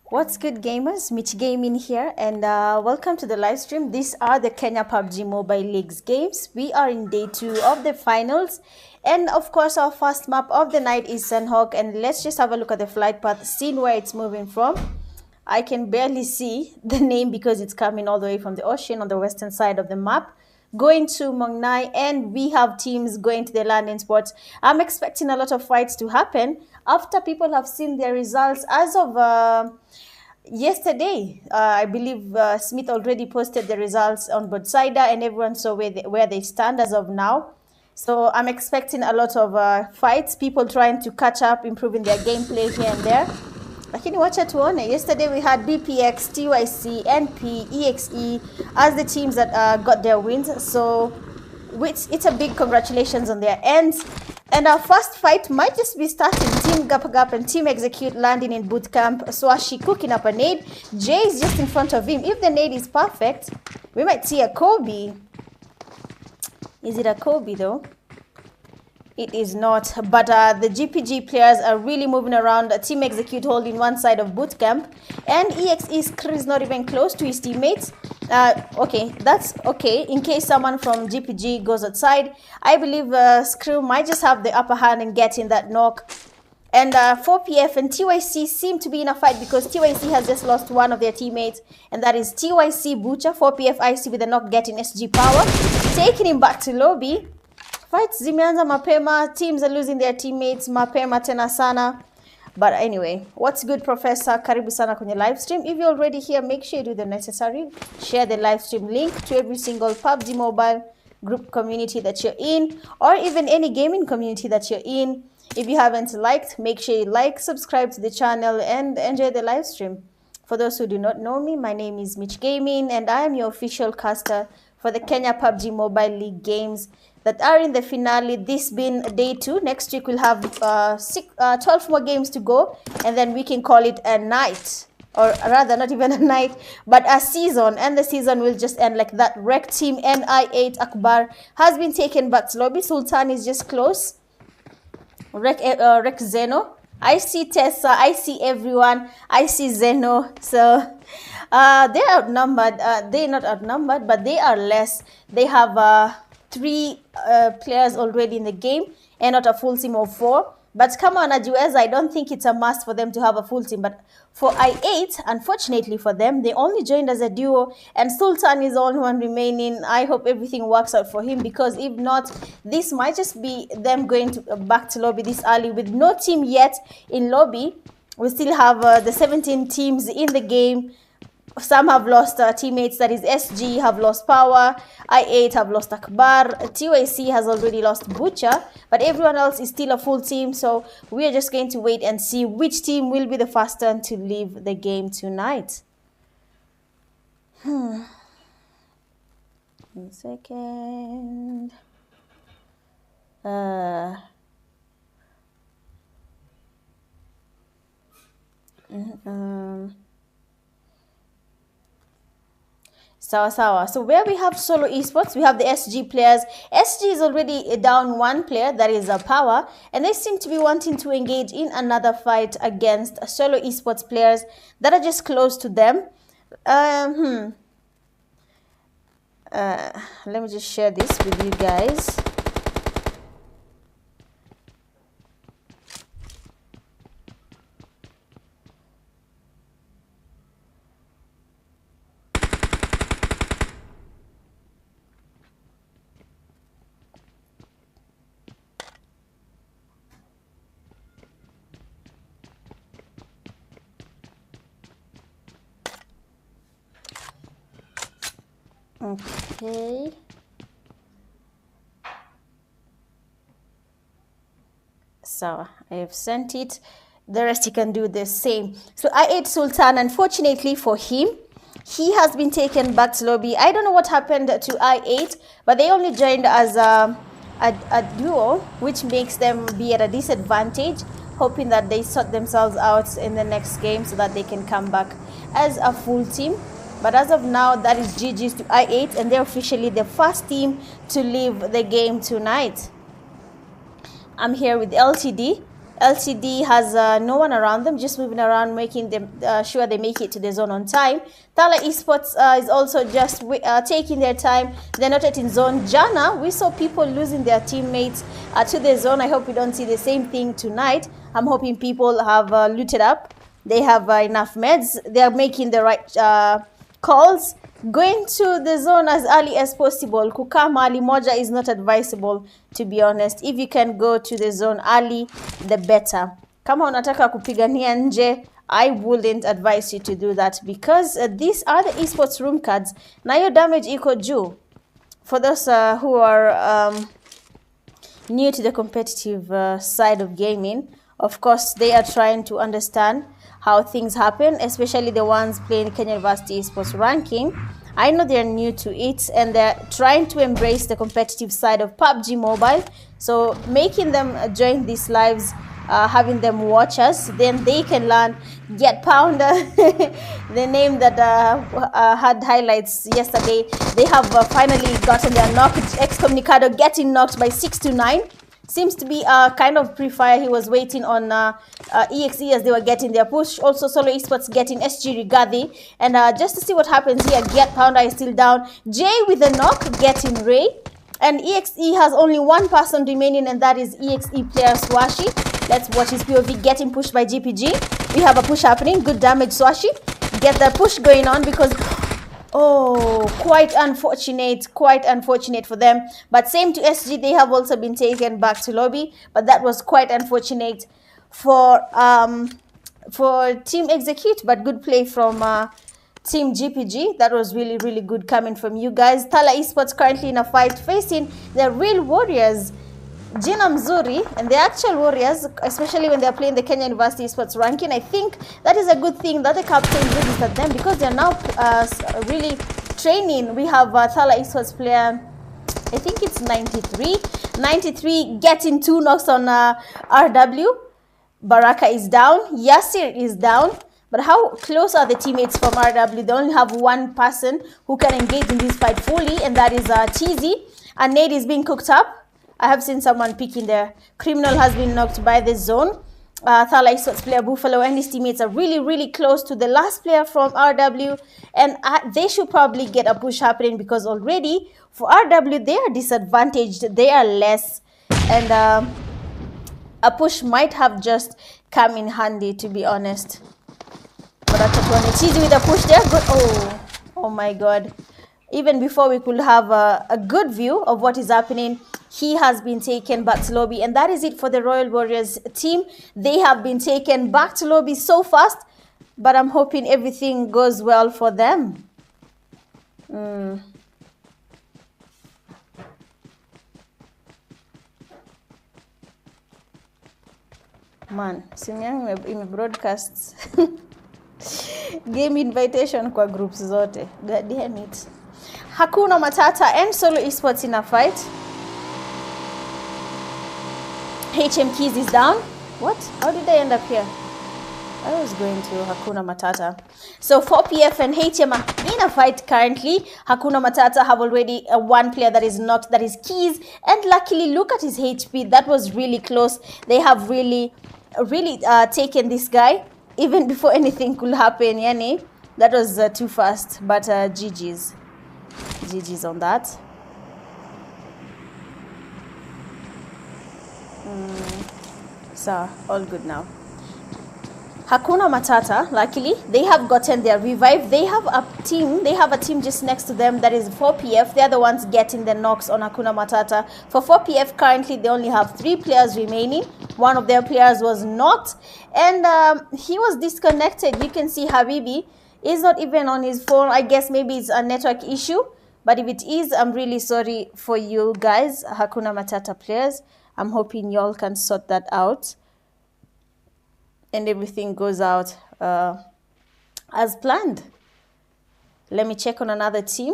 What's good, gamers? Mitch Gaming here, and welcome to the live stream. These are the Kenya PUBG Mobile League's games. We are in day 2 of the finals, and of course, our first map of the night is Sunhawk. And let's just have a look at the flight path, seeing where it's moving from. I can barely see the name because it's coming all the way from the ocean on the western side of the map, going to Mongnai, and we have teams going to the landing spots. I'm expecting a lot of fights to happen after people have seen their results as of yesterday. I believe Smith already posted the results on Bodsider, and everyone saw where they stand as of now. So I'm expecting a lot of fights, people trying to catch up, improving their gameplay here and there. Lakini wacha tuone. Yesterday we had BPX, TYC, NP, EXE as the teams that got their wins. So it's a big congratulations on their ends. And our first fight might just be starting. Team Gap Gap and Team Execute landing in boot camp. Swashi cooking up a nade. Jay is just in front of him. If the nade is perfect, we might see a Kobe. Is it a Kobe though? It is not, but the GPG players are really moving around. Team Execute holding one side of boot camp, and EXE's crew is not even close to his teammates. Okay, that's okay. In case someone from GPG goes outside, I believe Screw might just have the upper hand and get in that knock. And 4PF and TYC seem to be in a fight because TYC has just lost one of their teammates, and that is TYC Butcher. 4PF IC with the knock getting SG power, taking him back to lobby. Fights zimeanza mapema, teams are losing their teammates mapema tena sana. But anyway, what's good, Professor? Karibu sana kwenye live stream. If you're already here, make sure you do the necessary. Share the live stream link to every single PUBG Mobile group community that you're in, or even any gaming community that you're in. If you haven't liked, make sure you like, subscribe to the channel, and enjoy the live stream. For those who do not know me, my name is Mitch Gaming, and I am your official caster for the Kenya PUBG Mobile League games that are in the finale. This being day 2. Next week we'll have 12 more games to go, and then we can call it a night, or rather not even a night, but a season. And the season will just end like that. Rec team NI8 Akbar has been taken back to lobby. Sultan is just close. Rec Zeno, I see Tessa, I see everyone, I see Zeno. So they're outnumbered. They're not outnumbered, but they are less. They have 3 players already in the game and not a full team of 4. But come on, Ajuez, I don't think it's a must for them to have a full team. But for I8, unfortunately for them, they only joined as a duo, and Sultan is the only one remaining. I hope everything works out for him, because if not, this might just be them going back to lobby this early with no team yet in lobby. We still have the 17 teams in the game. Some have lost teammates, that is SG have lost Power, I8 have lost Akbar, TYC has already lost Butcher, but everyone else is still a full team. So we are just going to wait and see which team will be the first one to leave the game tonight. 1 second. Sawa. So where we have solo esports, we have the SG players. SG is already down 1 player, that is a Power, and they seem to be wanting to engage in another fight against solo esports players that are just close to them. Let me just share this with you guys. Okay. So I have sent it. The rest you can do the same. So I8 Sultan, unfortunately for him, he has been taken back to lobby. I don't know what happened to I8, but they only joined as a duo, which makes them be at a disadvantage, hoping that they sort themselves out in the next game so that they can come back as a full team. But as of now, that is GG's to I8, and they're officially the first team to leave the game tonight. I'm here with LTD. LCD has no one around them, just moving around, making them sure they make it to the zone on time. Thala Esports is also just taking their time. They're not yet in zone. Jana, we saw people losing their teammates to the zone. I hope we don't see the same thing tonight. I'm hoping people have looted up. They have enough meds. They are making the right calls. Going to the zone as early as possible. Kukaa mahali moja is not advisable, to be honest. If you can go to the zone early, the better. Kama unataka kupigania nje, I wouldn't advise you to do that, because these are the esports room cards. Na your damage iko juu. For those who are new to the competitive side of gaming, of course, they are trying to understand how things happen, especially the ones playing Kenya University Esports ranking. I know they're new to it and they're trying to embrace the competitive side of PUBG Mobile. So making them join these lives, having them watch us, then they can learn Get Pounder, the name that had highlights yesterday. They have finally gotten their knock. Excommunicado getting knocked by 6-9. Seems to be a kind of pre-fire. He was waiting on EXE as they were getting their push. Also, Solo Esports getting SG Rigathi. And just to see what happens here, Get Pounder is still down. Jay with the knock, getting Ray. And EXE has only one person remaining, and that is EXE player Swashi. Let's watch his POV getting pushed by GPG. We have a push happening. Good damage, Swashi. Get the push going on because... oh, quite unfortunate for them. But same to SG, they have also been taken back to lobby. But that was quite unfortunate for Team Execute. But good play from Team GPG. That was really, really good coming from you guys. Thala Esports currently in a fight facing the real warriors, Jina Mzuri, and the actual warriors, especially when they're playing the Kenya University Esports ranking. I think that is a good thing that the captain registered them, because they're now really training. We have Thala Esports player, I think it's 93 getting 2 knocks on RW. Baraka is down. Yasir is down. But how close are the teammates from RW? They only have one person who can engage in this fight fully, and that is Cheesy. And Nade is being cooked up. I have seen someone picking there. Criminal has been knocked by the zone. Thala Esports player Buffalo and his teammates are really, really close to the last player from RW. And they should probably get a push happening, because already for RW, they are disadvantaged. They are less. And a push might have just come in handy, to be honest. But it's easy with a push there. Good. Oh my God. Even before we could have a good view of what is happening, he has been taken back to lobby. And that is it for the Royal Warriors team. They have been taken back to lobby so fast, but I'm hoping everything goes well for them. Man, simu yangu ime-broadcast game invitation kwa groups zote. God damn it. Hakuna Matata and Solo Esports in a fight. HM Keys is down. What? How did I end up here? I was going to Hakuna Matata. So 4PF and HM are in a fight currently. Hakuna Matata have already one player that is knocked, that is Keys. And luckily, look at his HP. That was really close. They have really taken this guy even before anything could happen. Yani, that was too fast. But GG's. GG's on that. So, all good now. Hakuna Matata, luckily, they have gotten their revive. They have a team just next to them that is 4PF. They're the ones getting the knocks on Hakuna Matata. For 4PF, currently, they only have 3 players remaining. One of their players was knocked, and he was disconnected. You can see Habibi is not even on his phone. I guess maybe it's a network issue. But if it is, I'm really sorry for you guys, Hakuna Matata players. I'm hoping y'all can sort that out and everything goes out as planned. Let me check on another team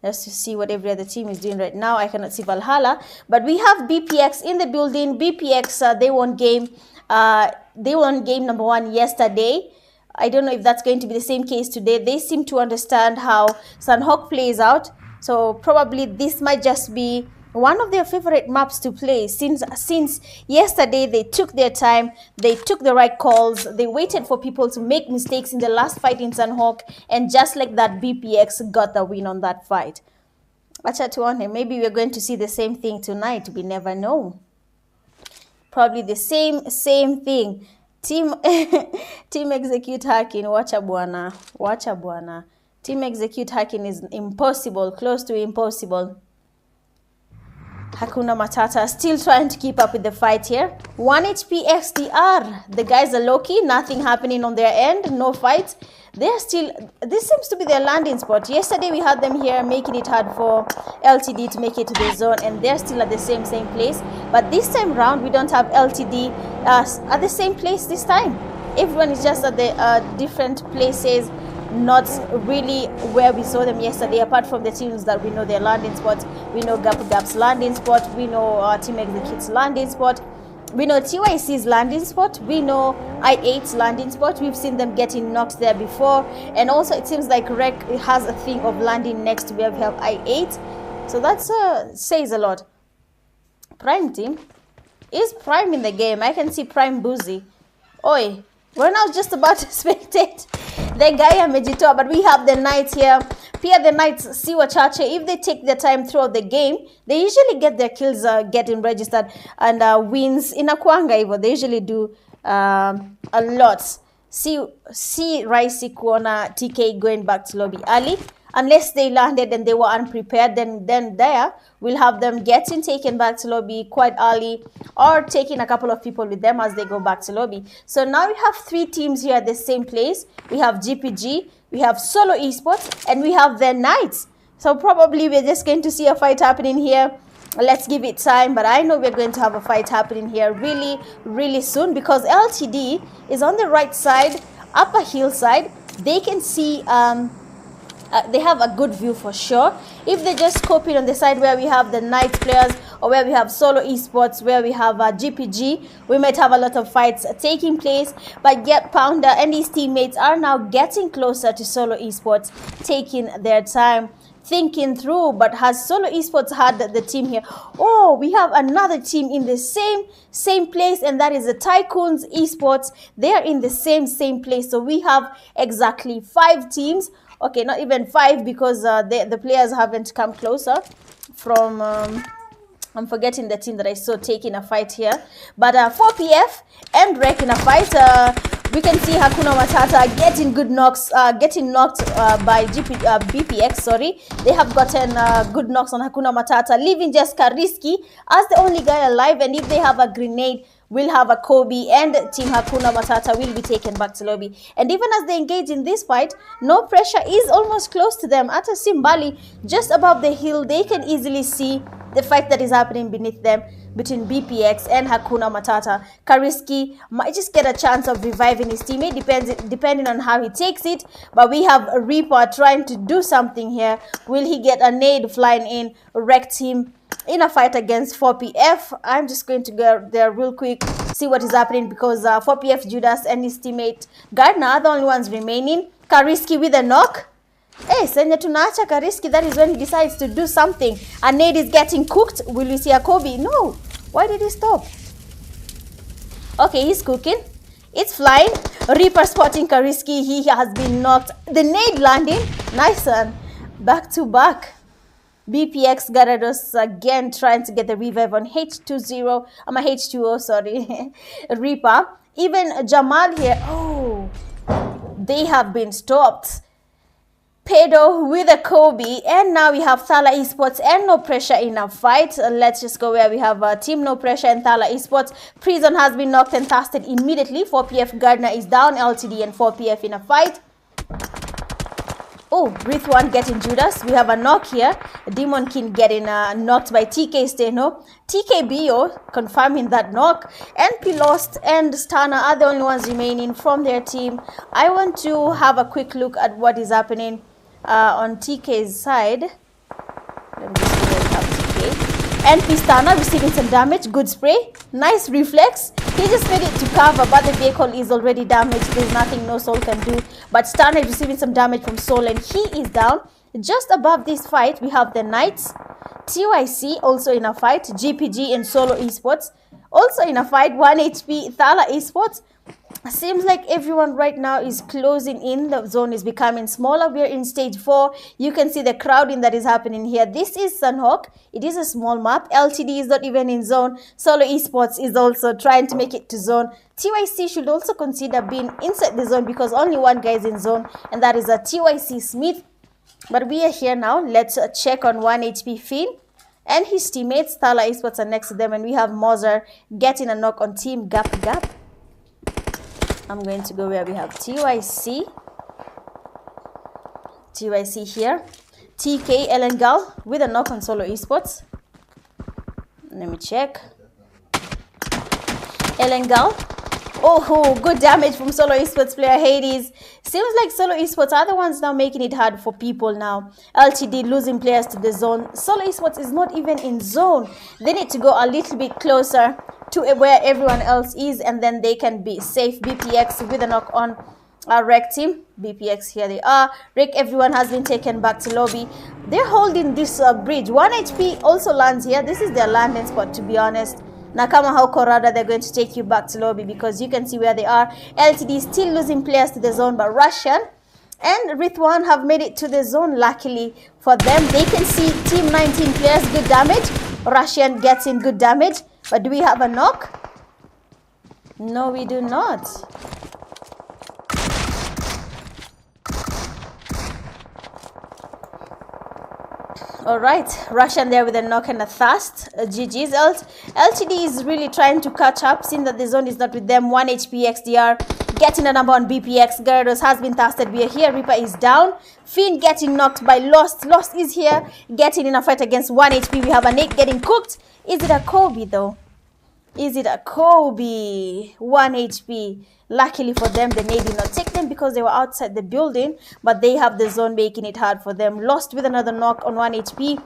just to see what every other team is doing right now. I cannot see Valhalla, but we have BPX in the building. BPX, they won game number 1 yesterday. I don't know if that's going to be the same case today. They seem to understand how Sunhawk plays out. So probably this might just be one of their favorite maps to play. Since yesterday, they took their time, they took the right calls, they waited for people to make mistakes in the last fight in Sunhawk, and just like that, BPX got the win on that fight. Acha tuone, maybe we're going to see the same thing tonight. We never know. Probably the same thing. Team execute hacking. Wacha bwana. Team execute hacking is impossible, close to impossible. Hakuna Matata still trying to keep up with the fight here. 1 HP XDR. The guys are low-key, nothing happening on their end, no fight. They're still, this seems to be their landing spot. Yesterday we had them here making it hard for LTD to make it to the zone, and they're still at the same place. But this time round, we don't have LTD at the same place this time. Everyone is just at the different places, not really where we saw them yesterday, apart from the teams that we know their landing spots. We know Gap's landing spot, we know Team Execute's landing spot, we know TYC's landing spot, we know I8's landing spot. We've seen them getting knocked there before, and also it seems like Rec has a thing of landing next to where we have I8, so that says a lot. Prime team, is Prime in the game? I can see Prime Boozy. Oi, we're now just about to spectate the guy amejitoa, but we have the Knights here. Pia the Knights, see wachache, if they take their time throughout the game, they usually get their kills getting registered and wins. Inakuanga hivyo, they usually do a lot. See Raisi kuona TK going back to lobby early. Unless they landed and they were unprepared, then there we'll have them getting taken back to lobby quite early, or taking a couple of people with them as they go back to lobby. So now we have 3 teams here at the same place. We have GPG, we have Solo Esports, and we have the Knights. So probably we're just going to see a fight happening here. Let's give it time, but I know we're going to have a fight happening here really soon, because LTD is on the right side, upper hillside. They can see they have a good view for sure. If they just copy on the side where we have the Knights players, or where we have Solo Esports, where we have GPG, we might have a lot of fights taking place. But yet Pounder and his teammates are now getting closer to Solo Esports, taking their time, thinking through. But has Solo Esports had the team here? Oh, we have another team in the same place, and that is the Tycoons Esports. They are in the same place. So we have exactly 5 teams. Okay, not even 5, because the players haven't come closer from... I'm forgetting the team that I saw taking a fight here. But 4PF and Rec in a fight. We can see Hakuna Matata getting good knocks, getting knocked by BPX, sorry. They have gotten good knocks on Hakuna Matata, leaving just Kariski as the only guy alive. And if they have a grenade, we'll have a Kobe, and Team Hakuna Matata will be taken back to lobby. And even as they engage in this fight, No Pressure is almost close to them. At a Simbali, just above the hill, they can easily see the fight that is happening beneath them between BPX and Hakuna Matata. Kariski might just get a chance of reviving his teammate, depending on how he takes it. But we have a Reaper trying to do something here. Will he get a nade flying in? Wrecked him in a fight against 4PF. I'm just going to go there real quick, see what is happening, because 4PF Judas and his teammate Gardner are the only ones remaining. Kariski with a knock. Hey, Senya tunaacha Kariski, that is when he decides to do something. A nade is getting cooked. Will we see a Kobe? No. Why did he stop? Okay, he's cooking. It's flying. Reaper spotting Kariski. He has been knocked. The nade landing. Nice one. Back to back. BPX Garados again trying to get the revive on H20. H2O, sorry. Reaper. Even Jamal here. Oh, they have been stopped. Pedo with a Kobe, and now we have Thala Esports and No Pressure in a fight. Let's just go where we have Team No Pressure and Thala Esports. Prison has been knocked and casted immediately. 4PF Gardner is down. LTD and 4PF in a fight. Oh, Breath One getting Judas. We have a knock here. Demon King getting knocked by TK Steno. TKBO confirming that knock. NP Lost and Stana are the only ones remaining from their team. I want to have a quick look at what is happening on TK's side. Let me just see where we have TK. NP Stana receiving some damage. Good spray. Nice reflex. He just made it to cover, but the vehicle is already damaged. There's nothing No Soul can do. But Stana is receiving some damage from Soul, and he is down. Just above this fight, we have the Knights. TYC also in a fight. GPG and Solo Esports also in a fight. 1 HP Thala Esports. Seems like everyone right now is closing in. The zone is becoming smaller. We're in stage 4. You can see the crowding that is happening here. This is Sunhawk. It is a small map. LTD is not even in zone. Solo Esports is also trying to make it to zone. TYC should also consider being inside the zone because only one guy is in zone, and that is a TYC Smith. But we are here now. Let's check on 1 HP Finn and his teammates. Thala Esports are next to them, and we have Mozer getting a knock on Team Gap. I'm going to go where we have TYC here. TK Elengal with a knock on Solo Esports. Let me check. Elengal. Oh, good damage from Solo Esports player Hades. Seems like Solo Esports are the ones now making it hard for people now. LTD losing players to the zone. Solo Esports is not even in zone. They need to go a little bit closer to where everyone else is, and then they can be safe. BPX with a knock on our Rec team. BPX, here they are. Rec, everyone has been taken back to lobby. They're holding this bridge. 1 HP also lands here. This is their landing spot, to be honest. Nakama how Korada, they're going to take you back to lobby because you can see where they are. LTD still losing players to the zone, but Russian and Rithwan have made it to the zone. Luckily for them, they can see team 19 players, good damage. Russian gets in good damage. But do we have a knock? No, we do not. All right, Russian there with a knock and a thirst. GG's. LTD is really trying to catch up, seeing that the zone is not with them. 1 HP XDR getting a number on BPX. Gyarados has been thirsted. We are here. Reaper is down. Finn getting knocked by Lost. Lost is here, getting in a fight against 1 HP. We have a Nate getting cooked. Is it a Kobe though? Is it a Kobe? 1 HP. Luckily for them, the nade did not take them because they were outside the building, but they have the zone making it hard for them. Lost with another knock on 1 HP,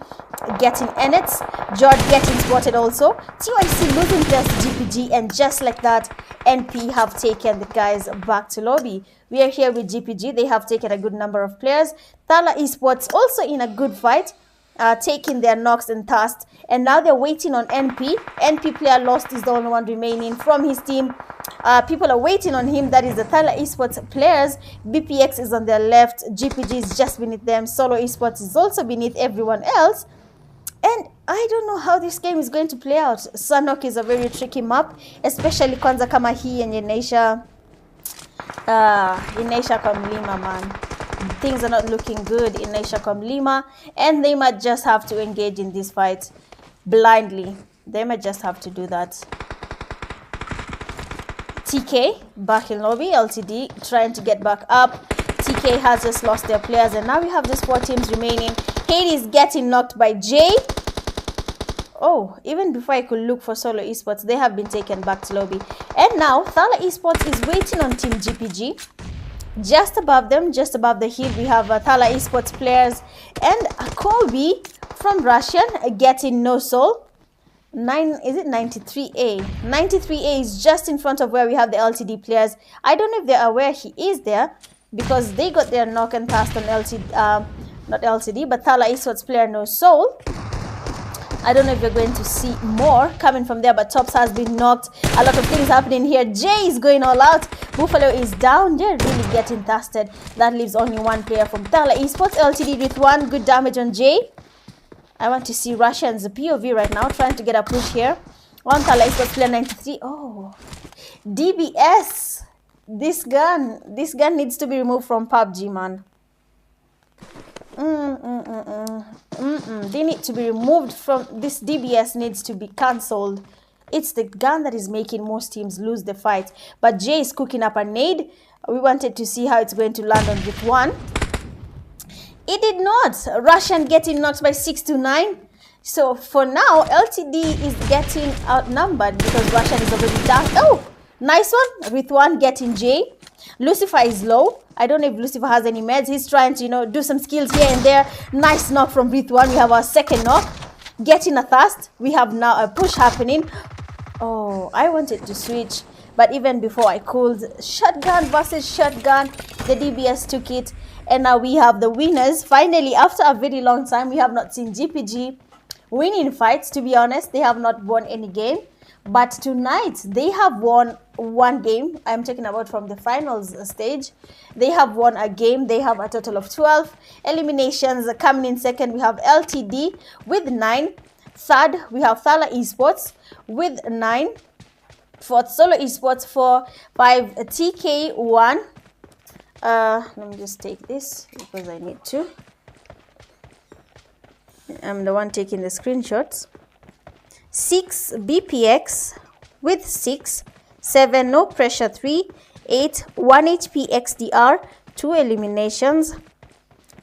getting Ennets. George getting spotted also. TYC losing players to GPG, and just like that, NP have taken the guys back to lobby. We are here with GPG. They have taken a good number of players. Thala Esports also in a good fight, taking their knocks and thirst, and now they're waiting on NP. NP player Lost is the only one remaining from his team. People are waiting on him. That is the Thala Esports players. BPX is on their left. GPG is just beneath them. Solo Esports is also beneath everyone else. And I don't know how this game is going to play out. Sanok is a very tricky map, especially kwanza kama hii yenye inaisha kwa mlima, man. Things are not looking good in Naisha kwa mlima, and they might just have to engage in this fight blindly. They might just have to do that. TK back in lobby. LTD trying to get back up. TK has just lost their players, and now we have just 4 teams remaining. Hades getting knocked by Jay. Oh, even before I could look for Solo Esports, they have been taken back to lobby. And now Thala Esports is waiting on Team GPG. Just above them, just above the hill, we have Thala Esports players and a Kobe from Russian getting no soul. 93A? 93A is just in front of where we have the LTD players. I don't know if they are aware he is there because they got their knock and passed on LTD, not LTD, but Thala Esports player no soul. I don't know if you're going to see more coming from there, but Tops has been knocked. A lot of things happening here. Jay is going all out. Buffalo is down. They're really getting tested. That leaves only 1 player from Thala Esports. LTD with 1 good damage on Jay. I want to see Russian's POV right now, trying to get a push here. On Thala Esports player 93. Oh, DBS. This gun needs to be removed from PUBG, man. They need to be removed from this. DBS needs to be cancelled. It's the gun that is making most teams lose the fight. But Jay is cooking up a nade. We wanted to see how it's going to land on with 1. It did not. Russian getting knocked by 6-9. So for now, LTD is getting outnumbered because Russian is already down. Oh, nice one. With 1 getting Jay. Lucifer is low. I don't know if Lucifer has any meds. He's trying to, do some skills here and there. Nice knock from Rithwan. We have our second knock. Getting a thirst. We have now a push happening. Oh, I wanted to switch. But even before I could, shotgun versus shotgun. The DBS took it. And now we have the winners. Finally, after a very long time, we have not seen GPG winning fights. To be honest, they have not won any game. But tonight, they have won one game. I'm talking about from the finals stage. They have won a game. They have a total of 12 eliminations. Coming in second, we have LTD with 9. Third, we have Thala Esports with 9. Fourth, Solo Esports 4. 5, TK1. Let me just take this because I need to. I'm the one taking the screenshots. 6, BPX with 6. 7, No Pressure 3. 8, 1 HP XDR 2 eliminations.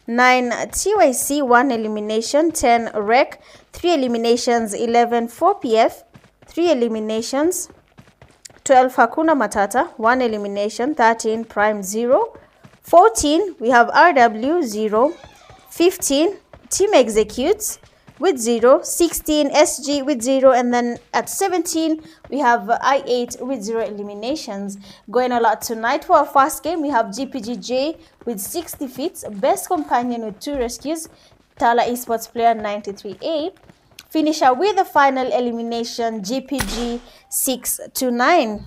9, TYC 1 elimination. 10, Rec 3 eliminations. 11, 4PF 3 eliminations. 12, Hakuna Matata 1 elimination. 13, Prime 0. 14, we have RW 0. 15, Team Executes with 0. 16, SG with 0. And then at 17, we have I8 with 0 eliminations. Going a lot tonight for our first game, we have GPGJ with 6 defeats. Best Companion with 2 rescues. Thala Esports player 93A. Finisher with the final elimination, GPG 6-9.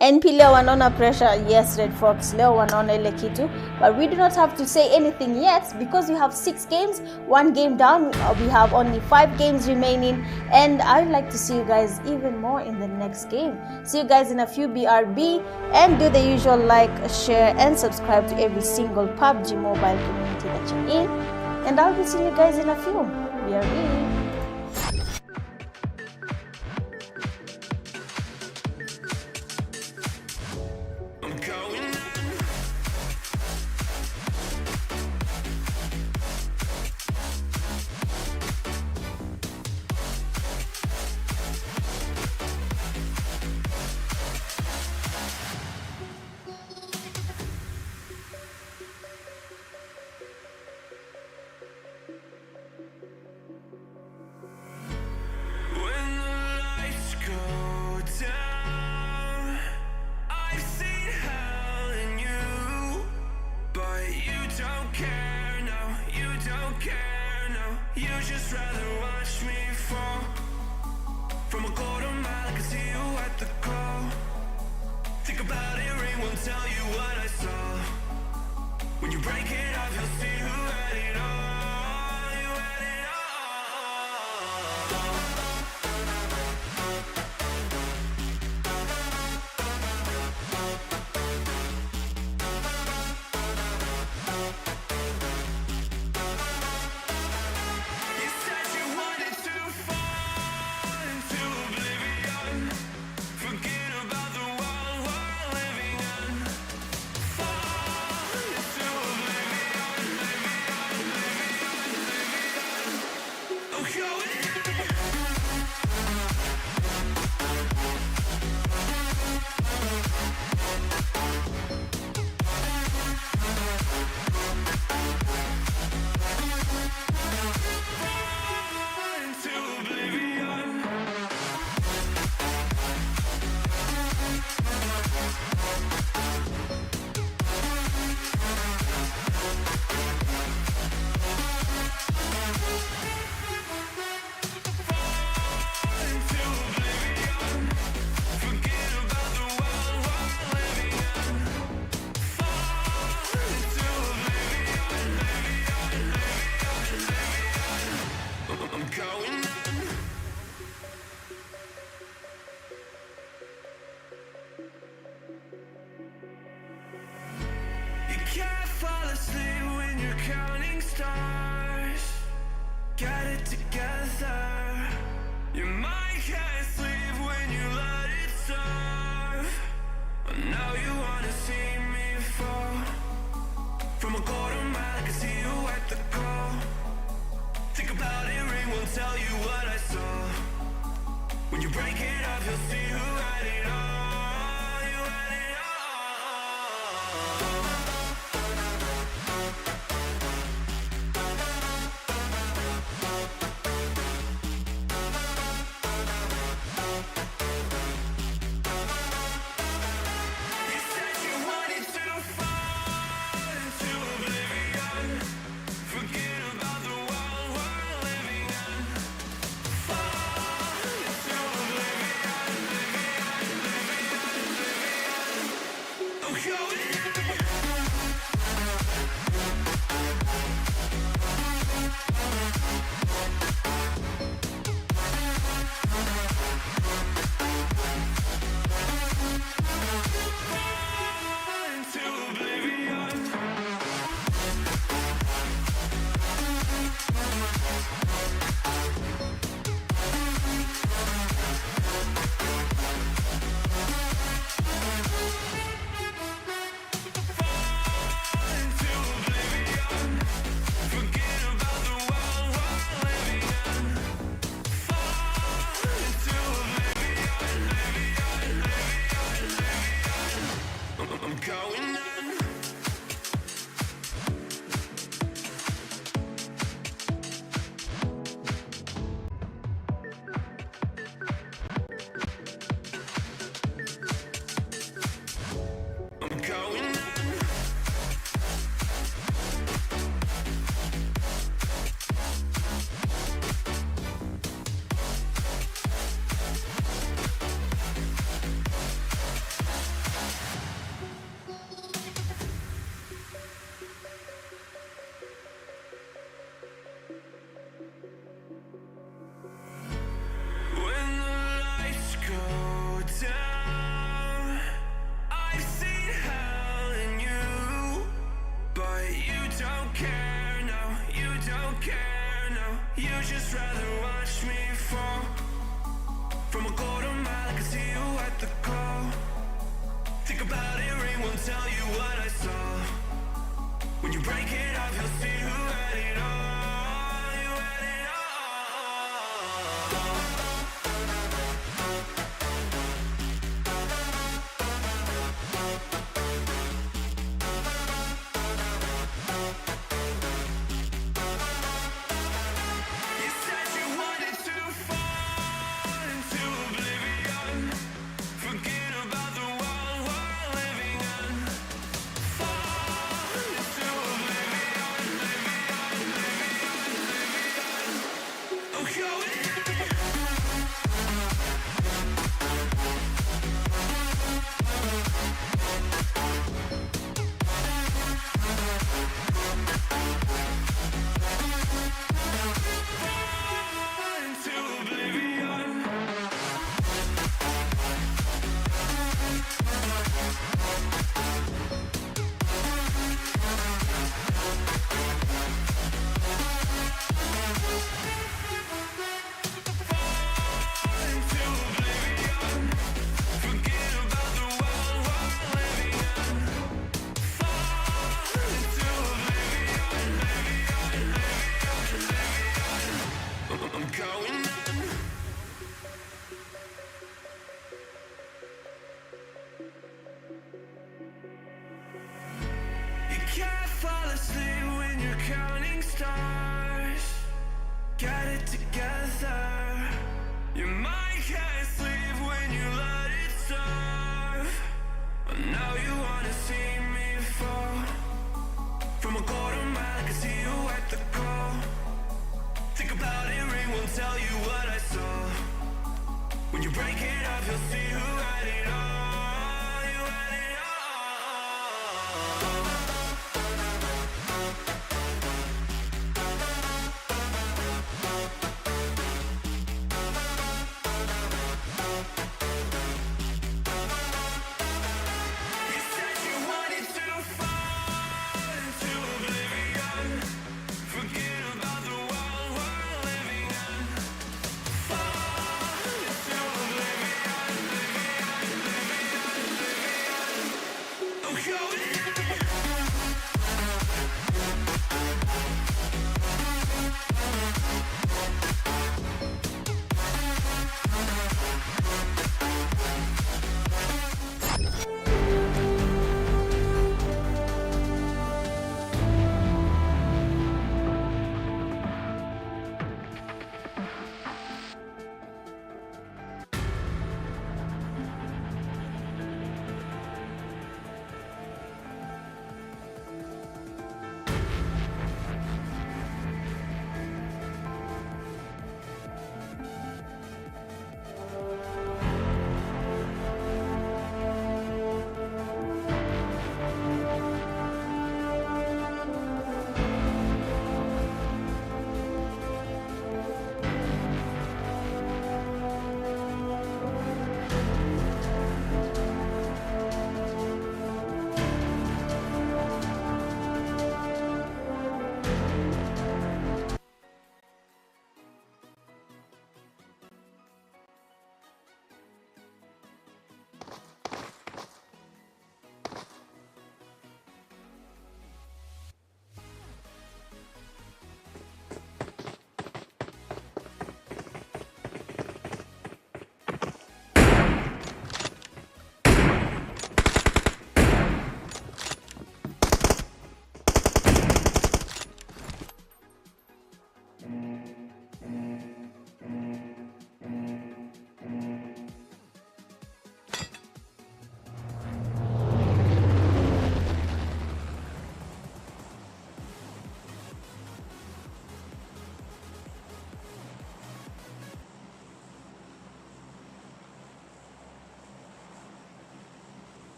NP leo wanaona pressure. Yes, Red Fox leo wanaona ile kitu, but we do not have to say anything yet because we have 6 games, 1 game down. We have only 5 games remaining, and I'd like to see you guys even more in the next game. See you guys in a few. BRB, and do the usual like, share, and subscribe to every single PUBG mobile community that you're in, and I'll be seeing you guys in a few. BRB. You just rather watch me fall from a quarter mile. I can see you at the call. Think about it, ring won't tell you what I saw. When you break it off, you'll see who had it all. You had it all.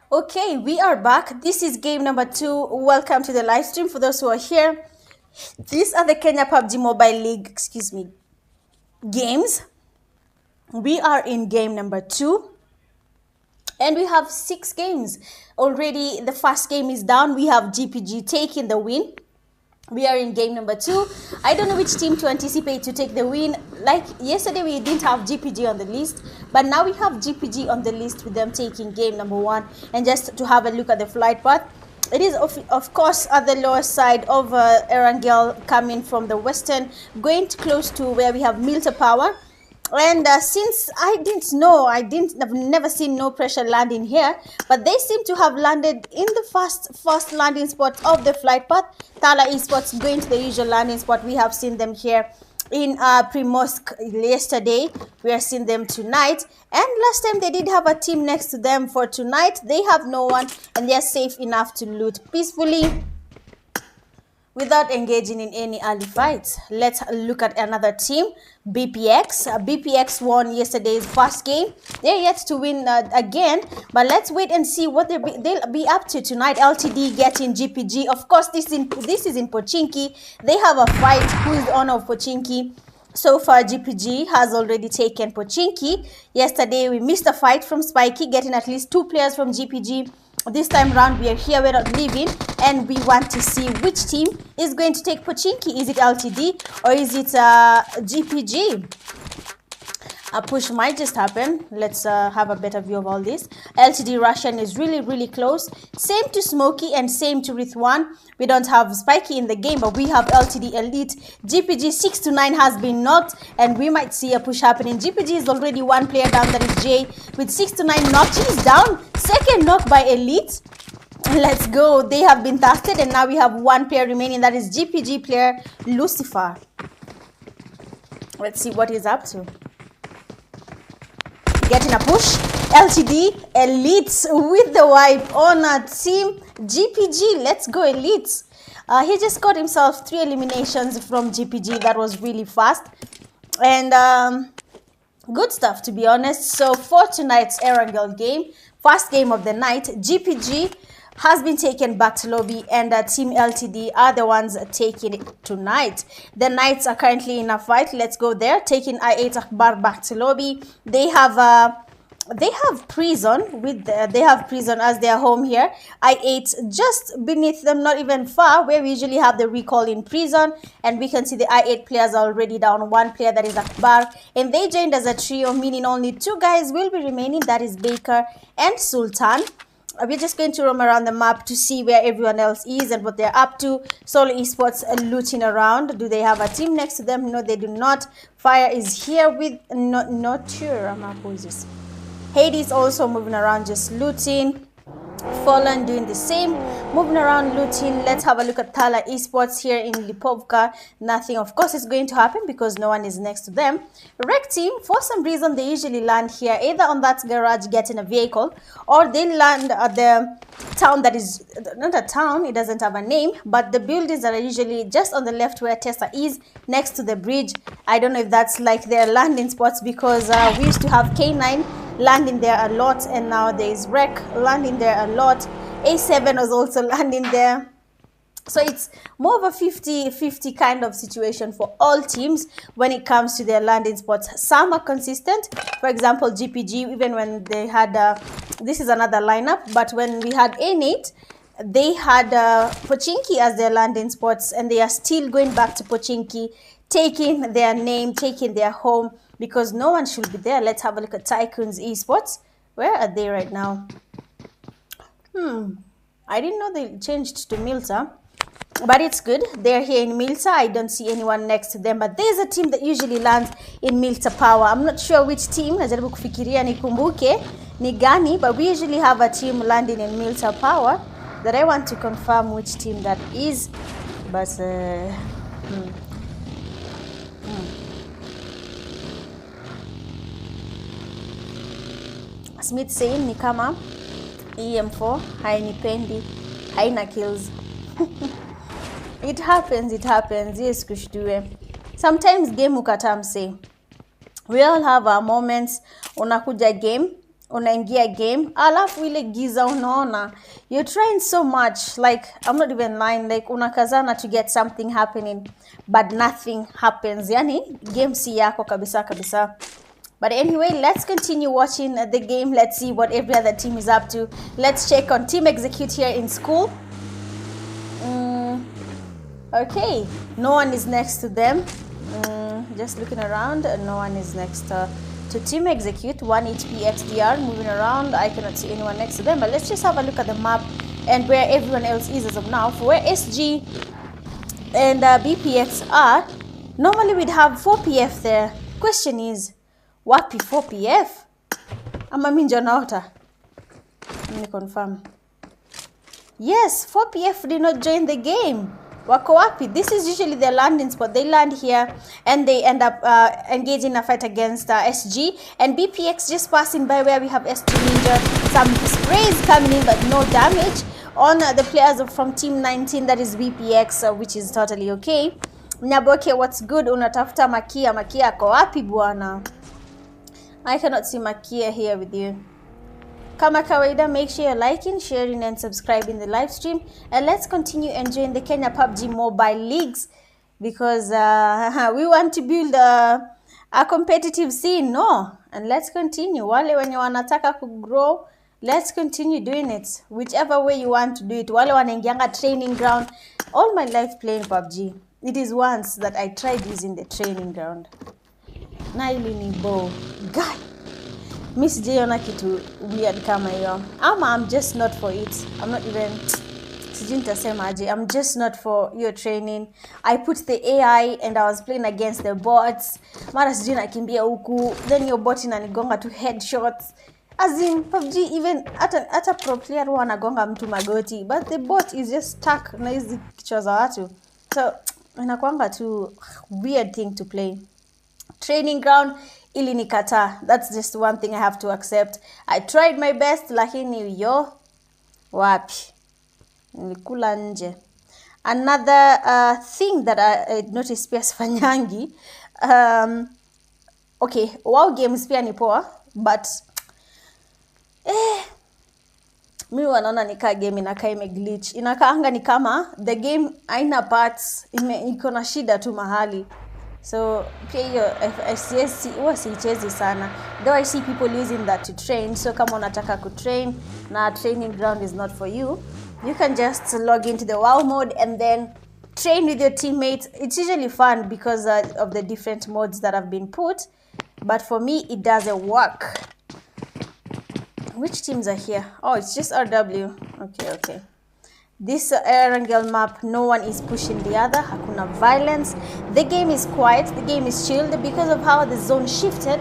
Okay, we are back. This is game number 2. Welcome to the live stream. For those who are here, these are the Kenya PUBG Mobile League, games. We are in game number 2. And we have 6 games. Already, the first game is down. We have GPG taking the win. We are in game number 2. I don't know which team to anticipate to take the win. Like yesterday, we didn't have GPG on the list, but now we have GPG on the list with them taking game number 1. And just to have a look at the flight path, it is of course at the lower side of Erangel, coming from the western, going close to where we have Milta Power. And since I've never seen no pressure landing here, but they seem to have landed in the first landing spot of the flight path. Tala Esports going to the usual landing spot. We have seen them here in Primorsk yesterday. We are seeing them tonight, and last time they did have a team next to them. For tonight, they have no one, and they are safe enough to loot peacefully without engaging in any early fights. Let's look at another team, BPX. BPX won yesterday's first game. They're yet to win again, but let's wait and see what they'll be up to tonight. LTD getting GPG. Of course, this is in Pochinki. They have a fight. Who is the owner of Pochinki? So far, GPG has already taken Pochinki. Yesterday, we missed a fight from Spiky, getting at least 2 players from GPG. This time round, we are here, we're not leaving, and we want to see which team is going to take Pochinki. Is it LTD or is it GPG? A push might just happen. Let's have a better view of all this. LTD Russian is really close. Same to Smokey and same to Rithwan. We don't have Spiky in the game, but we have LTD Elite. GPG 6 to 9 has been knocked, and we might see a push happening. GPG is already 1 player down, that is Jay, with 6 to 9 knocked. He's down. Second knock by Elite. Let's go. They have been tested, and now we have 1 player remaining. That is GPG player Lucifer. Let's see what he's up to. Getting a push. LTD Elites with the wipe on a team GPG. Let's go Elites. He just got himself 3 eliminations from GPG. That was really fast. And good stuff, to be honest. So for tonight's Erangel game, first game of the night, GPG has been taken back to lobby, and Team LTD are the ones taking it tonight. The Knights are currently in a fight. Let's go there. Taking I8 Akbar back to lobby. They have prison they have prison as their home here. I8 just beneath them, not even far, where we usually have the recall in prison, and we can see the I8 players are already down 1 player, that is Akbar, and they joined as a trio, meaning only 2 guys will be remaining, that is Baker and Sultan. We're just going to roam around the map to see where everyone else is and what they're up to. Solo Esports looting around. Do they have a team next to them? No, they do not. Fire is here with not sure. Who is this? Hades also moving around, just looting. Fallen doing the same, moving around looting. Let's have a look at Tala Esports here in Lipovka. Nothing, of course, is going to happen because no one is next to them. Rec team, for some reason, they usually land here, either on that garage getting a vehicle, or they land at the town that is not a town, it doesn't have a name, but the buildings that are usually just on the left where Tessa is, next to the bridge. I don't know if that's like their landing spots, because we used to have K9 landing there a lot, and now there is Rec landing there a lot. A7 was also landing there. So it's more of a 50-50 kind of situation for all teams when it comes to their landing spots. Some are consistent. For example, GPG, even when they had, this is another lineup, but when we had A8, they had Pochinki as their landing spots, and they are still going back to Pochinki, taking their name, taking their home, because no one should be there. Let's have a look at Tycoons Esports. Where are they right now? I didn't know they changed to Milta, but it's good. They're here in Milta. I don't see anyone next to them, but there's a team that usually lands in Milta Power. I'm not sure which team. Najaribu kufikiria nikumbuke ni gani, but we usually have a team landing in Milta Power that I want to confirm which team that is, but Smith saying ni kama EM4 hainipendi, haina kills. It happens, yes kushdue. Sometimes game ukatamse. We all have our moments. Unakuja game unaingia game, alafu ile giza unaona, you're trying so much, like I'm not even lying, like unakazana to get something happening but nothing happens, yani game si yako kabisa kabisa. But anyway, let's continue watching the game. Let's see what every other team is up to. Let's check on Team Execute here in school. Okay, no one is next to them. Just looking around, no one is next to Team Execute. 1 HP XDR moving around. I cannot see anyone next to them, but let's just have a look at the map and where everyone else is as of now. For where SG and BPX are, normally we'd have 4PF there. Question is, wapi 4PF? Ama minjo naota? Let me confirm. Yes, 4PF did not join the game. Wako wapi? This is usually their landing spot. They land here and they end up engaging a fight against SG. And BPX just passing by where we have SG Ninja. Some sprays coming in but no damage on the players from Team 19, that is BPX, which is totally okay. Nyaboke, what's good? Unatafuta Makia. Makia ako wapi bwana? I cannot see Makia here with you. Kama kawaida, make sure you're liking, sharing and subscribing the live stream, and let's continue enjoying the Kenya PUBG mobile leagues, because we want to build a competitive scene, no? And let's continue. Wale wenye wanataka kugrow, let's continue doing it whichever way you want to do it. Wale wanaingianga training ground, all my life playing PUBG, it is once that I tried using the training ground. Na ili ni bow guy, mi sijiona kitu weird kama hiyo, ama I'm just not for it. I'm not even, sijui nitasema aje, I'm just not for your training. I put the AI and I was playing against the bots. Mara sijui nakimbia huku, then your bot inanigonga to headshots. As in PUBG, even ata pro player wanagonga mtu magoti, but the bot is just stuck na hizi kichwa za watu. So inakuanga tu weird thing to play. Training ground ili nikata. That's just one thing I have to accept. I tried my best, lakini yo wapi, nilikula nje. Another thing that I noticed pia sifanyangi, okay, wow games pia ni poa, but mi wanaona nika game inakaa imeglitch. Inakaanga ni kama the game haina parts, iko na shida tu mahali. So pia hiyo FCS huwa siichezi sana, though I see people using that to train. So kama unataka kutrain na training ground is not for you, you can just log into the WoW mode and then train with your teammates. It's usually fun because of the different modes that have been put, but for me it doesn't work. Which teams are here? Oh, it's just RW. Okay. This Erangel map, no one is pushing the other. Hakuna violence. The game is quiet. The game is chilled because of how the zone shifted.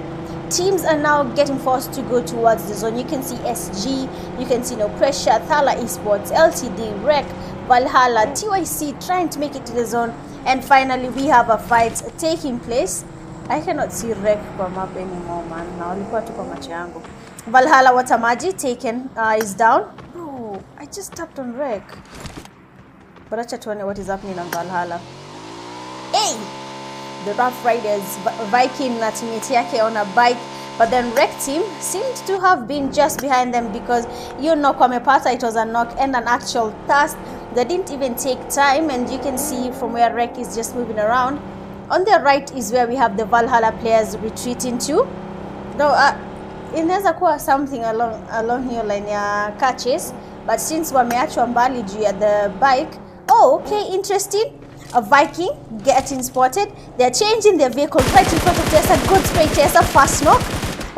Teams are now getting forced to go towards the zone. You can see SG, you can see No Pressure, Thala Esports, LTD, Rec, Valhalla, TYC trying to make it to the zone. And finally, we have a fight taking place. I cannot see Rec kwa map anymore, man. Na walikuwa tu kwa macho yangu. Valhalla Watamaji taken is down. Bro, I just tapped on Rec. But acha tuone what is happening on Valhalla. Hey! The Rough Riders, Viking na teammate yake on a bike, but then Rec team seemed to have been just behind them because you know Kwamepata, it was a knock and an actual task. They didn't even take time, and you can see from where Rec is just moving around. On their right is where we have the Valhalla players retreating to. Now, inaweza kuwa something along here line ya catches, but since wameachwa mbali juu ya the bike, oh, okay, interesting. A Viking getting spotted. They're changing their vehicle right in front of Tessa. Good spray, Tessa, fast knock.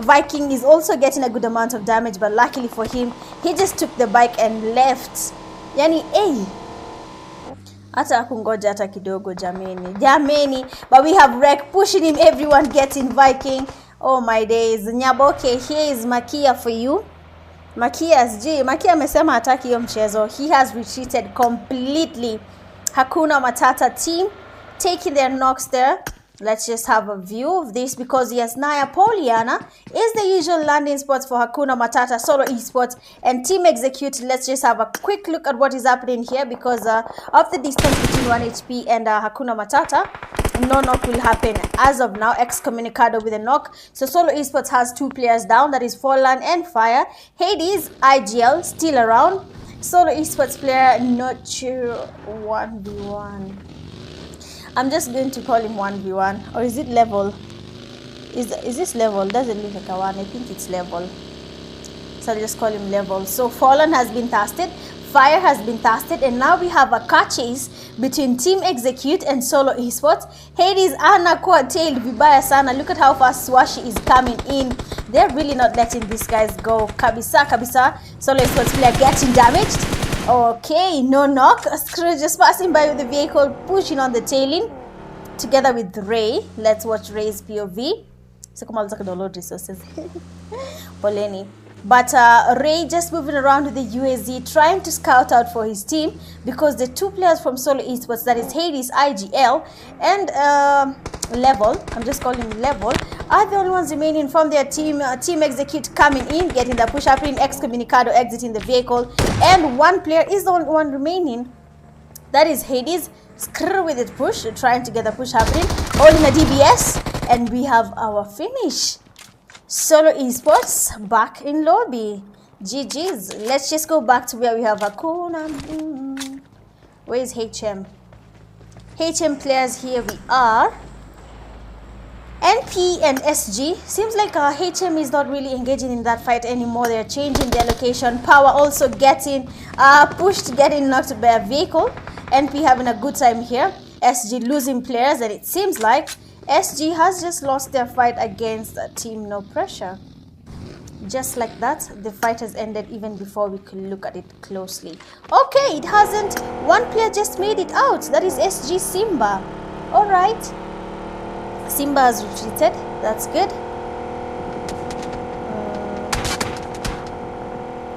Viking is also getting a good amount of damage, but luckily for him, he just took the bike and left. Yani, hey. Hata kungoja hata kidogo jameni. But we have Rec pushing him, everyone getting Viking. Oh my days. Nyaboke, here is Makia for you. Makia amesema hataki hiyo mchezo. He has retreated completely. Hakuna Matata team taking their knocks there. Let's just have a view of this because yes, Naya Poliana is the usual landing spots for Hakuna Matata, Solo Esports, and Team Execute. Let's just have a quick look at what is happening here because of the distance between 1 HP and Hakuna Matata. no knock will happen as of now. Excommunicado with a knock. So Solo Esports has 2 players down, that is Fallen and Fire. Hades, IGL still around. Solo Esports player not sure 1v1. I'm just going to call him 1v1, or is it level? Is this level? Doesn't look like a 1. I think it's level. So I'll just call him level. So Fallen has been tasted, Fire has been tasted, and now we have a car chase between Team Execute and Solo Esports. Hades anakuwa tailed vibaya sana. Look at how fast Swashi is coming in. They're really not letting these guys go. Kabisa, kabisa. Solo Esports player getting damaged. Okay, no knock. Screw just passing by with the vehicle, pushing on the tailing together with Ray. Let's watch Ray's POV. So come on, download resources. Poleni. But Ray just moving around with the UAZ, trying to scout out for his team, because the 2 players from Solo Esports, that is Hades, IGL, and Level, I'm just calling him Level, are the only ones remaining from their team. Team Execute coming in, getting the push up in, Excommunicado exiting the vehicle, and 1 player is the only one remaining, that is Hades. Screw with it, push, trying to get the push happening, all in a DBS, and we have our finish. Solo Esports back in lobby. GG's. Let's just go back to where we have Akuna. Where is HM? HM players, here we are. NP and SG. Seems like HM is not really engaging in that fight anymore. They're changing their location. Power also getting pushed, getting knocked by a vehicle. NP having a good time here. SG losing players, and it seems like SG has just lost their fight against Team No Pressure. Just like that, the fight has ended even before we could look at it closely. Okay, it hasn't. 1 player just made it out. That is SG Simba. Alright. Simba has retreated. That's good.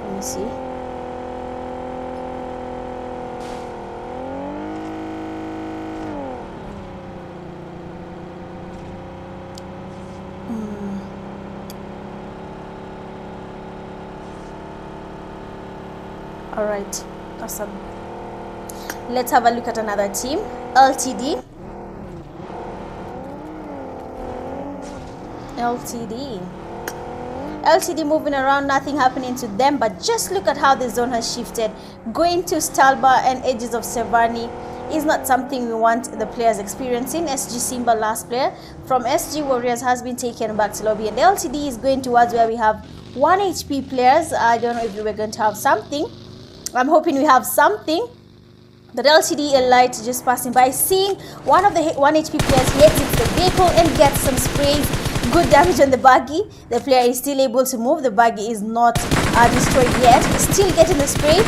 Let me see. Alright, awesome. Let's have a look at another team. LTD. LTD moving around, nothing happening to them, but just look at how the zone has shifted. Going to Stalba and edges of Sevani is not something we want the players experiencing. SG Simba, last player from SG Warriors, has been taken back to lobby, and LTD is going towards where we have 1 HP players. I don't know if we were going to have something. I'm hoping we have something. But LTD Elite just passing by, seeing one of the 1 HP players. He exits the vehicle and gets some sprays. Good damage on the buggy. The player is still able to move. The buggy is not destroyed yet. Still getting the spray.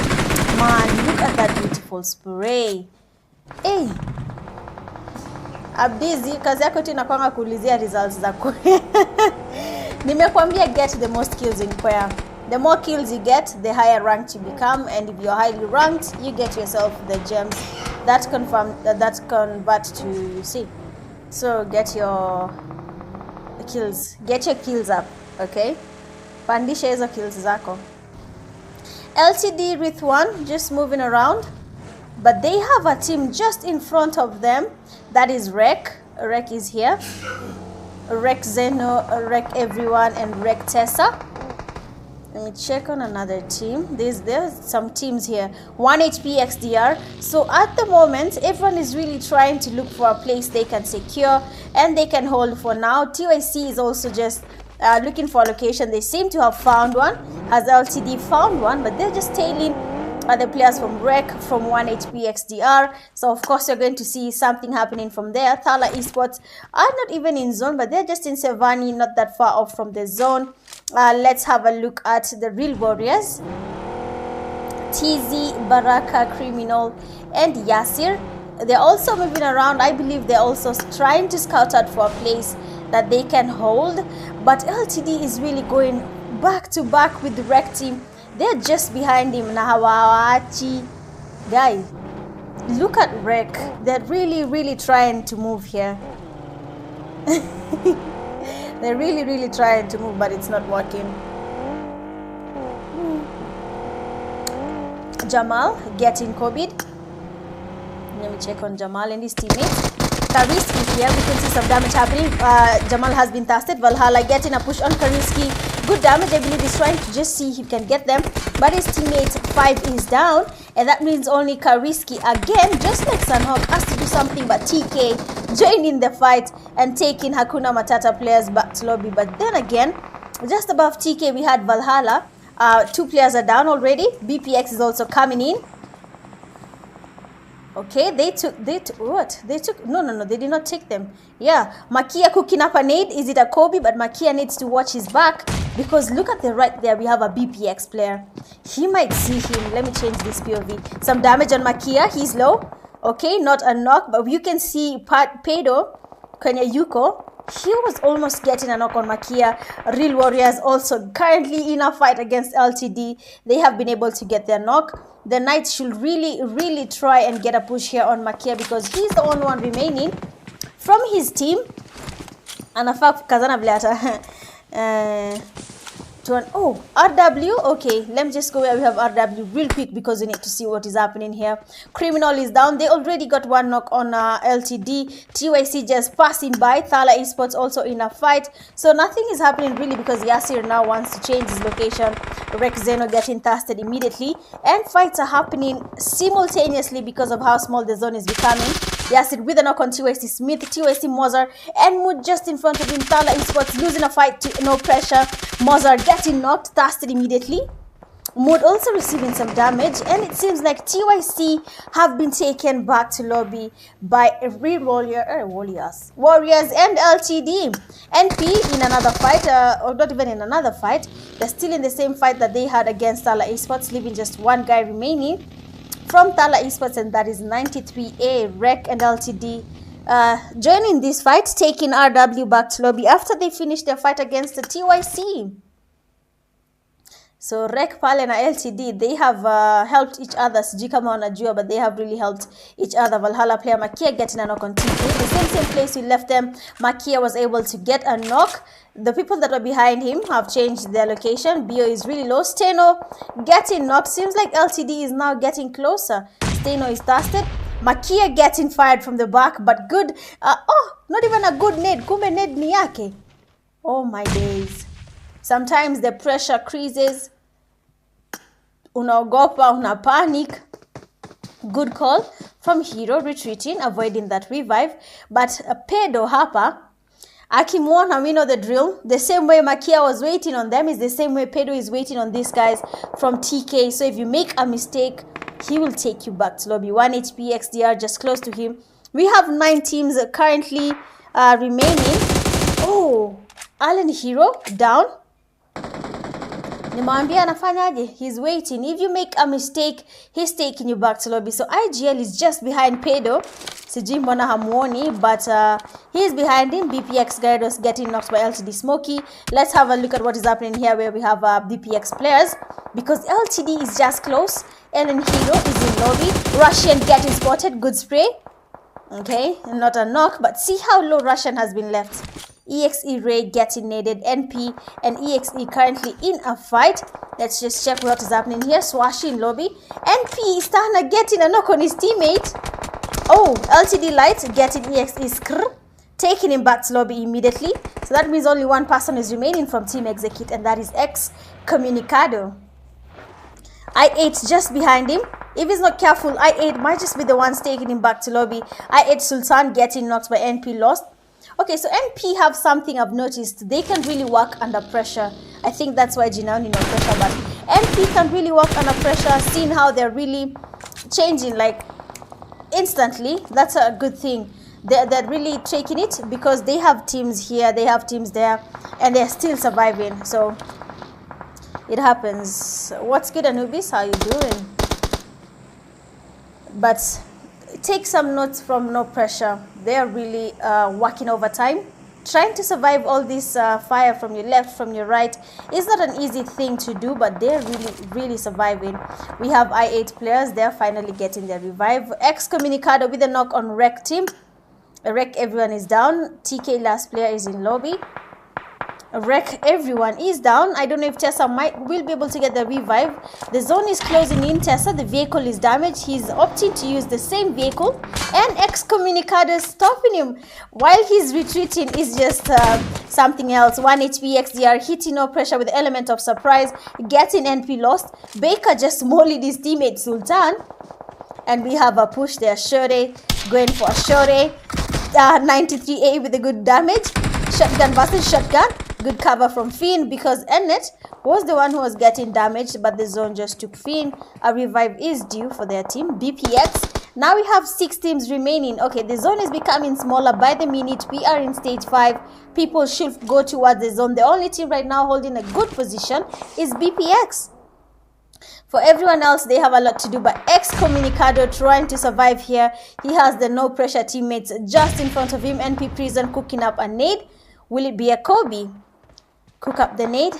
Man, look at that beautiful spray. Hey, Abdizi, kazi yako tu inakwanga kuulizia results zako. Nimekwambia get the most kills in Kwea. The more kills you get, the higher ranked you become, and if you're highly ranked, you get yourself the gems that convert to C. So get your kills up, okay? Pandisha hizo kills zako. LTD with 1 just moving around, but they have a team just in front of them. That is Rek. Rek is here. Rek Zeno, Rek everyone, and Rek Tessa. Let me check on another team. There's some teams here. 1 HP XDR. So at the moment, everyone is really trying to look for a place they can secure and they can hold for now. TYC is also just looking for a location. They seem to have found one. Has LTD found one, but they're just tailing the players from Rec, from 1 HP XDR. So of course you're going to see something happening from there. Thala Esports are not even in zone, but they're just in Sevani, not that far off from the zone. Let's have a look at the real warriors. TZ, Baraka, Criminal, and Yasir. They're also moving around. I believe they're also trying to scout out for a place that they can hold. But LTD is really going back to back with the Rec team. They're just behind him. Nahawachi. Guys, look at Rec. They're really trying to move here. They're really trying to move, but it's not working. Jamal getting COVID. Let me check on Jamal and his teammates. Kariski here. We can see some damage happening. Jamal has been tasted. Valhalla getting a push on Kariski. Good damage. I believe he's trying to just see if he can get them. But his teammate 5 is down. And that means only Kariski again, just like Sunhawk, has to do something but TK joined in the fight and taking Hakuna Matata players back to lobby. But then again, just above TK we had Valhalla. 2 players are down already. BPX is also coming in. Okay, they took what? They took no, they did not take them. Yeah, Makia cooking up a nade. Is it a Kobe? But Makia needs to watch his back because look at the right there. We have a BPX player. He might see him. Let me change this POV. Some damage on Makia. He's low. Okay, not a knock, but you can see Pedo, Kenya Yuko. He was almost getting a knock on Makia. Real Warriors also currently in a fight against LTD. They have been able to get their knock. The Knights should really try and get a push here on Makia because he's the only one remaining from his team. And a fact, Kazana Blata. Oh, RW. Okay, let me just go where we have RW real quick because we need to see what is happening here. Criminal is down. They already got one knock on LTD. TYC just passing by. Thala Esports also in a fight. So nothing is happening really because Yasir now wants to change his location. Rex Zeno getting tasted immediately. And fights are happening simultaneously because of how small the zone is becoming. Yasir with a knock on TYC Smith, TYC Mozart, and Mood just in front of him. Thala Esports losing a fight to no pressure. Mozart getting knocked, tasted immediately. Mood also receiving some damage, and it seems like TYC have been taken back to lobby by Real Warriors and LTD. NP in another fight, or not even in another fight, they're still in the same fight that they had against Thala Esports, leaving just one guy remaining from Thala Esports, and that is 93A, Rec and LTD. Joining this fight, taking RW back to lobby after they finished their fight against the TYC. So Rec, Pal and LTD, they have helped each other. Sijui kama wanajua, but they have really helped each other. Valhalla player Makia getting a knock on TK. The same place we left them, Makia was able to get a knock. The people that were behind him have changed their location. Bio is really low. Steno getting knocked. Seems like LTD is now getting closer. Steno is tasted. Makia getting fired from the back, but good. Not even a good nade. Kumbe nade ni yake. Oh my days. Sometimes the pressure creases. Unaogopa, una panic. Good call from Hero, retreating, avoiding that revive. But Pedo hapa, akimwona, we know the drill. The same way Makia was waiting on them is the same way Pedo is waiting on these guys from TK. So if you make a mistake, he will take you back to lobby. 1 HP XDR just close to him. We have 9 teams currently remaining. Oh, Allen Hero down. Nimwambia anafanyaje? He's waiting. If you make a mistake, he's taking you back to lobby. So IGL is just behind Pedo. Sijui mbona hamuoni, but he's behind him. BPX Gyros getting knocked by LTD Smokey. Let's have a look at what is happening here where we have BPX players. Because LTD is just close. Ellen Hero is in lobby. Russian getting spotted. Good spray. Okay, not a knock, but see how low Russian has been left. EXE Ray getting naded. NP and EXE currently in a fight. Let's just check what is happening here. Swashi in lobby. NP is Tana getting a knock on his teammate. Oh, LTD Light getting EXE Skr, taking him back to lobby immediately. So that means only one person is remaining from Team Execute, and that is X Comunicado. I8 just behind him. If he's not careful, I8 might just be the ones taking him back to lobby. I8 Sultan getting knocked by NP lost. Okay, so NP have something I've noticed. They can really work under pressure. I think that's why Jinauni no pressure, but NP can really work under pressure, seeing how they're really changing like instantly. That's a good thing. They're really taking it because they have teams here, they have teams there, and they're still surviving. So it happens. What's good, Anubis? How you doing? But take some notes from No Pressure. They're really working overtime, trying to survive all this fire from your left, from your right. It's not an easy thing to do, but they're really surviving. We have I8 players. They're finally getting their revive. Excommunicado with a knock on Rec team. Rec, everyone is down. TK last player is in lobby. Wreck everyone is down. I don't know if Tessa will be able to get the revive. The zone is closing in. Tessa, the vehicle is damaged. He's opting to use the same vehicle, and Excommunicado is stopping him while he's retreating. Is just something else. 1 HP XDR hitting no pressure with the element of surprise, getting NP lost. Baker just mollied his teammate Sultan, and we have a push there. Shure going for a Shure. 93A with a good damage. Shotgun versus shotgun. Good cover from Finn because Ennet was the one who was getting damaged, but the zone just took Finn. A revive is due for their team, BPX. Now we have 6 teams remaining. Okay, the zone is becoming smaller by the minute. We are in stage 5. People should go towards the zone. The only team right now holding a good position is BPX. For everyone else, they have a lot to do, but Excommunicado trying to survive here. He has the no pressure teammates just in front of him. NP Prison cooking up a nade. Will it be a Kobe? Cook up the nade.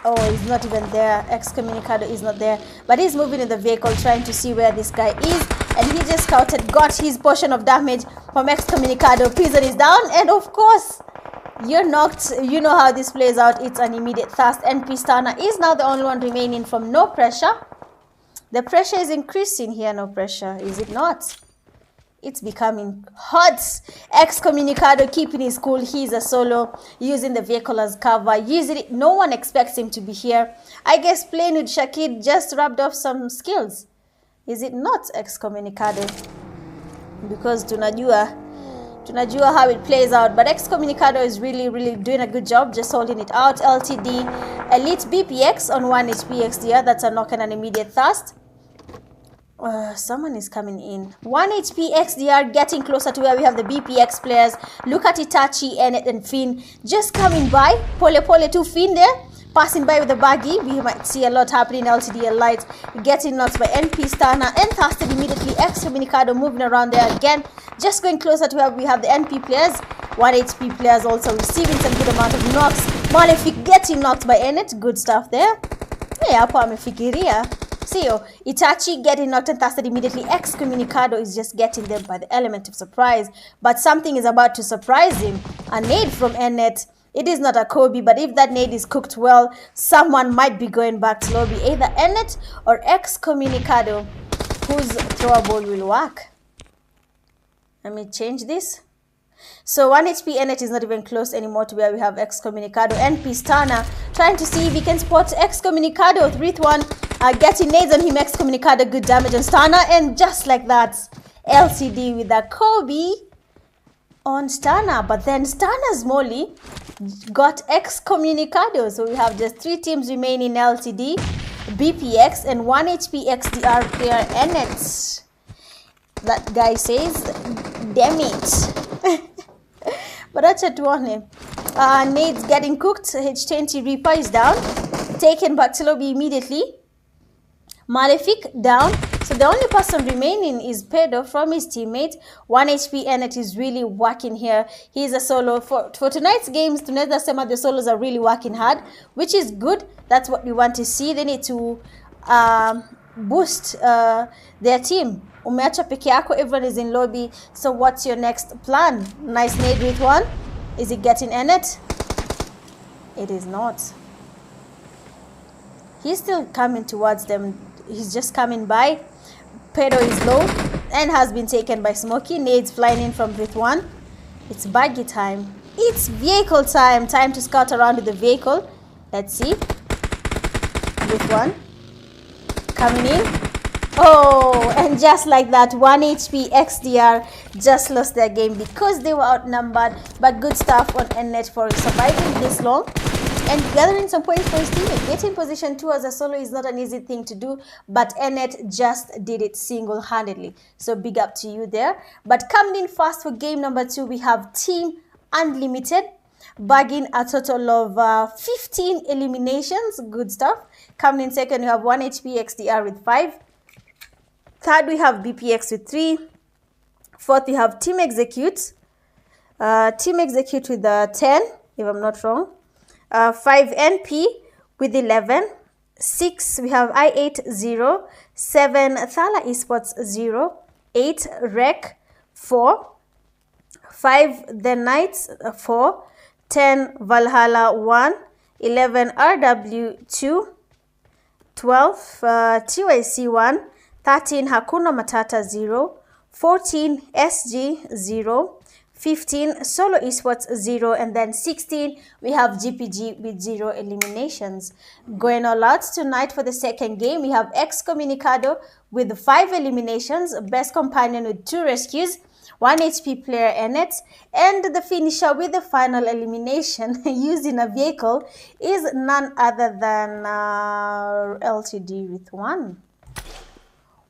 Oh, he's not even there. Excommunicado is not there, but he's moving in the vehicle trying to see where this guy is, and he just scouted, got his portion of damage from Excommunicado. Prison is down, and of course you're knocked. You know how this plays out. It's an immediate thirst. NP Stana is now the only one remaining from no pressure. The pressure is increasing here. No pressure, is it not? It's becoming hot. Excommunicado keeping his cool. He's a solo, using the vehicle as cover. Usually, no one expects him to be here. I guess playing with Shakid just rubbed off some skills. Is it not, Excommunicado? Because tunajua how it plays out. But Excommunicado is really doing a good job, just holding it out. LTD, Elite BPX on 1 HP XDR. That's a knock and an immediate thirst. Someone is coming in. 1 HP XDR getting closer to where we have the BPX players. Look at Itachi, Ennet, and Finn just coming by. Pole to Finn there. Passing by with the baggy. We might see a lot happening. LTD Light getting knocked by NP Stana and thirsted immediately. Excommunicado moving around there again. Just going closer to where we have the NP players. 1 HP players also receiving some good amount of knocks. Malefic getting knocked by Ennet. Good stuff there. Hey, hapo amefikiria. Sio, Itachi getting knocked and thirsted immediately. Excommunicado is just getting them by the element of surprise. But something is about to surprise him. A nade from Ennet. It is not a Kobe, but if that nade is cooked well, someone might be going back to lobby. Either Ennet or Excommunicado, whose throwable will work. Let me change this. So 1 HP Ennet is not even close anymore to where we have Excommunicado. NP Stana trying to see if he can spot Excommunicado. 3-1, getting nades on him. Excommunicado, good damage on Stana. And just like that, LCD with a Kobe on Stana. But then Stana's Molly got Excommunicado. So we have just 3 teams remaining. LCD, BPX, and 1 HP XDR player Ennet. That guy says, damn it. But acha tuone. Nades getting cooked. H20 Reaper is down. Taken back to lobby immediately. Malefic down. So the only person remaining is Pedro from his teammate. 1 HP Ennet is really working here. He's a solo. For tonight's games, tunaweza sema the solos are really working hard, which is good. That's what we want to see. They need to boost their team. Umeacha peke yako, everyone is in lobby. So what's your next plan? Nice nade with 1. Is it getting Ennet? It is not. He's still coming towards them. He's just coming by. Pedro is low and has been taken by Smokey. Nades flying in from with 1. It's baggy time. It's vehicle time. Time to scout around with the vehicle. Let's see. With 1. Coming in. Oh, and just like that, 1 HP XDR just lost their game because they were outnumbered. But good stuff on Ennet for surviving this long and gathering some points for his team. Getting position 2 as a solo is not an easy thing to do, but Ennet just did it single-handedly. So big up to you there. But coming in fast for game number 2, we have Team Unlimited bagging a total of 15 eliminations. Good stuff. Coming in second, we have 1 HP XDR with 5. Third, we have BPX with 3. Fourth, we have Team Execute. Team Execute with 10, if I'm not wrong. 5 NP with 11. 6, we have I8 0. 7, Thala Esports 0. 8, Rec 4. 5, The Knights 4. 10 Valhalla 1, 11 RW2, 12 TYC 1, 13 Hakuna Matata 0, 14 SG 0, 15 Solo Esports 0, and then 16 we have GPG with 0 eliminations. Going all out tonight for the second game, we have Excommunicado with 5 eliminations, Best Companion with 2 rescues, 1 HP player Enet, and the finisher with the final elimination using a vehicle is none other than LTD with 1.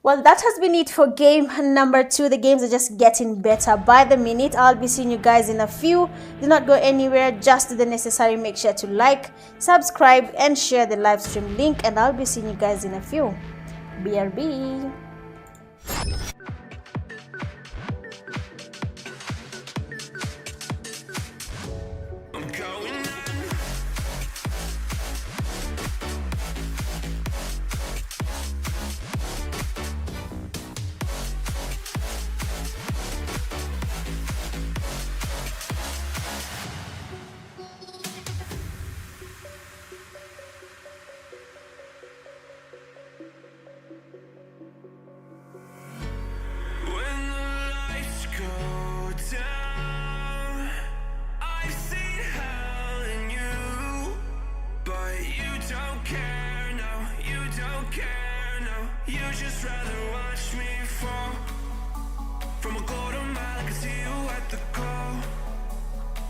Well, that has been it for game number 2. The games are just getting better by the minute. I'll be seeing you guys in a few. Do not go anywhere. Just do the necessary. Make sure to like, subscribe, and share the live stream link. And I'll be seeing you guys in a few. BRB. You just rather watch me fall from a quarter mile. I can see you at the call.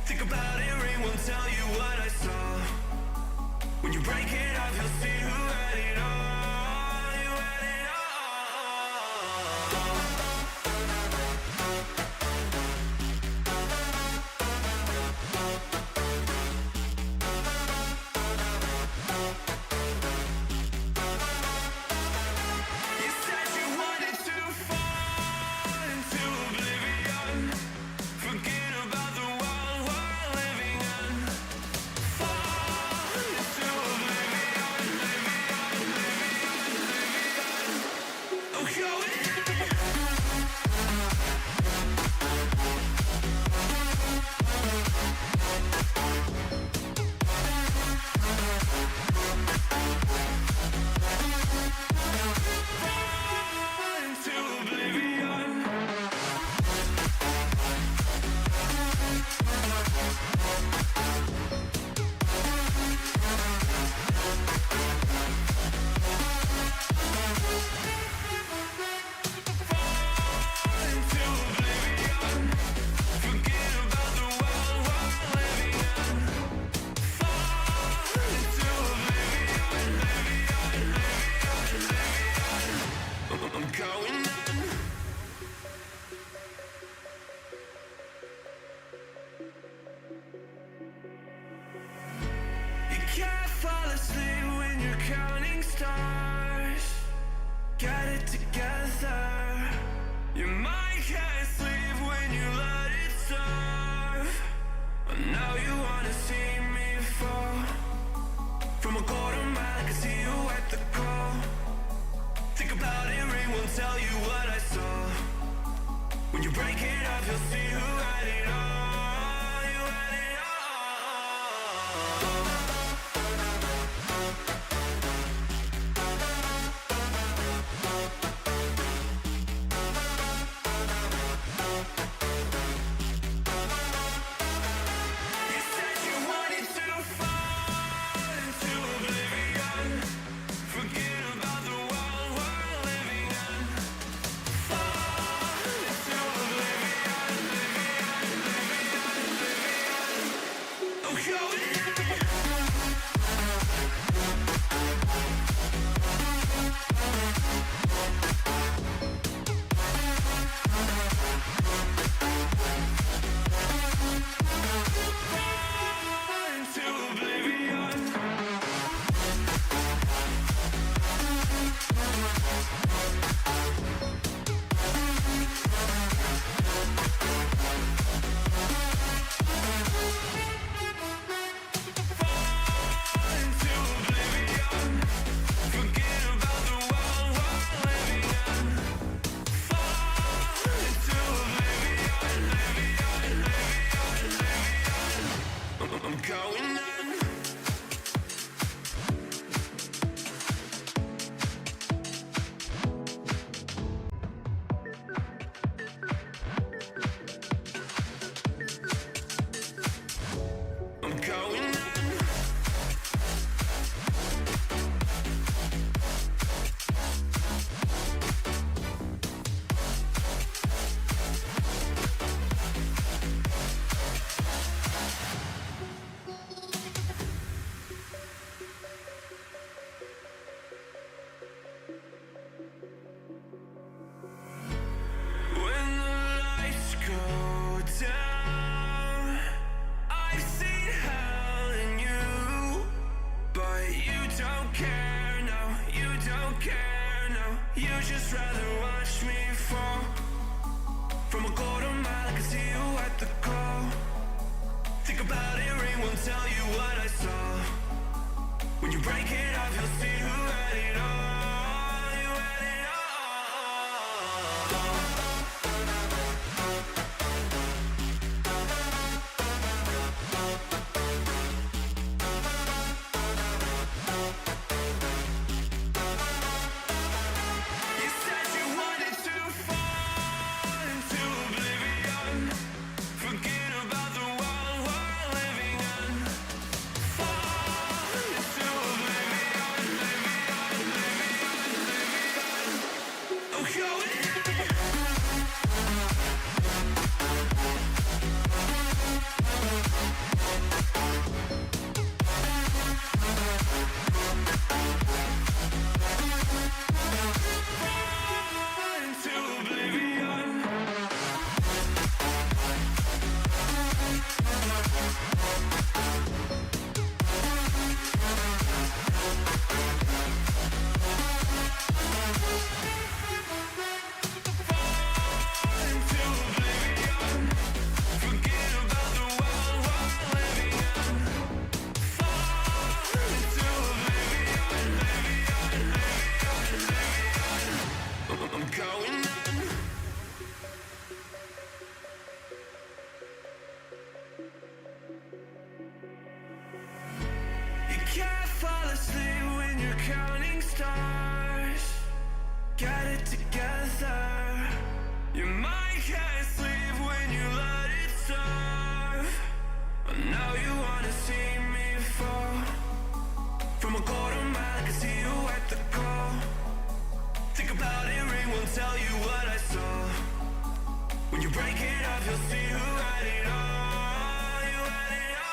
Think about it, ring won't tell you what I saw. When you break it off, you'll see who had it all. You had it all. You said you wanted to fall into oblivion. Forget about the world we're living in. Fall into oblivion, oblivion. Oh, go in. Into oblivion. Into oblivion. Forget about the world we're living in. Fall into oblivion, I'm going in. You can't fall asleep when you're counting stars. Get it together. Your mind can't sleep when you let it serve. And now you wanna see me fall from a quarter mile. I can see you at the call. Think about it, ring won't tell you what I saw. When you break it off, you'll see who had it all. You had it all. at the call. Think about it, ring won't tell you what I saw. When you break it off, you'll see who had it all. You had it all. You said you wanted to fall into oblivion. Forget about the world we're living in. Fall into oblivion, oblivion. I'm going in. Fall into oblivion. Into oblivion. Forget about the world we're living in. Fall into oblivion, I'm going in. You can't fall asleep when you're counting stars. Get it together. Your mind can't sleep when you let it serve. And now you wanna see me fall. From a quarter mile, I can see you at the call. Think about it, ring won't tell you what I saw. When you break it off, you'll see who had it all. You had it all.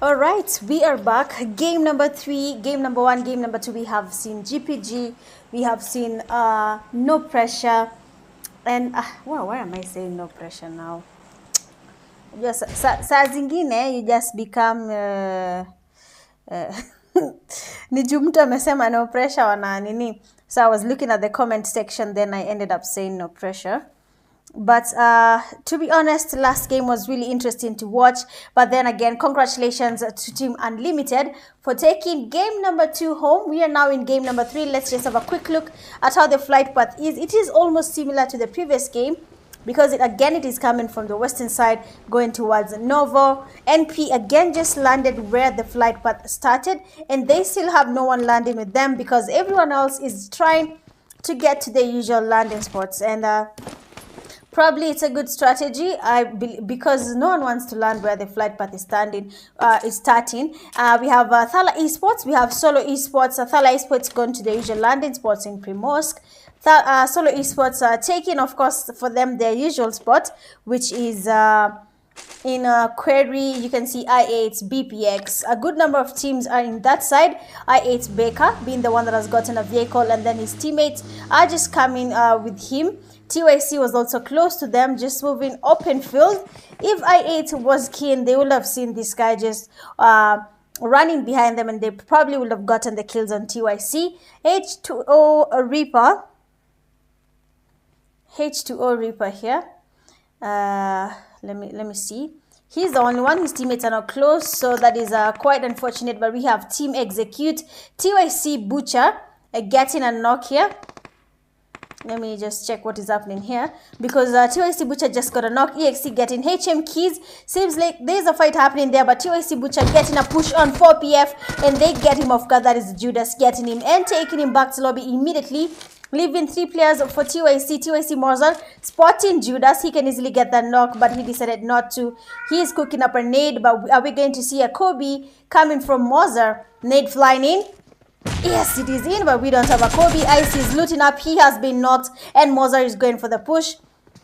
All right, we are back. Game number 3, game number 1, game number 2. We have seen GPG. We have seen no pressure. And wow, why am I saying no pressure now? Just saa zingine you just become ni juu mtu amesema no pressure wana nini. So I was looking at the comment section, then I ended up saying no pressure. But to be honest, last game was really interesting to watch. But then again, congratulations to Team Unlimited for taking game number 2 home. We are now in game number 3. Let's just have a quick look at how the flight path is. It is almost similar to the previous game, because it is coming from the western side going towards Novo. NP again just landed where the flight path started, and they still have no one landing with them because everyone else is trying to get to the usual landing spots. And probably it's a good strategy because no one wants to land where the flight path is starting. We have Thala Esports, we have Solo Esports. Thala Esports going to the usual landing spots in Primorsk. Solo Esports taking, of course, for them their usual spot, which is in Query. You can see I8, BPX. A good number of teams are in that side. I8 Baker being the one that has gotten a vehicle, and then his teammates are just coming with him. TYC was also close to them, just moving open field. If I8 was keen, they would have seen this guy just running behind them, and they probably would have gotten the kills on TYC. H2O Reaper. H2O Reaper here. Let me see. He's the only one. His teammates are not close, so that is quite unfortunate. But we have Team Execute, TYC Butcher getting a knock here. Let me just check what is happening here, because TYC Butcher just got a knock. EXC getting HM Keys. Seems like there's a fight happening there, but TYC Butcher getting a push on 4PF, and they get him off guard. That is Judas getting him and taking him back to lobby immediately, leaving 3 players for TYC. TYC Mozart spotting Judas. He can easily get that knock, but he decided not to. He is cooking up a nade, but are we going to see a Kobe coming from Mozart? Nade flying in. Yes, it is in, but we don't have a Kobe. Ice is looting up. He has been knocked, and Mozart is going for the push.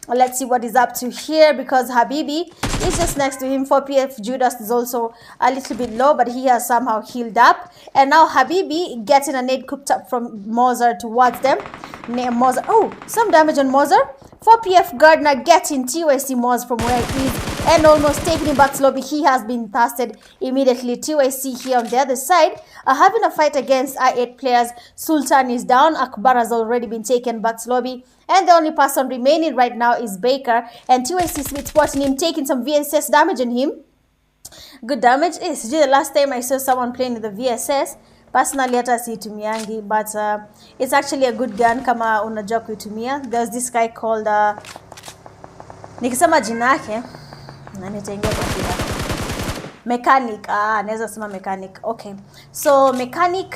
Let's see what he's up to here, because Habibi is just next to him. 4PF Judas is also a little bit low, but he has somehow healed up. And now Habibi getting a nade cooked up from Mozart towards them. Mozart, oh, some damage on Mozart. 4PF Gardner getting TYC Moz from where he is and almost taking him back to lobby. He has been tasted immediately. TYC here on the other side having a fight against I8 players. Sultan is down. Akbar has already been taken back to lobby. And the only person remaining right now is Baker. And TYC Smith spotting him, taking some VSS damage on him. Good damage. It's the last time I saw someone playing with the VSS. Personally, hata siitumiangi, but it's actually a good gun kama unajua kuitumia. There's this guy called nikisema jina yake na nitaingia kwa jina. Mechanic. Naweza sema Mechanic. Okay. So Mechanic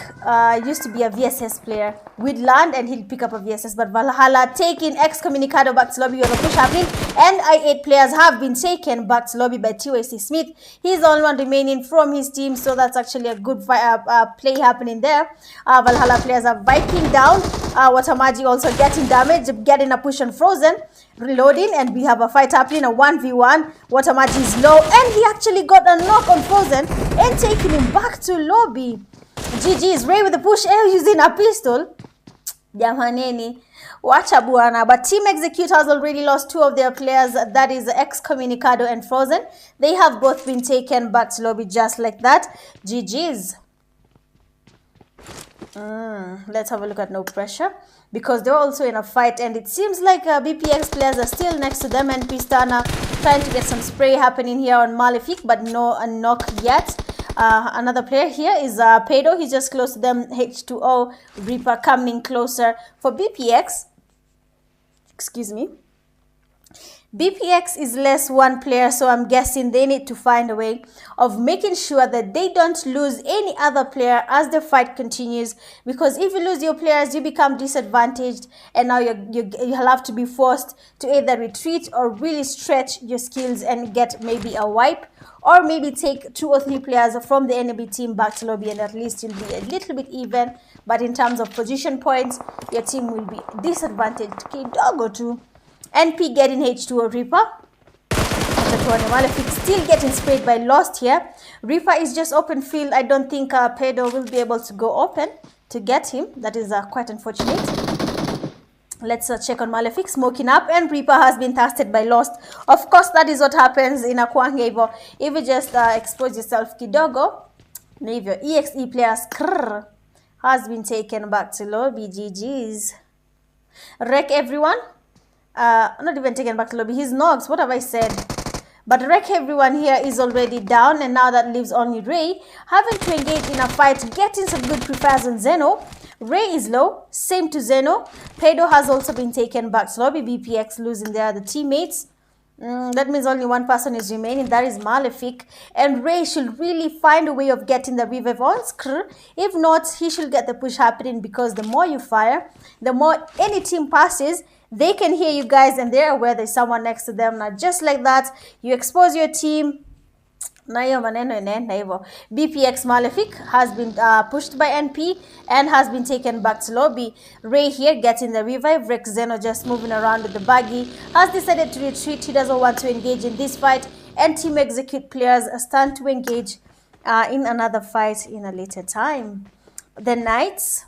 used to be a VSS player. We'd land and he'd pick up a VSS, but Valhalla taking Excommunicado back to lobby. You have a push happening, and I8 players have been taken back to lobby by TYC Smith. He's the only one remaining from his team, so that's actually a good play happening there. Valhalla players are Viking down. Watamaji also getting damage, getting a push on Frozen, reloading, and we have a fight happening, a 1v1. Watamaji is low, and he actually got a knock on Frozen and taking him back to lobby. GG is Ray with the push air using a pistol. Jamaneni, wacha buana. But Team Execute has already lost 2 of their players. That is Excommunicado and Frozen. They have both been taken back to lobby just like that. GG's. Let's have a look at No Pressure, because they're also in a fight, and it seems like BPX players are still next to them, and Pistana trying to get some spray happening here on Malefic, but no knock yet. Another player here is Pedo. He's just close to them. H2O Reaper coming closer for BPX. Excuse me. BPX is less 1 player, so I'm guessing they need to find a way of making sure that they don't lose any other player as the fight continues, because if you lose your players, you become disadvantaged, and now you'll have to be forced to either retreat or really stretch your skills and get maybe a wipe, or maybe take 2 or 3 players from the enemy team back to lobby, and at least you'll be a little bit even. But in terms of position points, your team will be disadvantaged. Kidogo too. NP getting H2O Reaper. The Malefic still getting sprayed by Lost here. Reaper is just open field. I don't think Pedro will be able to go open to get him. That is quite unfortunate. Let's check on Malefic, smoking up, and Reaper has been tasted by Lost. Of course, that is what happens in a Kwange hivyo. If you just expose yourself kidogo, na hivyo. EXE players has been taken back to lobby. GG's. Wreck everyone. Not even taken back to lobby. He's Nogs. What have I said? But Wreck everyone here is already down, and now that leaves only Ray, having to engage in a fight, getting some good prefires on Zeno. Ray is low, same to Zeno. Pedro has also been taken back to lobby. BPX losing their other teammates. That means only one person is remaining. That is Malefic. And Ray should really find a way of getting the revive on Skr. If not, he should get the push happening, because the more you fire, the more any team passes, they can hear you guys and they're aware there's someone next to them. Now, just like that, you expose your team. BPX Malefic has been pushed by NP and has been taken back to lobby. Ray here getting the revive. Rex Zeno just moving around with the buggy. Has decided to retreat. He doesn't want to engage in this fight. And Team Execute players stand to engage in another fight in a later time. The Knights.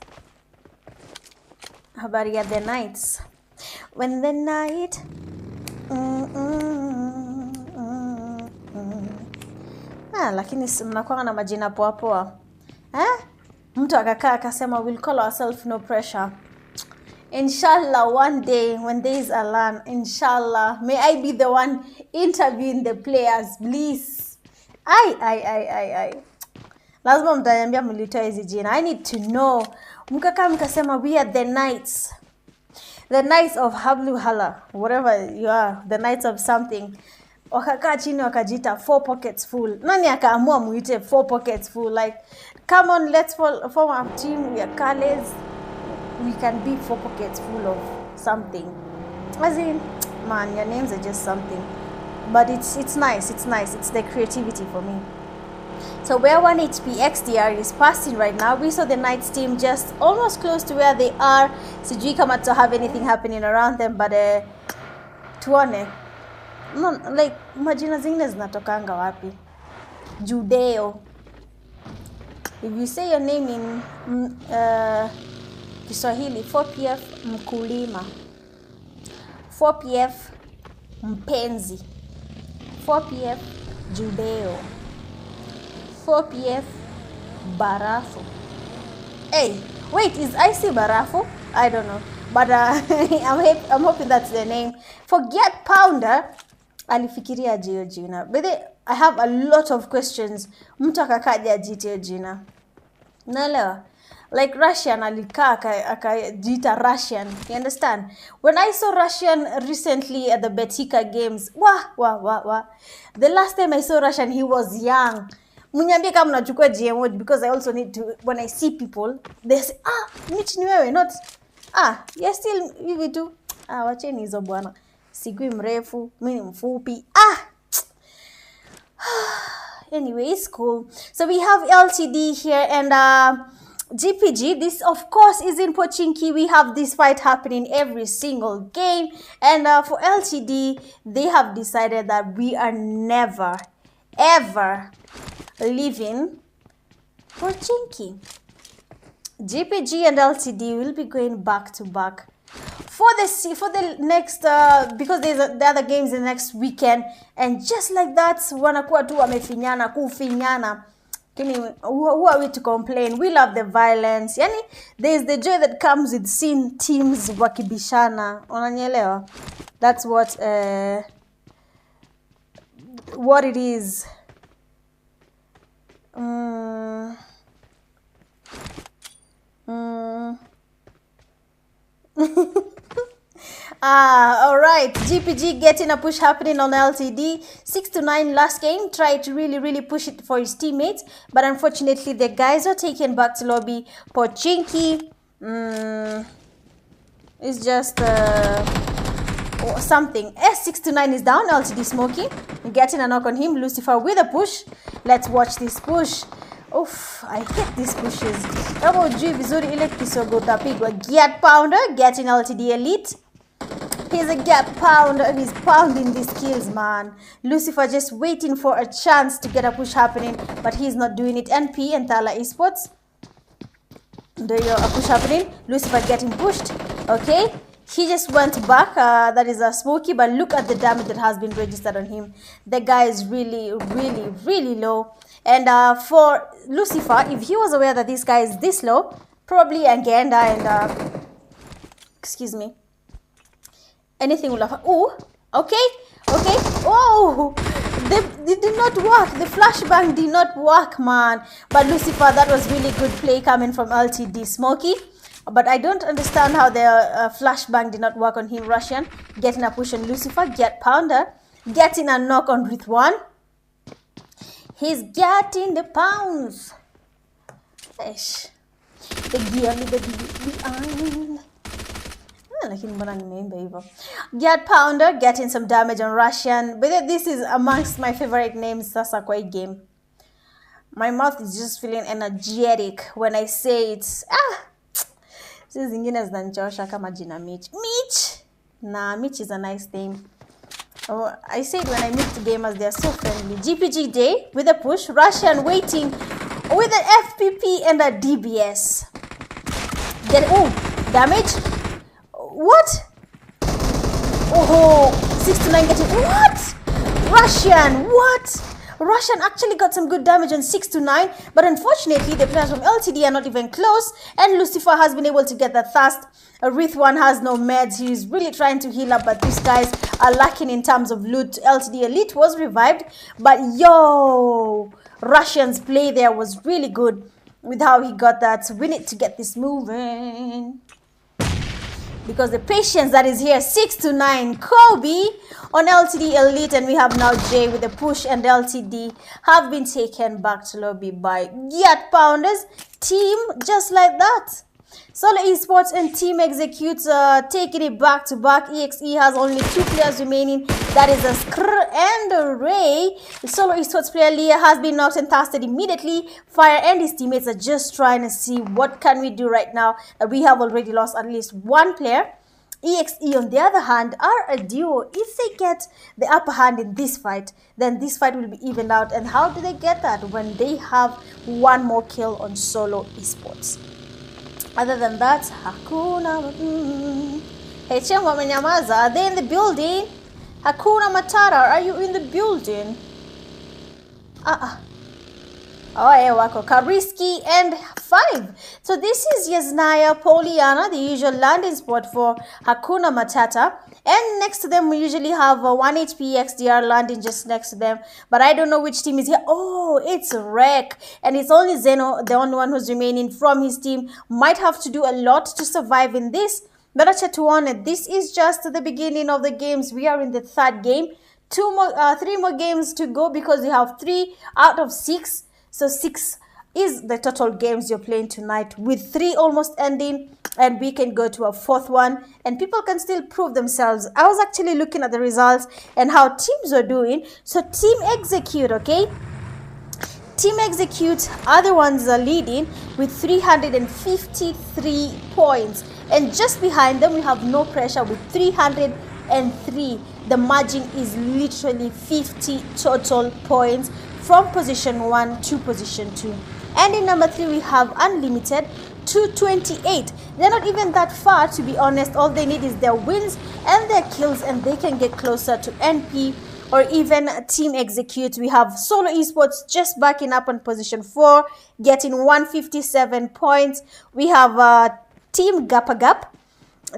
Habari ya the Knights. When the night lakini mnakuwa na majina poa poa. Mtu akakaa akasema we'll call ourselves no pressure. Inshallah, one day when there is a LAN, inshallah, may I be the one interviewing the players, please. Lazima mtaniambia mlitoa hizi jina. I need to know. Mkakaa mkasema we are the Knights. The Knights of Hablu Hala, whatever you are, the Knights of something. Wakakaa chini wakajita 4 pockets full. Nani akaamua muite 4 pockets full? Like, come on, let's form a team. We are colors. We can be 4 pockets full of something. As in, man, your names are just something. But it's nice. It's nice. It's the creativity for me. So where 1 HP XDR is passing right now, we saw the Knights team just almost close to where they are. Sijui kama to have anything happening around them, but tuone. No, like majina zingine zinatokanga wapi? Judeo. If you say your name in Kiswahili, 4PF mkulima, 4PF mpenzi, 4PF Judeo, 4PF barafu. Hey, wait, is Icy barafu? I don't know, but I'm hoping that's the name. Forget Pounder. Alifikiria jio jina. But I have a lot of questions. Mtu akakaja jitio jina. Naelewa. Like Russian alikaa akajita Russian. You understand? When I saw Russian recently at the Betika games, the last time I saw Russian, he was young. Mniambie kama mnachukua GMO, because I also need to, when I see people, they say, Mitch ni wewe, not, you're still hivi tu. Wacheni hizo bwana. Sigui mrefu, mimi mfupi. Anyway, it's cool. So we have LTD here and GPG. This, of course, is in Pochinki. We have this fight happening every single game. And for LTD, they have decided that we are never, ever leaving Pochinki. GPG and LTD will be going back to back for the next because there's the other games in the next weekend, and just like that wanakuwa tu wamefinyana kufinyana. Who are we to complain? We love the violence. Yani there's the joy that comes with seeing teams wakibishana. Unanielewa? That's what it is. All right, GPG getting a push happening on LTD. 6-9 last game. Tried to really push it for his teammates, but unfortunately the guys are taken back to lobby. Pochinki it's just something. S6-9 is down. LTD smoking, getting a knock on him. Lucifer with a push. Let's watch this push. Oof, I hate these pushes. Kama ujui vizuri ile kisogo utapigwa. Geared Pounder getting LTD elite. He's a gap pounder and he's pounding these kills, man. Lucifer just waiting for a chance to get a push happening, but he's not doing it. NP and Thala Esports. There you a push happening. Lucifer getting pushed. Okay. He just went back. That is a Smokey, but look at the damage that has been registered on him. The guy is really, really, really low. And for Lucifer, if he was aware that this guy is this low, probably again and excuse me, anything will have. Oh, okay, okay. Oh, they did not work. The flashbang did not work, man. But Lucifer, that was really good play coming from LTD Smokey. But I don't understand how the flashbang did not work on him. Russian getting a push on Lucifer. Get pounder. Getting a knock on Ruth 1. He's getting the pounds. Ish. The gear behind. Get pounder. Getting some damage on Russian. But this is amongst my favorite names. Sasa kwa game. My mouth is just feeling energetic when I say it. Hizi zingine zinanichosha kama jina Mitch. Mitch! Nah, Mitch is a nice name. Oh, I said when I meet gamers, they are so friendly. GPG Day with a push. Russian waiting with an FPP and a DBS. Damage. What? Oh, 6-9 getting. What? Russian, what? Russian actually got some good damage on 6-9, but unfortunately the players from LTD are not even close, and Lucifer has been able to get the thirst. Rith 1 has no meds. He's really trying to heal up, but these guys are lacking in terms of loot. LTD Elite was revived, but yo, Russian's play there was really good with how he got that. So we need to get this moving, because the patience that is here. 6-9 Kobe on LTD Elite, and we have now Jay with a push, and LTD have been taken back to lobby by Get Pounders team, just like that. Solo Esports and Team Executes taking it back to back. EXE has only 2 players remaining. That is a Skr and Ray. The Solo Esports player Leah has been knocked and casted immediately. Fire and his teammates are just trying to see what can we do right now. We have already lost at least 1 player. EXE on the other hand are a duo. If they get the upper hand in this fight, then this fight will be evened out. And how do they get that? When they have 1 more kill on Solo Esports. Other than that, Hakuna HM wamenyamaza. Are they in the building? Hakuna Matata, are you in the building? Oh, yeah, wako Kariski and 5. So this is Yasnaya Poliana, the usual landing spot for Hakuna Matata. And next to them, we usually have 1 HP XDR landing just next to them. But I don't know which team is here. Oh, it's Rek. And it's only Zeno, the only one who's remaining from his team. Might have to do a lot to survive in this. But this is just the beginning of the games. We are in the 3rd game. 3 more games to go, because we have 3 out of 6. So 6 is the total games you're playing tonight, with 3 almost ending, and we can go to a 4th one, and people can still prove themselves. I was actually looking at the results and how teams are doing. So Team Execute, okay? Team Execute are the ones are leading with 353 points, and just behind them we have No Pressure with 303. The margin is literally 50 total points from position 1 to position 2. And in number 3 we have Unlimited, 228. They're not even that far, to be honest. All they need is their wins and their kills, and they can get closer to NP or even Team Execute. We have Solo Esports just backing up on position 4, getting 157 points. We have Team Gapagap.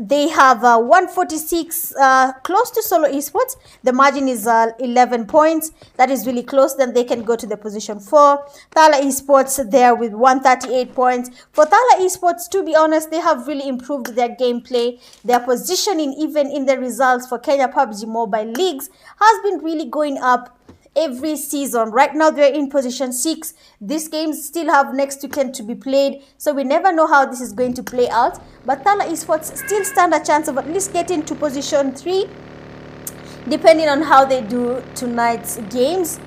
They have 146, close to Solo Esports. The margin is 11 points. That is really close. Then they can go to the position 4. Thala Esports there with 138 points. For Thala Esports, to be honest, they have really improved their gameplay. Their positioning, even in the results for Kenya PUBG Mobile Leagues, has been really going up every season. Right now they're in position 6. These games still have next weekend to be played, so we never know how this is going to play out. But Thala Esports still stand a chance of at least getting to position 3, depending on how they do tonight's games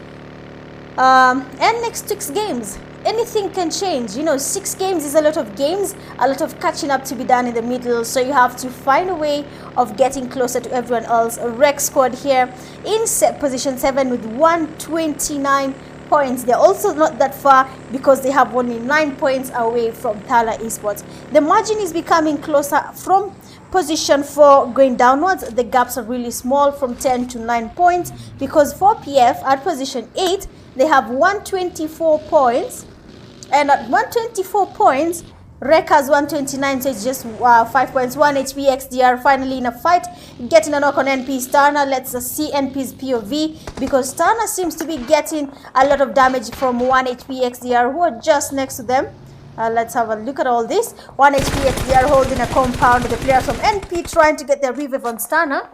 and next week's games. anything can change. 6 games is a lot of games, a lot of catching up to be done in the middle, so you have to find a way of getting closer to everyone else. Rec squad here in position 7 with 129 points. They're also not that far because they have only 9 points away from Thala Esports. The margin is becoming closer from position 4 going downwards. The gaps are really small from 10 to 9 points because 4PF at position 8, they have 124 points, and at 124 points Rec has 129, so it's just 5 points. 1 HP XDR finally in a fight, getting a knock on NP Starna. Let's see NP's POV, because Starna seems to be getting a lot of damage from 1 HP XDR, who are just next to them. Let's have a look at all this. 1 HP XDR holding a compound. The players from NP trying to get their revive on Starna.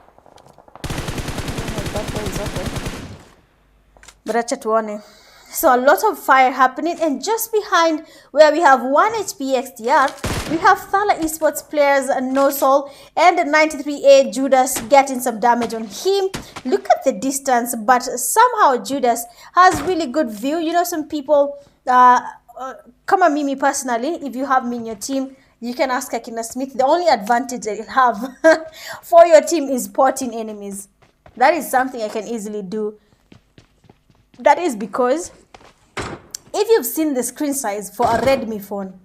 But acha tuone. So a lot of fire happening, and just behind where we have 1 HP XDR, we have Thala Esports players No Soul and 93A Judas getting some damage on him. Look at the distance, but somehow Judas has really good view. Some people, come on, me personally, if you have me in your team, you can ask Akina Smith. The only advantage that you have for your team is spotting enemies. That is something I can easily do. That is because if you've seen the screen size for a Redmi phone,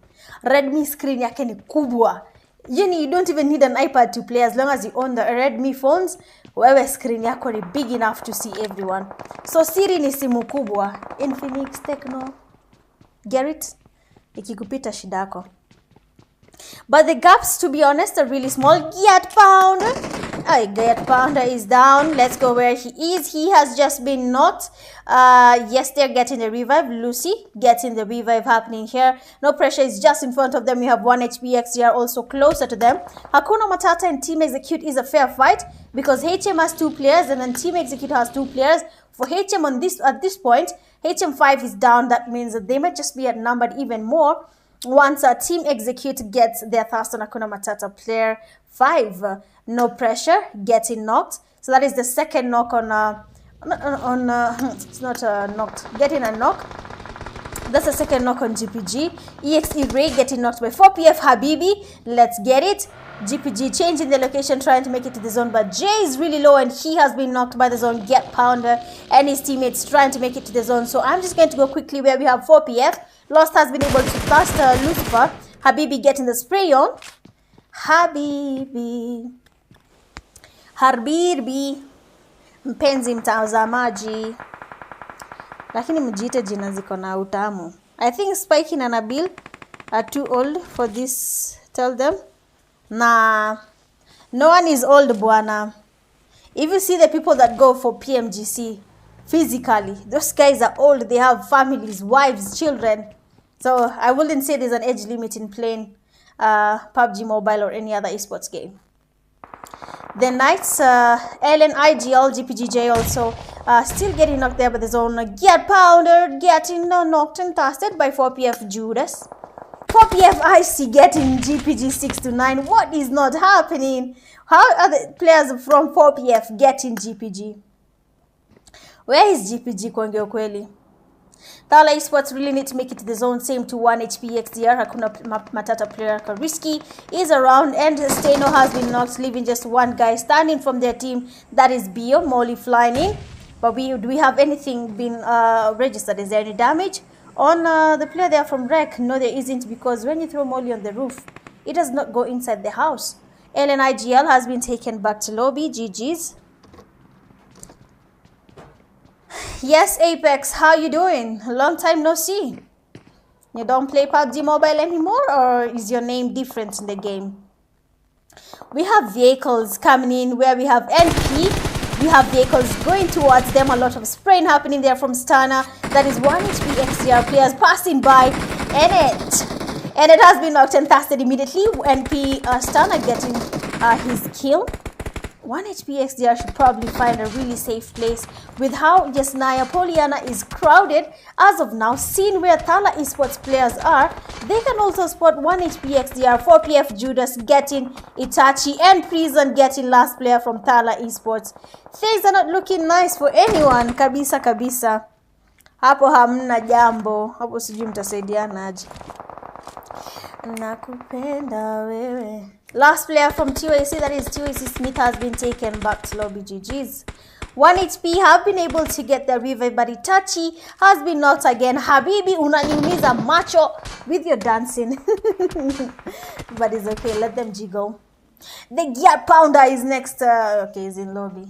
Redmi screen yake ni kubwa. You don't even need an iPad to play. As long as you own the Redmi phones, wewe screen yako ni big enough to see everyone. So siri ni simu kubwa. Infinix, Tecno, Gerrit, ikikupita shidako. But the gaps, to be honest, are really small. Get Pounder. Get Pounder is down. Let's go where he is. He has just been knocked. Yes, they're getting the revive. Lucy getting the revive happening here. No pressure is just in front of them. We have 1 HP XDR also closer to them. Hakuna Matata and Team Execute is a fair fight because HM has 2 players and then Team Execute has 2 players. For HM at this point, HM5 is down. That means that they might just be outnumbered even more once a Team Execute gets their thirst on Hakuna Matata. Player 5, no pressure, getting knocked. So that is the second knock on it's not a knock, getting a knock. That's the second knock on GPG. EXE Ray getting knocked by 4PF Habibi. Let's get it. GPG changing the location, trying to make it to the zone, but Jay is really low and he has been knocked by the zone. Get Pounder and his teammates trying to make it to the zone. So I'm just going to go quickly where we have 4PF. Lost has been able to thirst Lucifer. Habibi getting the spray on. Habibi. Harbirbi. Mpenzi mtazamaji. Lakini mjite jina ziko na utamu. I think Spike and Nabil are too old for this. Tell them. Nah. No one is old, bwana. If you see the people that go for PMGC physically, those guys are old. They have families, wives, children. So I wouldn't say there's an age limit in playing PUBG Mobile or any other esports game. The Knights, LN, IGL, GPGJ also still getting knocked there by the zone. Get Pounder, getting knocked and tasted by 4PF Judas. 4PF IC getting GPG 6 to 9. What is not happening? How are the players from 4PF getting GPG? Where is GPG kwenge ukweli? Thala Esports really need to make it to the zone. Same to 1 HP XDR. Hakuna Matata player Kariski is around, and Steno has been knocked, leaving just one guy standing from their team. That is Bio. Molly flying in. But do we have anything been registered? Is there any damage on the player there from Rec? No, there isn't, because when you throw Molly on the roof, it does not go inside the house. LNIGL has been taken back to lobby. GG's. Yes, Apex, how you doing? Long time no see. You don't play PUBG Mobile anymore, or is your name different in the game? We have vehicles coming in where we have NP. We have vehicles going towards them. A lot of spraying happening there from Stana. That is 1 HP XDR players passing by. And it has been knocked and tasted immediately. NP Stana getting his kill. 1 HP XDR should probably find a really safe place with how Yesnaya Poliana is crowded as of now. Seeing where Thala Esports players are, they can also spot 1 HP XDR, 4PF Judas getting Itachi, and Prison getting last player from Thala Esports. Things are not looking nice for anyone, kabisa kabisa. Hapo hamna jambo. Hapo sijui mtasaidiana aje. Nakupenda wewe. Last player from TOAC, that is TOAC Smith, has been taken back to lobby. GG's. 1 HP have been able to get the revive, but Itachi has been knocked again. Habibi, unaniumiza macho with your dancing. But it's okay, let them jiggle. The Gear Pounder is next. Okay, he's in lobby.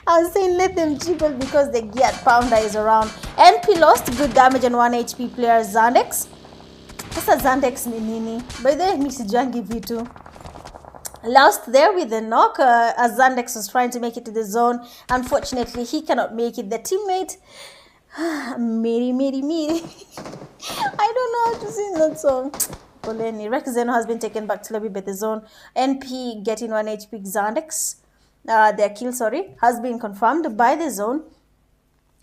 I was saying let them jiggle because the Gear Pounder is around. NP lost good damage on 1 HP player Zandex. Sasa Zandex ni nini? By the way, mi sijuangi vitu. Lost there with the knock as Zandex was trying to make it to the zone. Unfortunately, he cannot make it. The teammate, Miri. I don't know how to sing that song. Poleni. Rex Zeno has been taken back to lobby by the zone. NP getting 1 HP. Zandex, their kill, has been confirmed by the zone.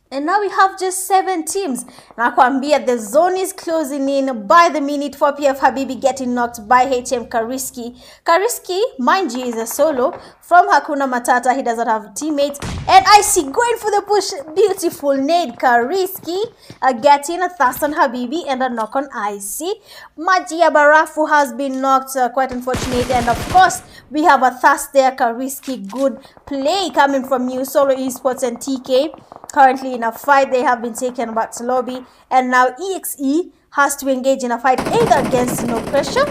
And now we have just 7 teams. Nakwambia, the zone is closing in by the minute. 4PF Habibi getting knocked by HM Kariski. Kariski, mind you, is a solo from Hakuna Matata. He doesn't have teammates. And I see going for the push. Beautiful nade. Kariski getting a thrust on Habibi and a knock on Icy. Majia Barafu has been knocked. Quite unfortunate. And of course, we have a thrust there. Kariski, good play coming from New Solo Esports and TK. Currently in a fight, they have been taken back to lobby, and now EXE has to engage in a fight either against No Pressure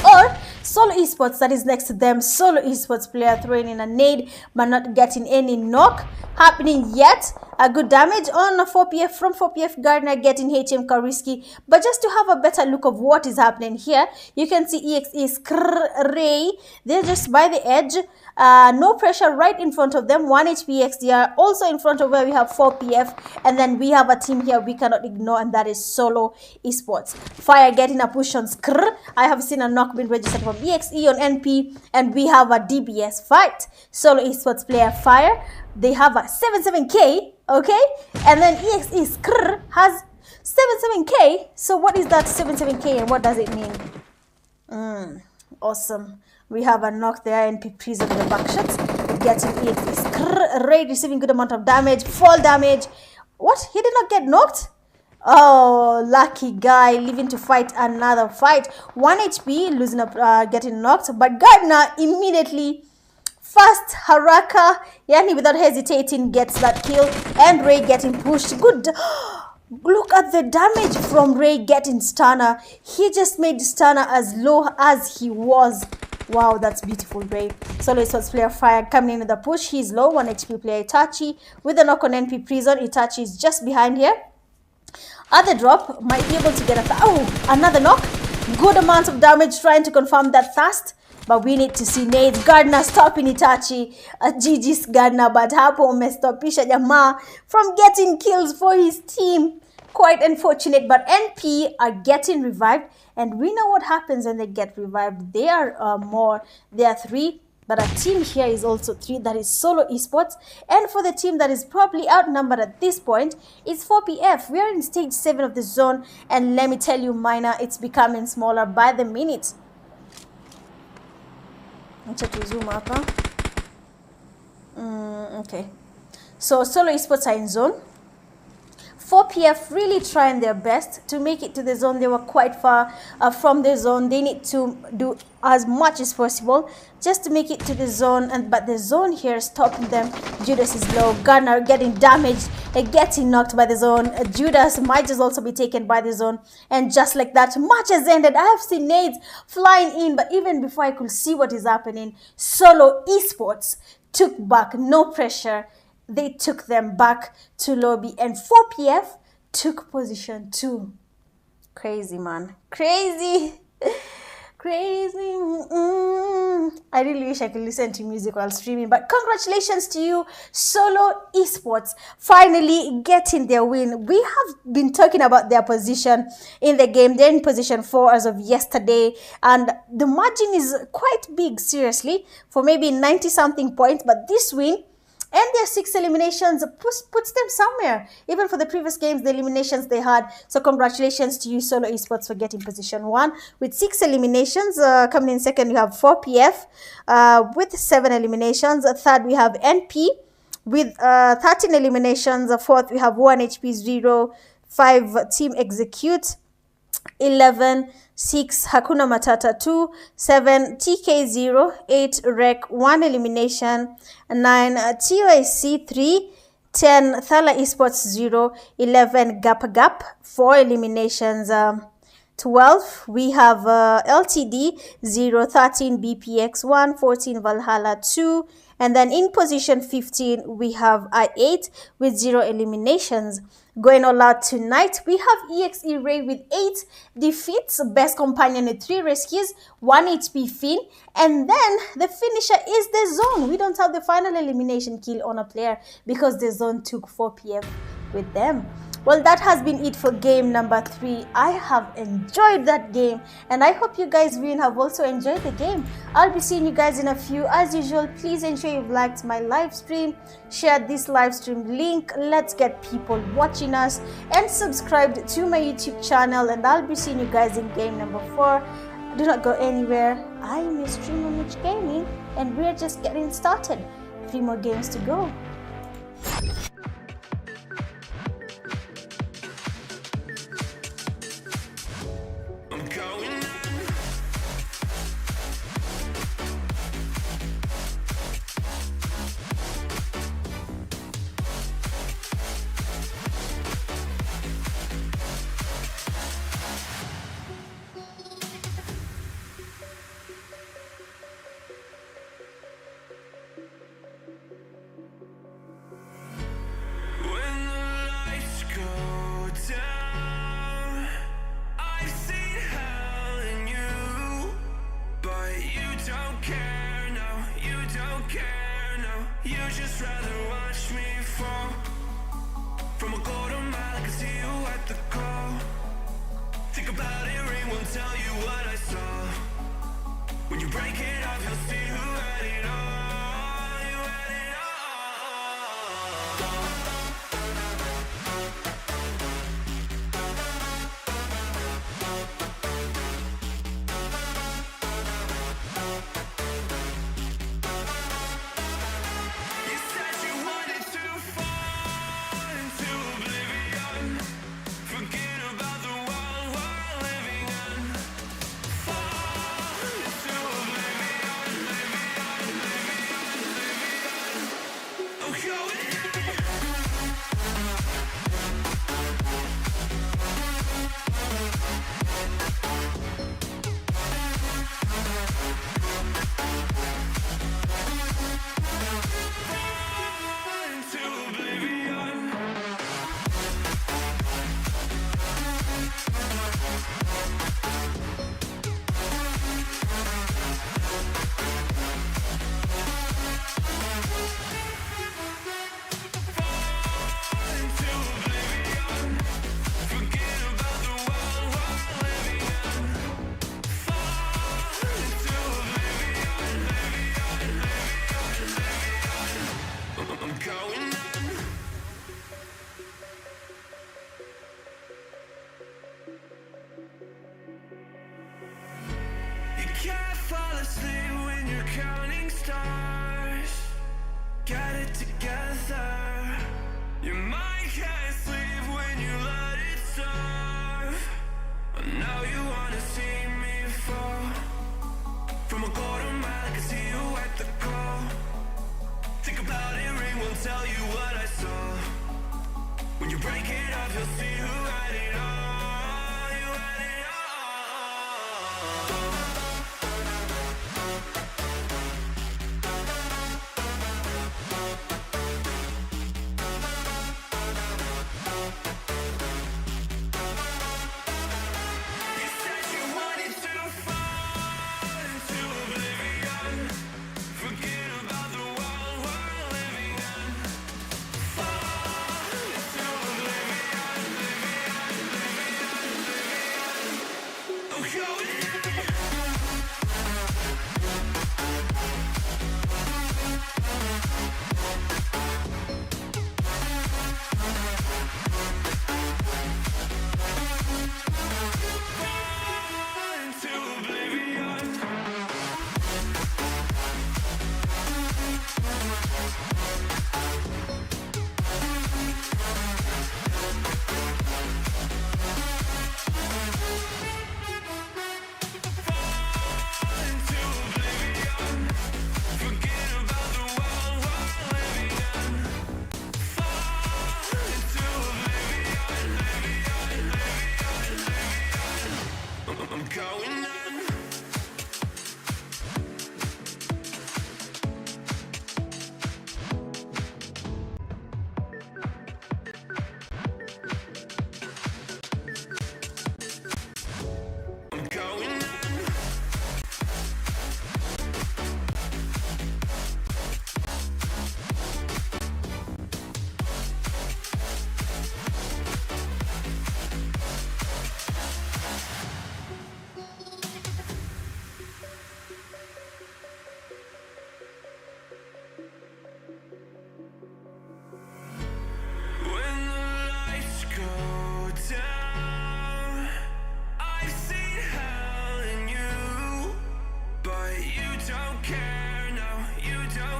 or Solo Esports that is next to them. Solo Esports player throwing in a nade but not getting any knock happening yet. A good damage on a 4PF from 4PF Gardner getting HM Kariski. But just to have a better look of what is happening here, you can see EXE Ray. They're just by the edge. No Pressure right in front of them. 1 HP XDR also in front of where we have 4PF. And then we have a team here we cannot ignore, and that is Solo Esports. Fire getting a push on Skr. I have seen a knock being registered from EXE on NP. And we have a DBS fight. Solo Esports player Fire. They have a 77k. Okay. And then EXE Skr has 77k. So what is that 77k and what does it mean? Awesome. We have a knock there, NP Prison with the back shots. Getting EXE Ray receiving good amount of damage, fall damage. What? He did not get knocked? Oh, lucky guy, living to fight another fight. 1 HP, losing up, getting knocked. But Gardner immediately, fast Haraka, yani without hesitating, gets that kill. And Ray getting pushed. Good. Look at the damage from Ray getting stunner. He just made stunner as low as he was. Wow, that's beautiful, Ray. Solo Esports player Fire coming in with a push. He's low. 1 HP player Itachi with a knock on NP Prison. Itachi is just behind here. Other drop might be able to get another knock. Good amount of damage trying to confirm that fast. But we need to see nades. Gardner stopping Itachi. GG's Gardner. But hapo umestopisha jamaa from getting kills for his team. Quite unfortunate, but NP are getting revived, and we know what happens when they get revived. They are they are 3, but a team here is also 3, that is Solo Esports. And for the team that is probably outnumbered at this point is 4PF. We are in stage 7 of the zone, and let me tell you, Minor, it's becoming smaller by the minute. Let's zoom up. Okay, so Solo Esports are in zone. 4PF really trying their best to make it to the zone. They were quite far from the zone. They need to do as much as possible just to make it to the zone. But the zone here is stopping them. Judas is low. Gunner getting damaged, getting knocked by the zone. Judas might just also be taken by the zone. And just like that, match has ended. I have seen nades flying in, but even before I could see what is happening, Solo Esports took back. No Pressure. They took them back to lobby, and 4PF took position 2. Crazy, man. Crazy. Crazy. I really wish I could listen to music while streaming, but congratulations to you, Solo Esports, finally getting their win. We have been talking about their position in the game. They're in position 4 as of yesterday, and the margin is quite big, seriously, for maybe 90-something points, but this win and their 6 eliminations puts them somewhere. Even for the previous games, the eliminations they had. So congratulations to you, Solo Esports, for getting position 1 with 6 eliminations. Coming in second, you have 4PF with 7 eliminations. Third, we have NP with 13 eliminations. Fourth, we have 1 HP 0, 5 Team Execute, 11 6 Hakuna Matata 2, 7 TK 0, 8 Rec 1 elimination, 9 TOIC 3, 10 Thala Esports 0, 11 Gap 4 eliminations. 12 we have LTD 0, 13 BPX 1, 14 Valhalla 2, and then in position 15 we have I8 with 0 eliminations. Going all out tonight, we have EXE Ray with 8 defeats, best companion with 3 rescues, 1 HP Finn, and then the finisher is the Zone. We don't have the final elimination kill on a player because the Zone took 4 PF with them. Well, that has been it for game number 3. I have enjoyed that game, and I hope you guys really have also enjoyed the game. I'll be seeing you guys in a few. As usual, please ensure you've liked my live stream, shared this live stream link. Let's get people watching us, and subscribed to my YouTube channel, and I'll be seeing you guys in game number 4. Do not go anywhere. I am your streamer Mitch Gaming, and we're just getting started. 3 more games to go.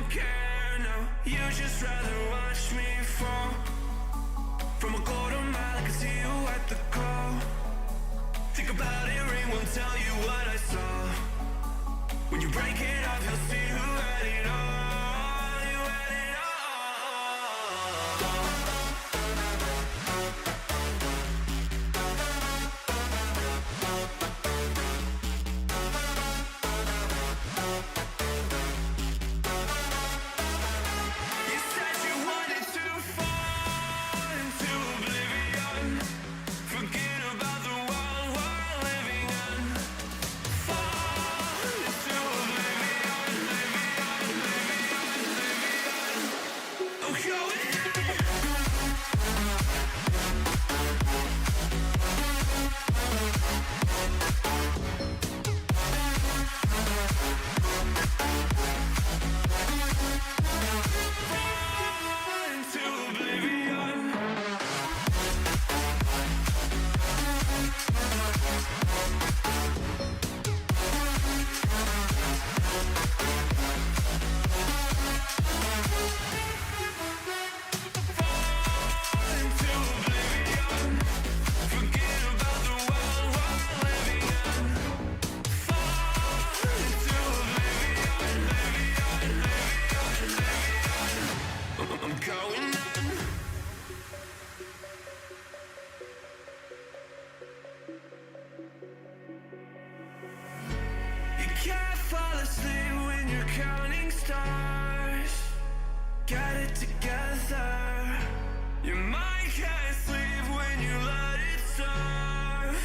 don't care now. You just rather watch me fall. From a quarter mile, I can see you at the call. Think about it, ring won't tell you what I saw. When you break it off, you'll see who had it all. You had it all. You said you wanted to fall into oblivion. Forget about the world we're living in. Fall into oblivion, oblivion. I'm going in. Into oblivion. Into oblivion. Forget about the world we're living in. Fall into oblivion, I'm going in. You can't fall asleep when you're counting stars. Got it together. Your mind can't sleep when you let it serve.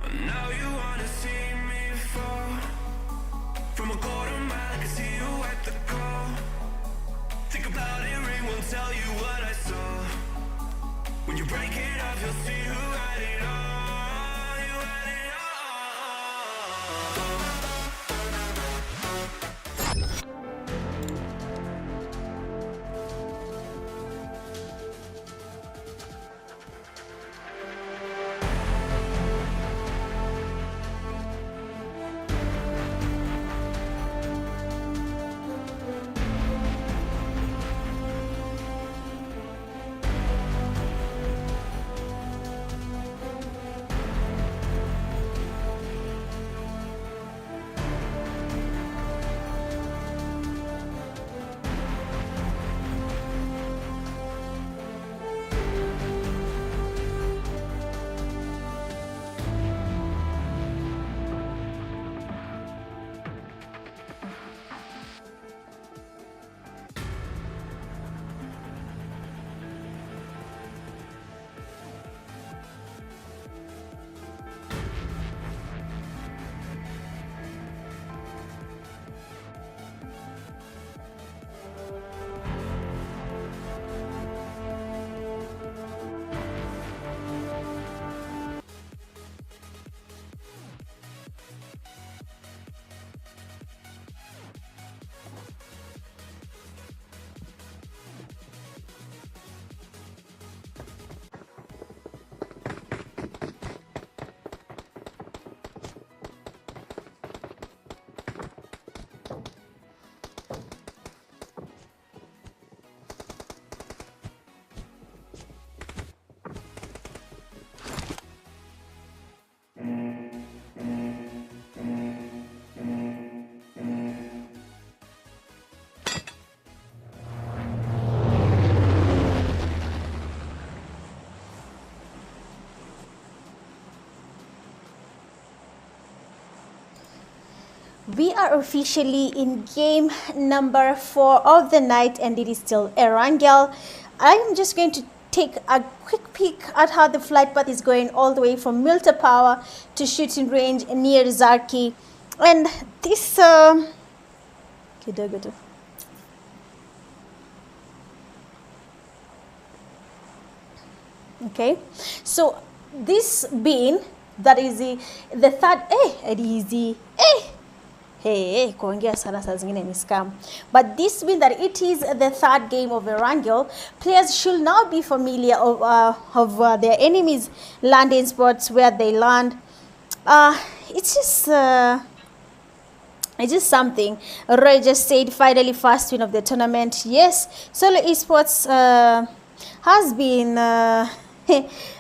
And now you wanna see me fall. From a quarter mile, I can see you at the call. Think about it, ring won't tell you what I saw. When you break it off, you'll see who had it all. You had it all. We are officially in game number 4 of the night, and it is still Erangel. I'm just going to take a quick peek at how the flight path is going all the way from Milta Power to shooting range near Zarki. And this okay, so this being that is the third Hey, kuongea sana saa zingine ni scam. But this means that it is the third game of Erangel. Players should now be familiar of their enemies' landing spots, where they land. It's just It's just something. Roy just said, finally first win of the tournament. Yes, Solo Esports has been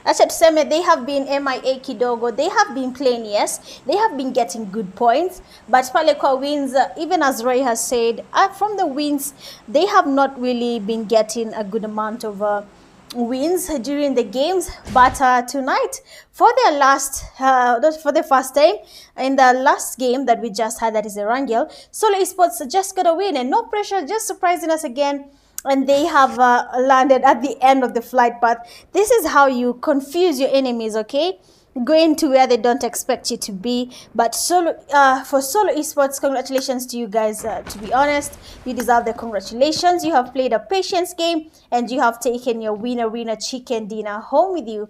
acha tuseme they have been MIA kidogo. They have been playing, yes, they have been getting good points, but pale kwa wins, even as Roy has said, from the wins they have not really been getting a good amount of wins during the games. But tonight, for their last for the first time in the last game that we just had, that is Erangel, Solo Esports just got a win, and no pressure, just surprising us again. And they have landed at the end of the flight path. This is how you confuse your enemies, okay? Going to where they don't expect you to be. But for Solo Esports, congratulations to you guys. To be honest, you deserve the congratulations. You have played a patience game, and you have taken your winner chicken dinner home with you.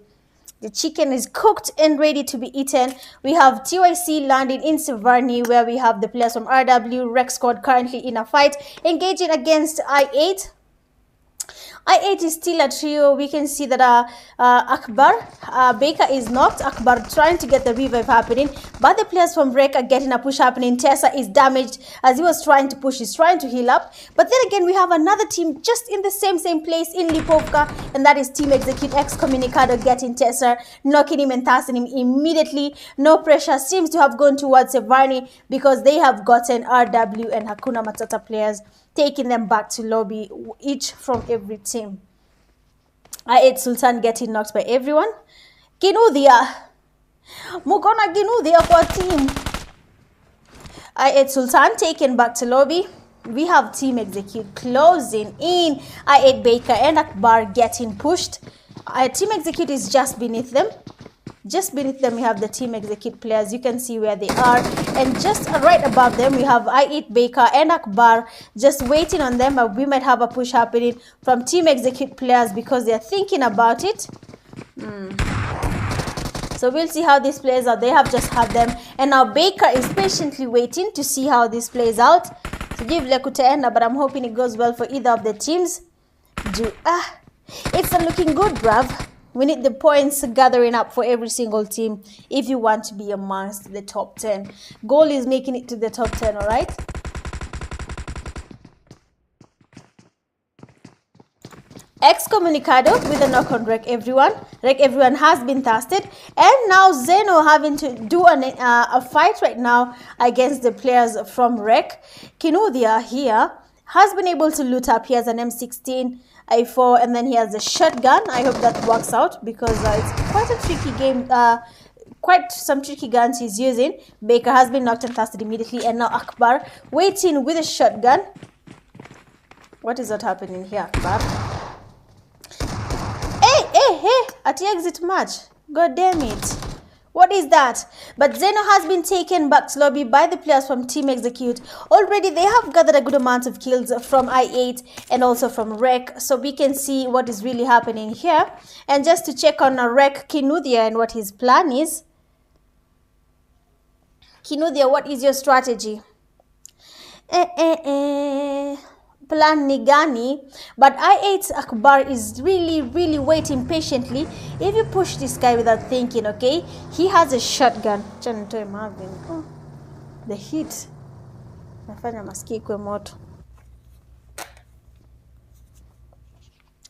The chicken is cooked and ready to be eaten. We have TYC landing in Severny, where we have the players from RW Rec Squad currently in a fight, engaging against I8. I8 is still a trio. We can see that Akbar, Baker is knocked. Akbar trying to get the revive happening, but the players from Rec are getting a push happening. Tessa is damaged as he was trying to push. He's trying to heal up. But then again, we have another team just in the same place in Lipovka, and that is Team Execute Excommunicado getting Tessa, knocking him and tossing him immediately. No pressure seems to have gone towards Severny because they have gotten RW and Hakuna Matata players, taking them back to lobby, each from every team. I8 Sultan getting knocked by everyone. Ginudia. Mukona Ginudia for team. I8 Sultan taken back to lobby. We have Team Execute closing in. I8 Baker and Akbar getting pushed. Team Execute is just beneath them. Just beneath them, we have the Team Execute players. You can see where they are. And just right above them, we have I8 Baker and Akbar just waiting on them. We might have a push happening from Team Execute players because they're thinking about it. So we'll see how this plays out. They have just had them. And now Baker is patiently waiting to see how this plays out. To give Lekutaenda, but I'm hoping it goes well for either of the teams. It's not looking good, bruv. We need the points gathering up for every single team if you want to be amongst the top 10. Goal is making it to the top 10, all right? Excommunicado with a knock on Rec Everyone. Rec Everyone has been tested. And now Zeno having to do a fight right now against the players from Rec. Kinudia here has been able to loot up. He has an M16. I4, and then he has a shotgun. I hope that works out because it's quite a tricky game. Quite some tricky guns he's using. Baker has been knocked and casted immediately, and now Akbar waiting with a shotgun. What is that happening here, Akbar? Hey! At the exit match. God damn it. What is that? But Zeno has been taken back to lobby by the players from Team Execute. Already they have gathered a good amount of kills from I8 and also from Rec. So we can see what is really happening here. And just to check on Rec Kinudia and what his plan is. Kinudia, what is your strategy? Plan Nigani, but I8 Akbar is really waiting patiently. If you push this guy without thinking, okay, he has a shotgun. Oh, the heat. Nafanya masikio kwa moto.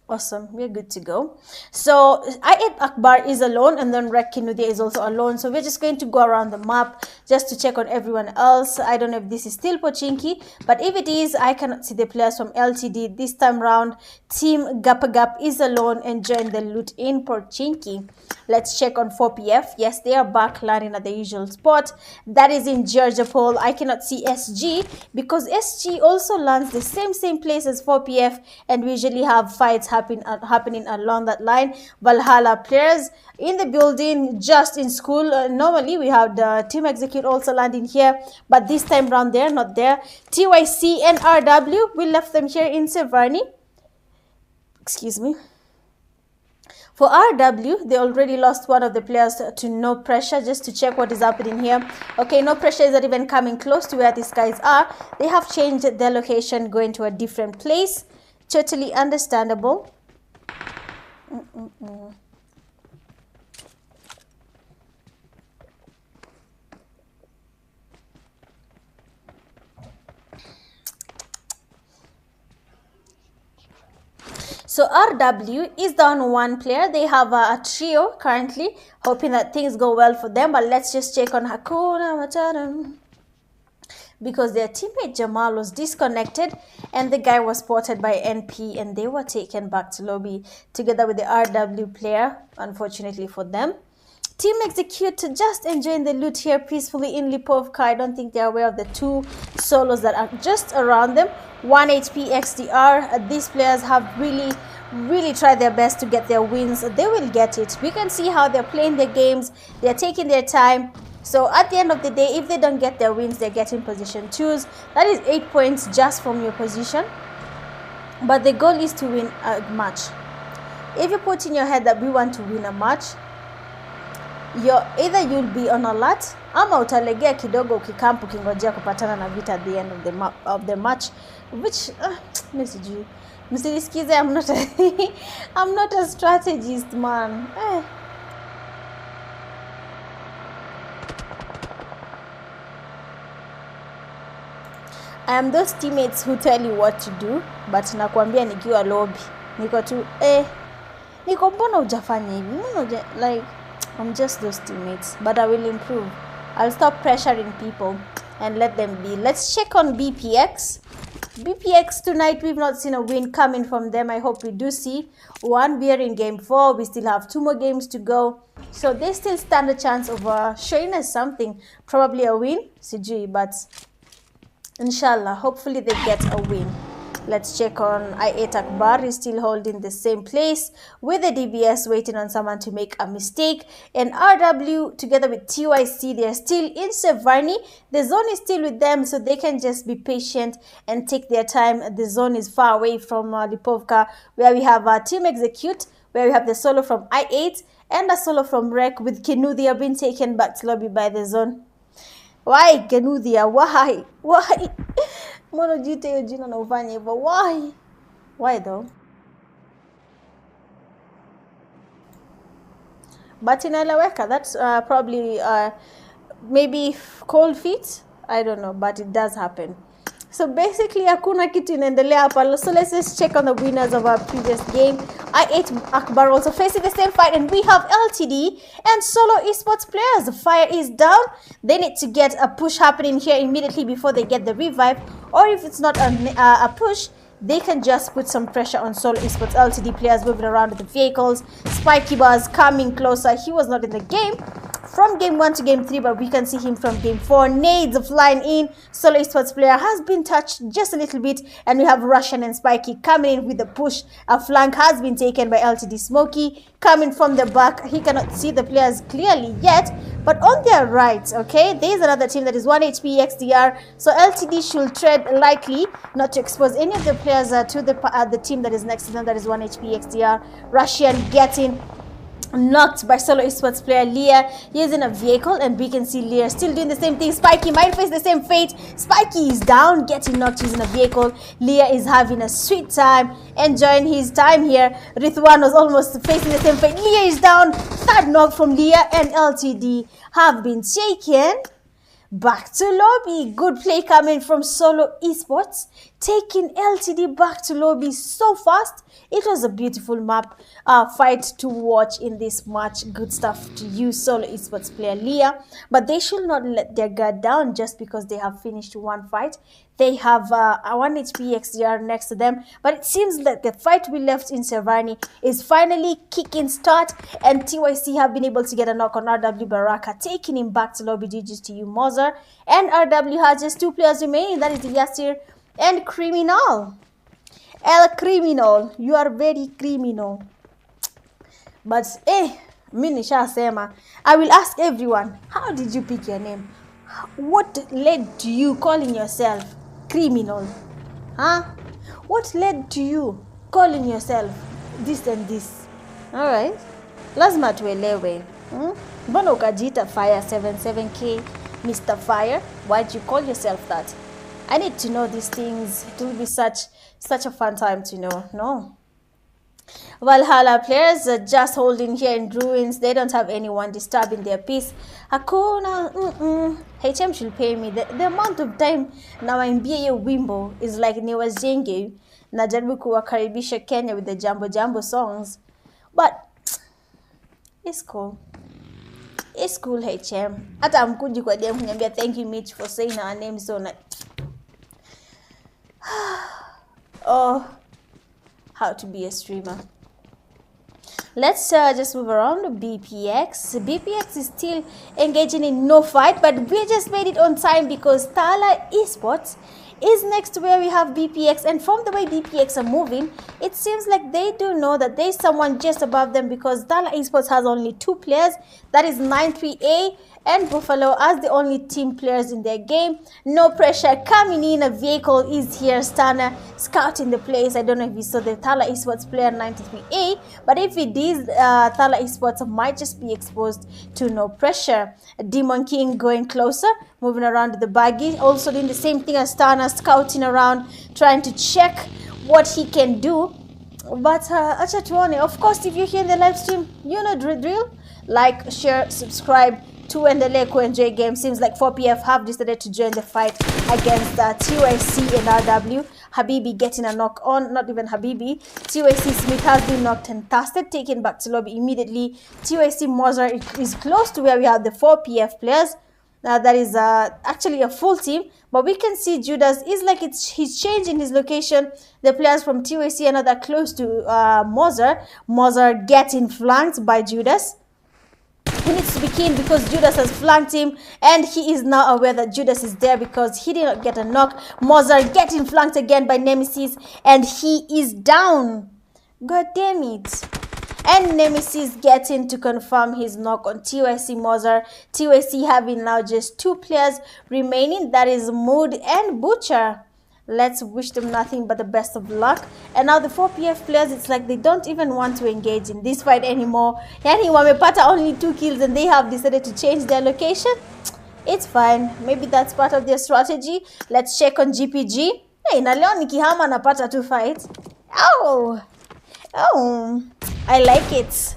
Awesome, we're good to go. So I8 Akbar is alone, and then Rec Kinudia is also alone. So we're just going to go around the map just to check on everyone else. I don't know if this is still Pochinki, but if it is, I cannot see the players from LTD this time round. Team Gapagap is alone enjoying the loot in Pochinki. Let's check on 4PF. Yes, they are back landing at the usual spot. That is in Georgia Pole. I cannot see SG because SG also lands the same place as 4PF, and we usually have fights happening along that line. Valhalla players in the building, just in school. Normally we have the Team Execute also landing here, but this time round they're not there. TYC and RW, we left them here in Severny. Excuse me. For RW, they already lost one of the players to No Pressure, just to check what is happening here. Okay, No Pressure is not even coming close to where these guys are. They have changed their location, going to a different place. Totally understandable. So RW is down one player. They have a trio currently, hoping that things go well for them. But let's just check on Hakuna Matata, because their teammate Jamal was disconnected and the guy was spotted by NP and they were taken back to lobby together with the RW player, unfortunately for them. Team Execute just enjoying the loot here peacefully in Lipovka. I don't think they're aware of the two solos that are just around them. 1 HP XDR. These players have really tried their best to get their wins. They will get it. We can see how they're playing their games. They're taking their time. So at the end of the day, if they don't get their wins, they're getting position 2s. That is 8 points just from your position. But the goal is to win a match. If you put in your head that we want to win a match, either you'll be on alert ama utalegea kidogo ukikampu kingojea kupatana na vita at the end of the match, which msijisikize, I'm not a strategist, man. I am those teammates who tell you what to do, but nakwambia nikiwa lobby niko tu niko mbona hujafanya hivi, like I'm just those teammates, but I will improve. I'll stop pressuring people and let them be. Let's check on BPX. BPX tonight, we've not seen a win coming from them. I hope we do see one. We are in game 4. We still have 2 more games to go. So they still stand a chance of showing us something. Probably a win, sijui, but inshallah, hopefully they get a win. Let's check on I8 Akbar. Is still holding the same place with the DBS, waiting on someone to make a mistake. And RW together with TYC, they're still in Severny. The zone is still with them, so they can just be patient and take their time. The zone is far away from Lipovka, where we have Team Execute, where we have the solo from I8 and a solo from Rec with Kenuthia being taken back to lobby by the zone. Why Kenuthia? Why? Mbona ujiite hiyo jina na ufanye hivyo? Why though? But inaeleweka. That's probably maybe cold feet. I don't know, but it does happen. So basically hakuna kitu inaendelea hapa. So let's just check on the winners of our previous game. I8 Akbar also facing the same fight, and we have LTD and solo esports players. The fire is down. They need to get a push happening here immediately before they get the revive, or if it's not a push, they can just put some pressure on solo esports. LTD players moving around with the vehicles. Spiky was coming closer. He was not in the game from game 1 to game 3, but we can see him from game 4. Nades flying in. Solo esports player has been touched just a little bit, and we have Russian and Spiky coming in with the push. A flank has been taken by LTD Smokey coming from the back. He cannot see the players clearly yet, but on their right, okay, there's another team that is 1 HP XDR. So LTD should tread lightly not to expose any of the players to the team that is next to them, that is 1 HP XDR. Russian getting knocked by solo esports player Leah. He's in a vehicle, and we can see Leah still doing the same thing. Spiky might face the same fate. Spiky is down, getting knocked. He's in a vehicle. Leah is having a sweet time, enjoying his time here. Rithwan was almost facing the same fate. Leah is down. Third knock from Leah, and LTD have been taken back to lobby. Good play coming from solo esports, taking LTD back to lobby so fast. It was a beautiful map fight to watch in this match. Good stuff to you, solo esports player Leah. But they should not let their guard down just because they have finished one fight. They have a 1 HP XDR next to them. But it seems that the fight we left in Severny is finally kicking start. And TYC have been able to get a knock on RW Baraka, taking him back to lobby. GG's to you, Mozer. And RW has just 2 players remaining. That is Yasir and Criminal. El Criminal, you are very criminal. But mimi nishasema, I will ask everyone, how did you pick your name? What led to you calling yourself Criminal? What led to you calling yourself this and this? Alright, lazima tuelewe. Mbona ukajiita Fire 77K, Mr. Fire? Why'd you call yourself that? I need to know these things. It will be such a fun time to know. No. Valhalla players are just holding here in ruins. They don't have anyone disturbing their peace. Hakuna, HM should pay me. The amount of time nawaimbia hiyo wimbo is like niwajenge najaribu kuwakaribisha Kenya with the Jambo Jambo songs. But it's cool. It's cool, HM. Hata amkuji kwa DM kuniambia thank you Mitch for saying our names so nice. Oh, how to be a streamer. Let's just move around. BPX is still engaging in no fight, but we just made it on time because Tala Esports is next to where we have BPX, and from the way BPX are moving, it seems like they do know that there's someone just above them because Tala Esports has only 2 players, that is 93A and Buffalo as the only team players in their game. No pressure coming in, a vehicle is here, Stana scouting the place. I don't know if you saw the Tala Esports player 93A, but if it is, Tala Esports might just be exposed to no pressure. Demon King going closer, moving around the baggy, also doing the same thing as Stana, scouting around, trying to check what he can do. But acha tuone. Of course, if you're here in the live stream, you know drill. Like, share, subscribe, tuendelee kuenjoy game. Seems like 4PF have decided to join the fight against TYC and RW. Habibi getting a knock on, not even Habibi. TYC Smith has been knocked and tasted, taken back to lobby immediately. TYC Mozart is close to where we have the 4PF players. That is actually a full team, but we can see Judas is like he's changing his location. The players from TYC are not close to Mozart. Mozart getting flanked by Judas. He needs to be keen because Judas has flanked him, and he is now aware that Judas is there because he did not get a knock. Mozart getting flanked again by Nemesis, and he is down. God damn it. And Nemesis getting to confirm his knock on TYC Mozart. TYC having now just 2 players remaining, that is Mood and Butcher. Let's wish them nothing but the best of luck. And now the 4PF players, it's like they don't even want to engage in this fight anymore. Yani wamepata only 2 kills and they have decided to change their location. It's fine. Maybe that's part of their strategy. Let's check on GPG. Hey, na leo nikihama napata 2 fights. Oh, I like it.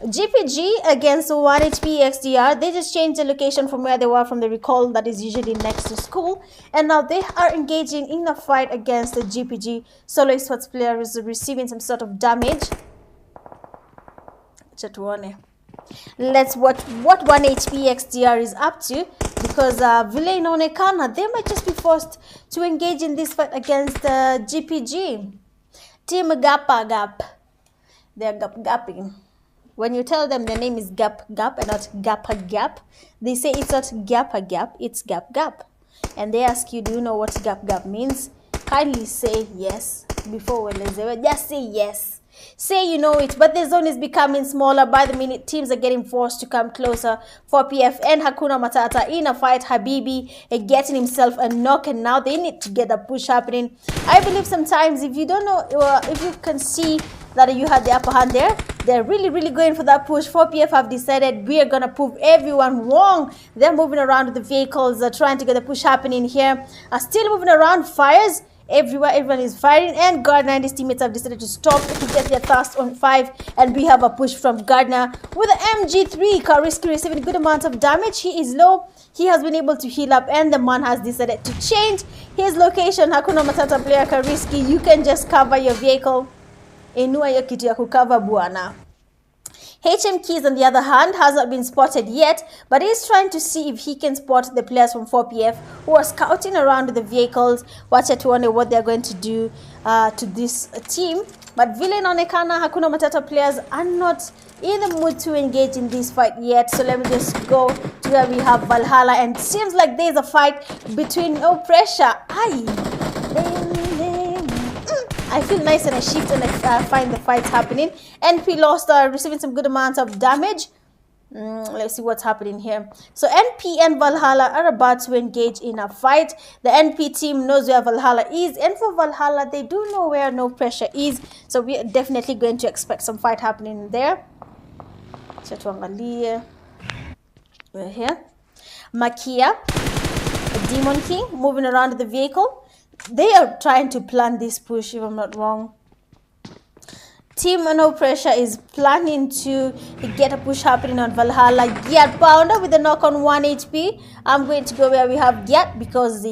GPG against 1HP XDR, they just changed the location from where they were from the recall that is usually next to school, and now they are engaging in a fight against the GPG. Solo Esports player is receiving some sort of damage. Let's watch what 1HP XDR is up to, because vile inaonekana they might just be forced to engage in this fight against GPG. Team Gap. They're gapping. When you tell them their name is Gap and not Gap, they say it's not Gap, it's Gap. And they ask you, do you know what Gap means? Kindly say yes before we just say yes. Say you know it, but the zone is becoming smaller by the minute. Teams are getting forced to come closer. 4PF and Hakuna Matata in a fight. Habibi getting himself a knock, and now they need to get a push happening. I believe sometimes if you don't know, if you can see that you had the upper hand there, they're really going for that push. 4PF have decided we are gonna prove everyone wrong. They're moving around with the vehicles, trying to get the push happening here. Still moving around, fires everywhere, everyone is firing, and Gardner and his teammates have decided to stop to get their thirst on 5, and we have a push from Gardner with the MG3. Kariski receiving a good amount of damage. He is low, he has been able to heal up, and the man has decided to change his location. Hakuna Matata player Kariski, you can just cover your vehicle. Inua hiyo kitu ya kukava buana. HM Keys, on the other hand, has not been spotted yet, but is trying to see if he can spot the players from 4PF who are scouting around the vehicles. Watch it to wonder what they're going to do to this team. But vile inaonekana Hakuna Matata players are not in the mood to engage in this fight yet. So let me just go to where we have Valhalla, and it seems like there's a fight between no pressure. I feel nice and I shift and I find the fights happening. NP lost, receiving some good amounts of damage. Let's see what's happening here. So NP and Valhalla are about to engage in a fight. The NP team knows where Valhalla is, and for Valhalla, they do know where no pressure is. So we are definitely going to expect some fight happening there. We're here. Makia, Demon King, moving around the vehicle. They are trying to plan this push, if I'm not wrong. Team No Pressure is planning to get a push happening on Valhalla. Gyat Pounder with a knock on 1 HP. I'm going to go where we have Gyat because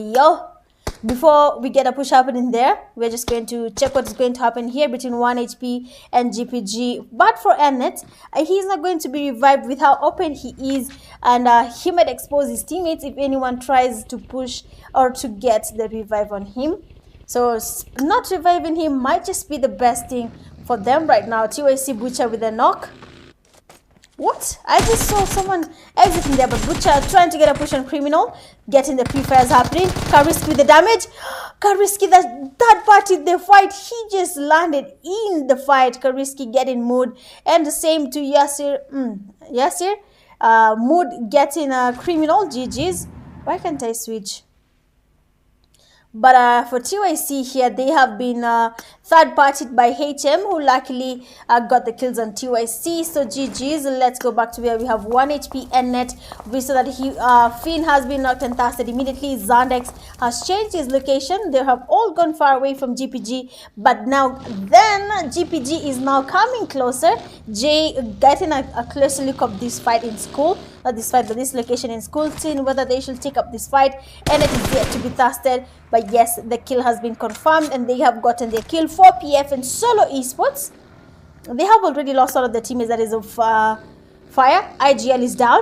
before we get a push happening there, we're just going to check what's going to happen here between 1 HP and GPG. But for Nnet, he's not going to be revived with how open he is, and he might expose his teammates if anyone tries to push or to get the revive on him. So not reviving him might just be the best thing for them right now. TYC Butcher with a knock. What? I just saw someone exiting there, but Butcher trying to get a push on Criminal, getting the pre-fires happening. Kariski with the damage. Kariski, the third party in the fight, he just landed in the fight. Kariski getting Mood, and the same to Yasir. Mood getting a Criminal. GG's. Why can't I switch? But for TYC here, they have been third-partied by HM, who luckily got the kills on TYC. So GG's. Let's go back to where we have 1 HP Nnet. We saw that Finn has been knocked and tasted immediately. Zandex has changed his location. They have all gone far away from GPG. But now then, GPG is now coming closer. Jay getting a closer look of this fight in school. Not this fight, but this location in school, seeing whether they should take up this fight. And it is yet to be tested. But yes, the kill has been confirmed and they have gotten their kill. 4PF and Solo Esports. They have already lost all of the teammates that is of fire. IGL is down.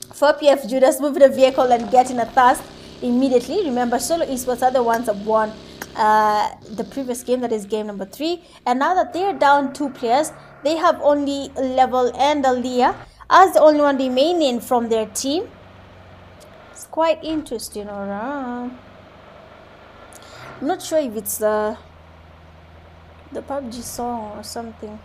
4PF Judas moving the vehicle and getting a thirst immediately. Remember, Solo Esports are the ones that won the previous game, that is game number 3. And now that they are down 2 players, they have only Level and Alia as the only one remaining from their team. It's quite interesting, alright. I'm not sure if it's the PUBG song or something.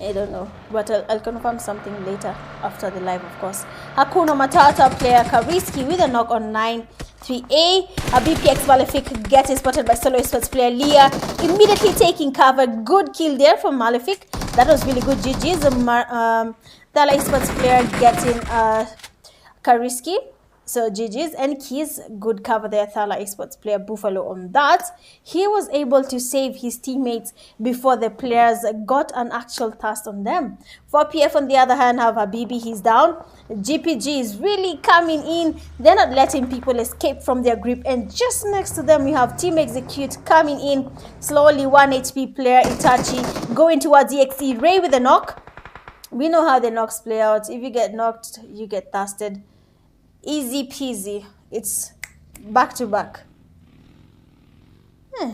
I don't know, but I'll confirm something later after the live, of course. Hakuna Matata player Kariski with a knock on 9-3A. A BPX Malefic getting spotted by Solo Esports player Leah, immediately taking cover. Good kill there from Malefic. That was really good. GG's. Thala Esports player getting Kariski. So GG's and Keys, good cover there. Thala Esports player Buffalo on that. He was able to save his teammates before the players got an actual thrust on them. 4PF on the other hand have Habibi, he's down. GPG is really coming in. They're not letting people escape from their grip. And just next to them, we have Team Execute coming in. Slowly, 1 HP player Itachi going towards EXE. Ray with a knock. We know how the knocks play out. If you get knocked, you get thirsted. Easy peasy. It's back to back.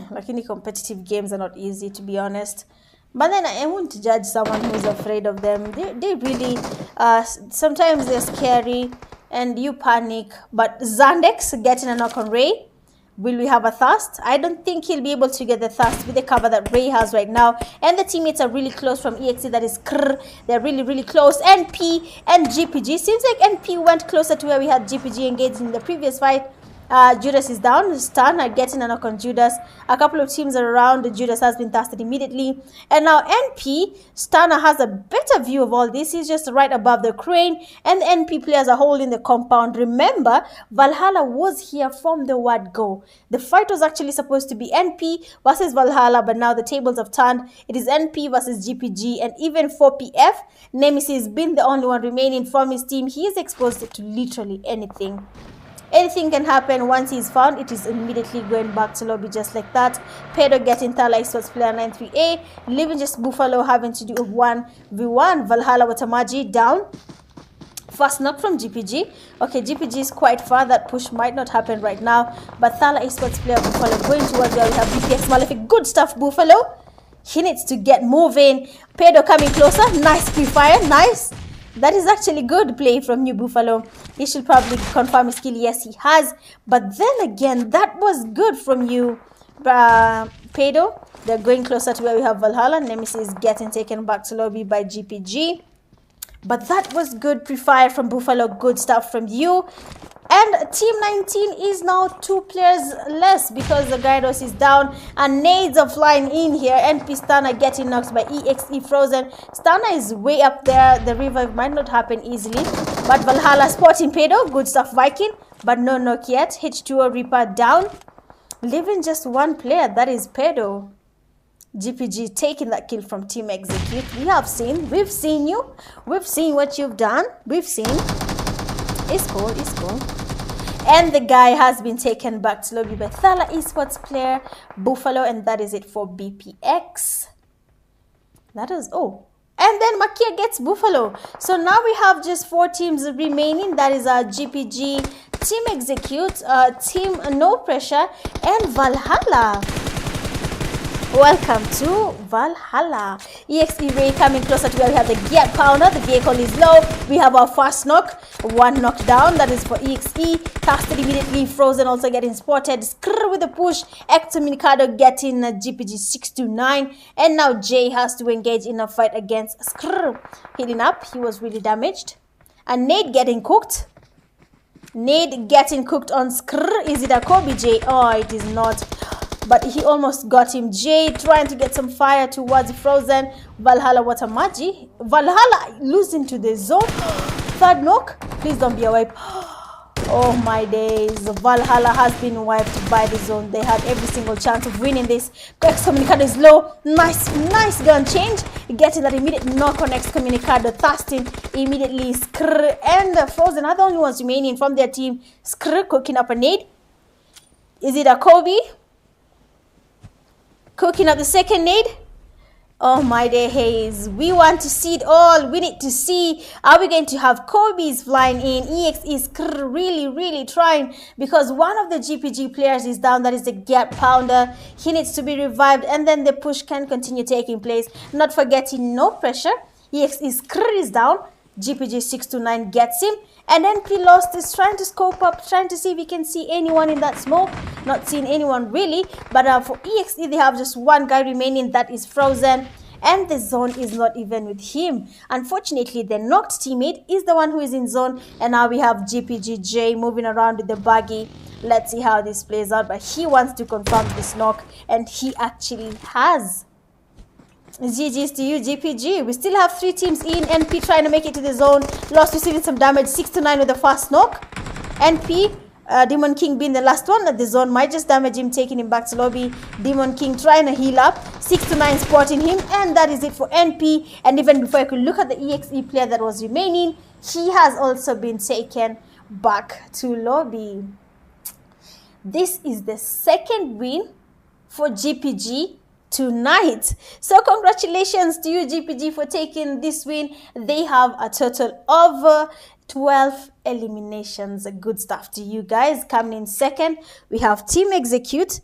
Like any competitive games are not easy, to be honest. But then I won't judge someone who's afraid of them. They really, sometimes they're scary and you panic. But Zandex getting a knock on Ray. Will we have a thirst? I don't think he'll be able to get the thirst with the cover that Ray has right now. And the teammates are really close from EXE. That is Krr. They're really, really close. NP and GPG. Seems like NP went closer to where we had GPG engaged in the previous fight. Judas is down. Stan are getting a knock on Judas. A couple of teams are around. Judas has been thirsted immediately. And now NP, Stana has a better view of all this. He's just right above the crane. And the NP players are holding the compound. Remember, Valhalla was here from the word go. The fight was actually supposed to be NP versus Valhalla, but now the tables have turned. It is NP versus GPG and even 4PF. Nemesis being the only one remaining from his team. He is exposed to literally anything. Anything can happen once he's found. It is immediately going back to lobby just like that. Pedro getting Thala Esports player 93A. Leaving just Buffalo having to do a 1v1. Valhalla Watamaji down. First knock from GPG. Okay, GPG is quite far. That push might not happen right now. But Thala Esports player Buffalo going towards where we have BPX Malefic. Good stuff, Buffalo. He needs to get moving. Pedro coming closer. Nice pre-fire. Nice. That is actually good play from you, Buffalo. He should probably confirm his skill. Yes, he has. But then again, that was good from you, Pedro. They're going closer to where we have Valhalla. Nemesis getting taken back to lobby by GPG. But that was good pre-fire from Buffalo. Good stuff from you. And Team 19 is now 2 players less because the Gyros is down and nades are flying in here. NP Stana getting knocked by EXE Frozen. Stana is way up there. The revive might not happen easily. But Valhalla spotting Pedo. Good stuff, Viking. But no knock yet. H2O Reaper down. Leaving just one player. That is Pedo. GPG taking that kill from Team Execute. We've seen you. We've seen what you've done. We've seen. It's cool. And the guy has been taken back to lobby by Thala Esports player Buffalo, and that is it for BPX. That is and then Makia gets Buffalo. So now we have just 4 teams remaining. That is our GPG, Team Execute, Team No Pressure, and Valhalla. Welcome to Valhalla. EXE Ray coming closer to where we have the gear pounder. The vehicle is low. We have our first knock. 1 knockdown. That is for EXE. Casted immediately. Frozen also getting spotted. Skrrr with the push. Excommunicado getting GPG 629. And now Jay has to engage in a fight against Skrrr. Healing up. He was really damaged. And Nate getting cooked. Nate getting cooked on Skrrr. Is it a Kobe Jay? Oh, it is not. But he almost got him. Jay trying to get some fire towards Frozen. Valhalla, what a magi. Valhalla losing to the zone. 3rd knock. Please don't be a wipe. Oh my days. Valhalla has been wiped by the zone. They had every single chance of winning this. Excommunicado is low. Nice gun change. Getting that immediate knock on Excommunicado. Thirsting immediately. Skrrr and Frozen are the only ones remaining from their team. Skrrr cooking up a nade. Is it a Kobe? Cooking up the second nade. Oh my days. We want to see it all. We need to see. Are we going to have Kobe's flying in? EX is really trying because one of the GPG players is down. That is the Gap Pounder. He needs to be revived and then the push can continue taking place. Not forgetting No Pressure. EX is down. GPG 629 gets him. And NP Lost is trying to scope up, trying to see if he can see anyone in that smoke. Not seeing anyone really. But for EXE, they have just one guy remaining. That is Frozen. And the zone is not even with him. Unfortunately, the knocked teammate is the one who is in zone. And now we have GPGJ moving around with the buggy. Let's see how this plays out. But he wants to confirm this knock. And he actually has. GG's to you, GPG. We still have 3 teams in. NP trying to make it to the zone. Lost receiving some damage. 6-9 with the first knock. NP, Demon King being the last one. The zone might just damage him, taking him back to lobby. Demon King trying to heal up. 6-9 spotting him. And that is it for NP. And even before I could look at the EXE player that was remaining, he has also been taken back to lobby. This is the 2nd win for GPG tonight. So congratulations to you, GPG, for taking this win. They have a total of 12 eliminations. Good stuff to you guys. Coming in 2nd, we have Team Execute.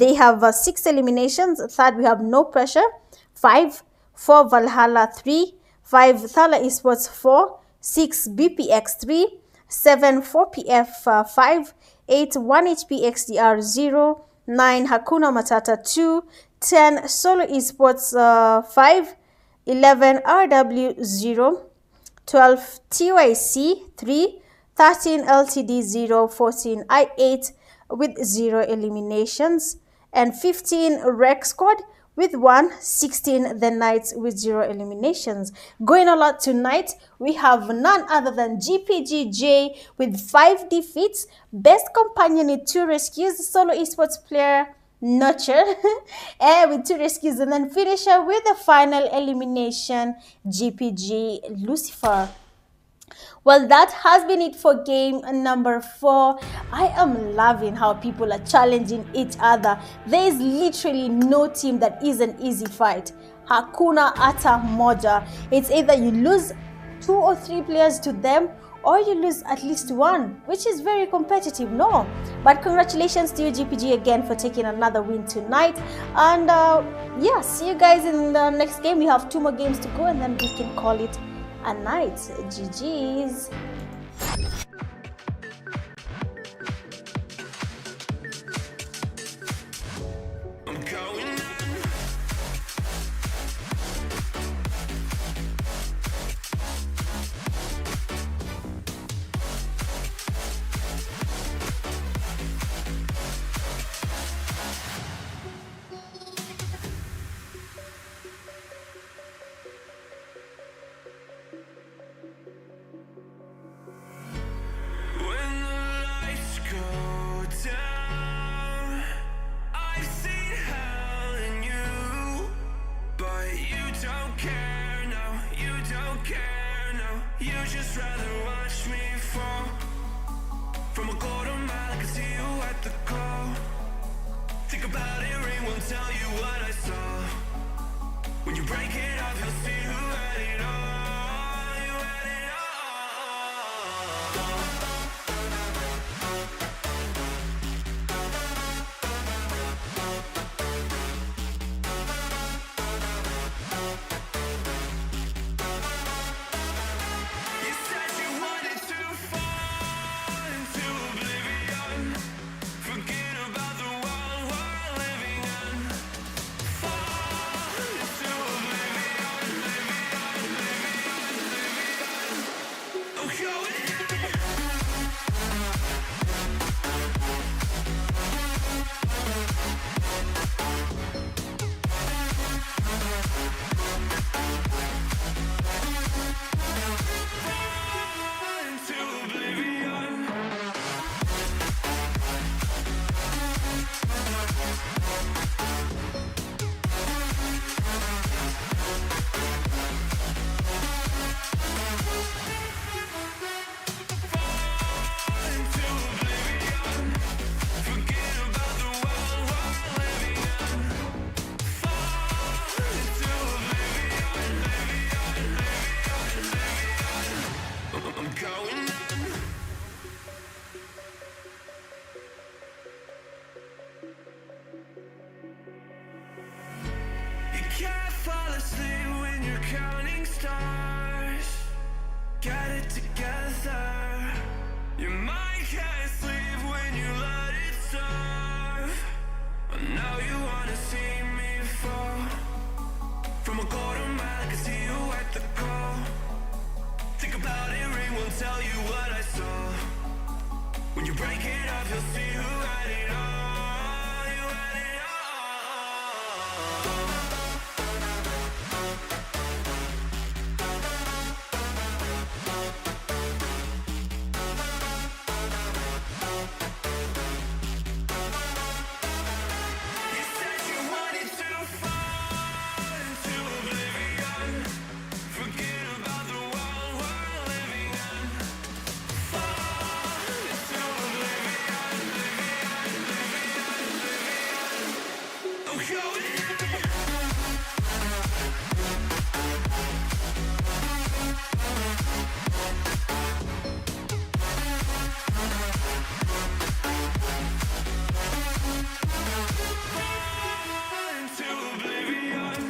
They have 6 eliminations. 3rd, we have No Pressure. 5, 4 Valhalla 3, 5 Thala Esports 4, 6 BPX 3, 7 4PF 5, 8 1HP XDR 0, 9 Hakuna Matata 2, 10 Solo Esports 5, 11 RW 0, 12 TYC 3, 13 LTD 0, 14 I8 with 0 eliminations, and 15 Rec Squad with 1, 16 the Knights with 0 eliminations. Going a lot tonight, we have none other than GPGJ with 5 defeats, Best Companion with 2 rescues, Solo Esports player Nurture with 2 rescues, and then finisher with the final elimination, GPG Lucifer. Well, that has been it for game number 4. I am loving how people are challenging each other. There is literally no team that is an easy fight. Hakuna ata moja. It's either you lose 2 or 3 players to them, or you lose at least 1, which is very competitive, no? But congratulations to you, GPG, again for taking another win tonight. And yeah, see you guys in the next game. We have 2 more games to go, and then we can call it a night. GG's. just rather watch me fall. From a quarter mile, I can see you at the call. Think about it, ring won't tell you what I saw. When you break it off, you'll see who had it all. You had it all. You said you wanted to fall into oblivion. Forget about the world we're living in. Fall into oblivion, oblivion. Oh, going into oblivion. Into oblivion. Forget about the world we're living in. Fall into oblivion, I'm going on. You can't fall asleep when you're counting stars. Get it together. Your mind can't sleep when you let it serve. And now you wanna see me fall. From a quarter mile, I can see you at the call. Think about it, ring won't tell you what I saw. When you break it off, you'll see who had it all. You had it all. You said you wanted to fall into oblivion. Forget about the world we're living in. Fall into oblivion, oblivion. Oh, going into oblivion.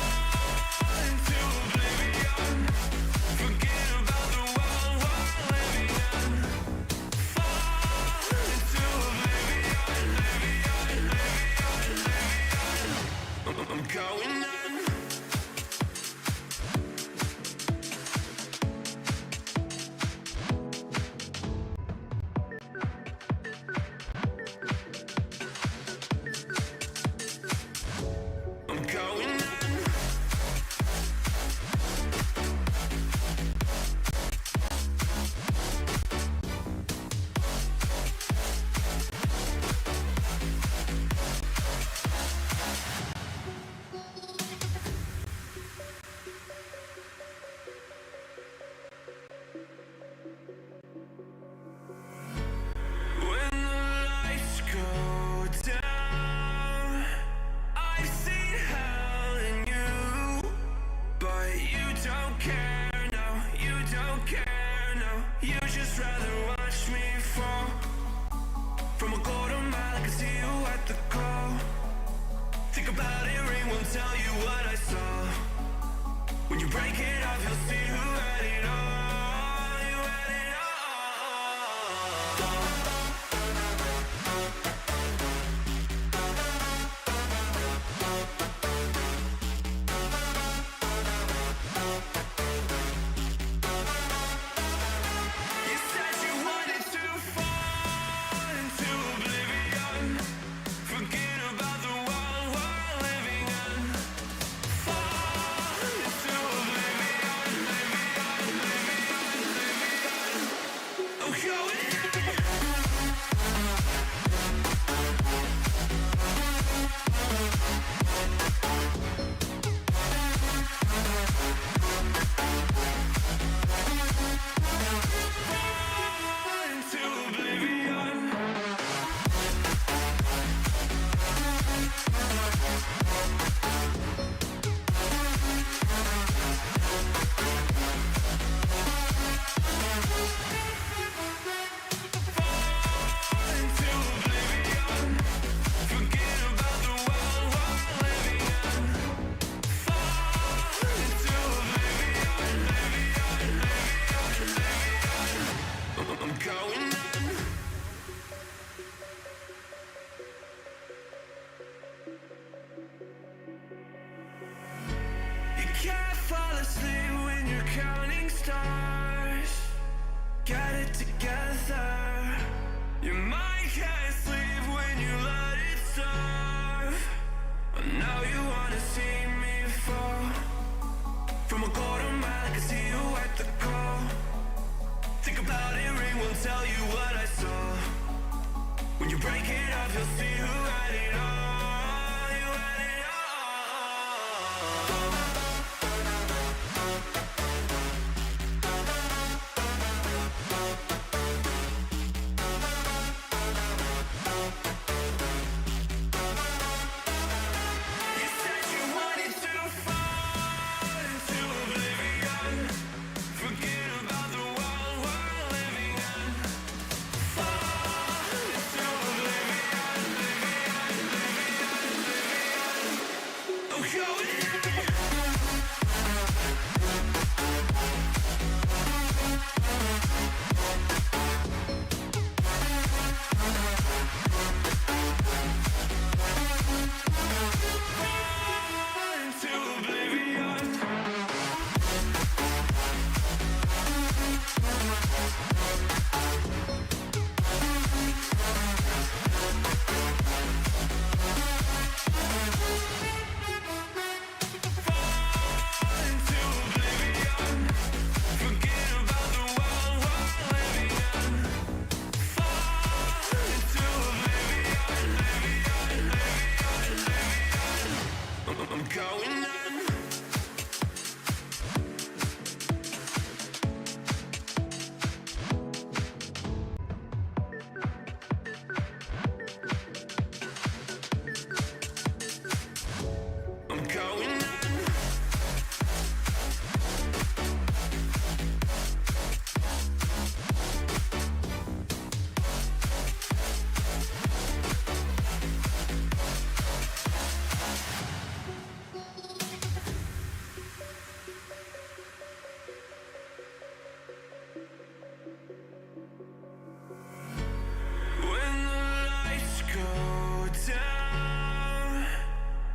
Into oblivion. Forget about the world we're living in. Fall into oblivion, I'm going on. I'm going on. When the lights go down, I've seen hell in you, but you don't care, no, you don't care, no. You just rather watch me fall. From a quarter mile, I can see you at the call. Think about it, ring won't tell you what I saw. When you break it off, you'll see who had it all. You had it all. You said you wanted to fall into oblivion. Forget about the world we're living in. Fall into oblivion, stars. Get it together. Your mind can't sleep when you let it serve. And now you wanna see me fall. From a quarter mile, I can see you at the call. Think about it, ring won't tell you what I saw. When you break it up, you'll see who had it all. You had it all. You said you wanted to fall into oblivion. Forget about the world we're living in. Fall into oblivion, oblivion. I'm going in. Fall into oblivion. Fall into oblivion. Forget about the world we're living in. Fall into oblivion, I'm going in. I'm going in. When the lights go down,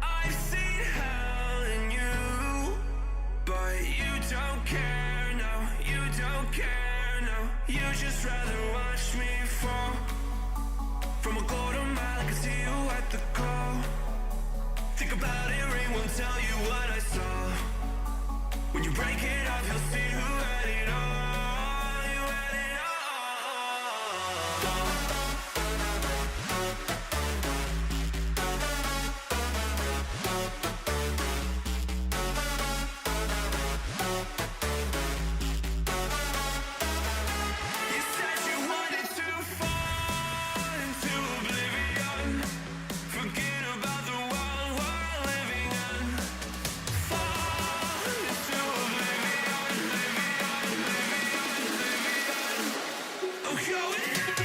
I've seen hell in you, but you don't care, no, you don't care, no. You just rather watch me fall. From a quarter mile, I can see you at the call. Think about it, ring won't tell you what I saw. When you break it up, you'll see who had it all. You had it all. You said you wanted to fall into oblivion. Forget about the world we're living in. Fall into oblivion, I'm going in. Fall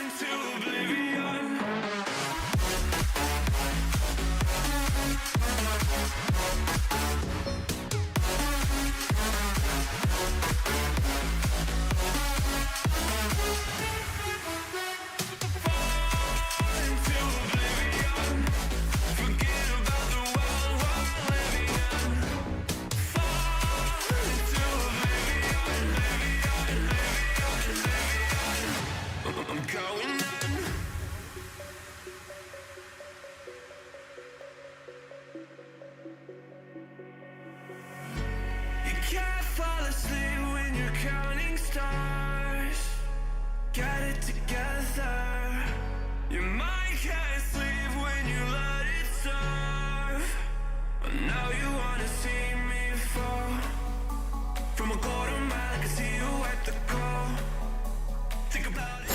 into oblivion. Fall into oblivion. Forget about the world we're living in. Fall into oblivion, I'm going in. You can't fall asleep when you're counting stars. Get it together. Your mind can't sleep when you let it serve. And now you wanna see me fall. From a quarter mile, I can see you at the call. Think about it.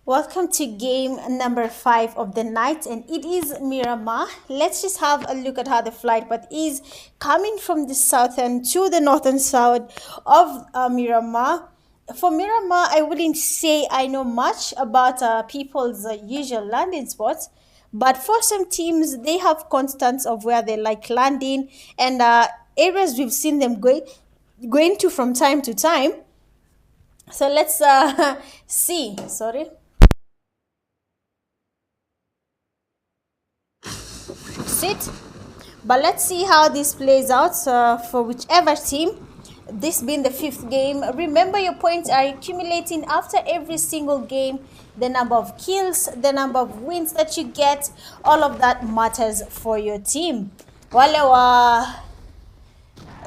Welcome to game number 5 of the night, and it is Miramar. Let's just have a look at how the flight path is coming from the southern to the northern side of Miramar. For Miramar, I wouldn't say I know much about people's usual landing spots, but for some teams, they have constants of where they like landing and areas we've seen them going to from time to time. So let's see. Sorry. Sit. But let's see how this plays out for whichever team. This being the 5th game. Remember, your points are accumulating after every single game. The number of kills, the number of wins that you get, all of that matters for your team. Wale wa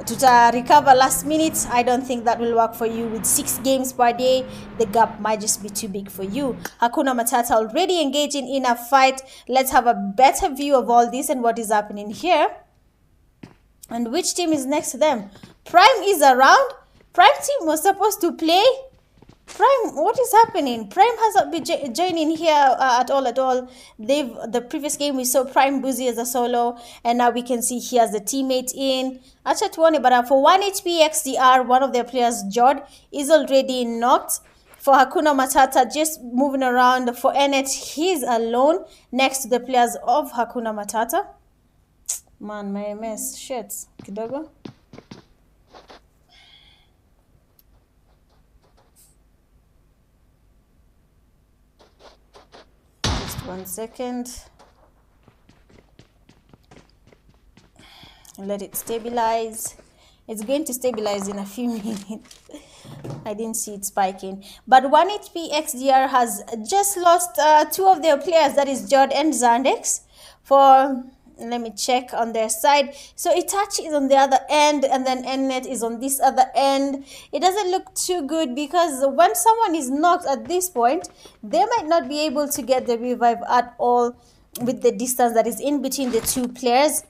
tuta recover last minute, I don't think that will work for you. With 6 games per day, the gap might just be too big for you. Hakuna Matata already engaging in a fight. Let's have a better view of all this and what is happening here. And which team is next to them? Prime is around. Prime team was supposed to play. Prime, what is happening? Prime hasn't been joining here at all. The previous game we saw Prime busy as a solo, and now we can see he has a teammate in. Acha tuone, but for 1 HP XDR, one of their players, Jod, is already knocked. For Hakuna Matata, just moving around. For Enet, he's alone next to the players of Hakuna Matata. Man, my MS, shit, kidogo. Just 1 second. Let it stabilize. It's going to stabilize in a few minutes. I didn't see it spiking. But 1 HP XDR has just lost 2 of their players, that is Jod and Zandex. Let me check on their side. So Itachi is on the other end, and then Nnet is on this other end. It doesn't look too good because when someone is knocked at this point, they might not be able to get the revive at all with the distance that is in between the 2 players.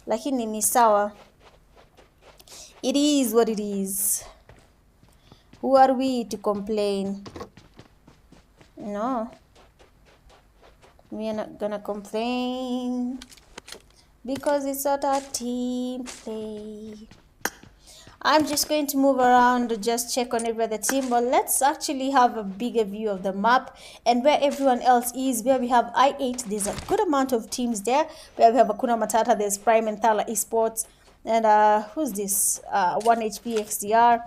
Lakini ni sawa. It is what it is. Who are we to complain? No. We are not gonna complain. Because it's not a team play. I'm just going to move around to just check on every other team. But let's actually have a bigger view of the map and where everyone else is. Where we have I8, there's a good amount of teams there. Where we have Hakuna Matata, there's Prime and Thala Esports. And who's this? 1 HP XDR.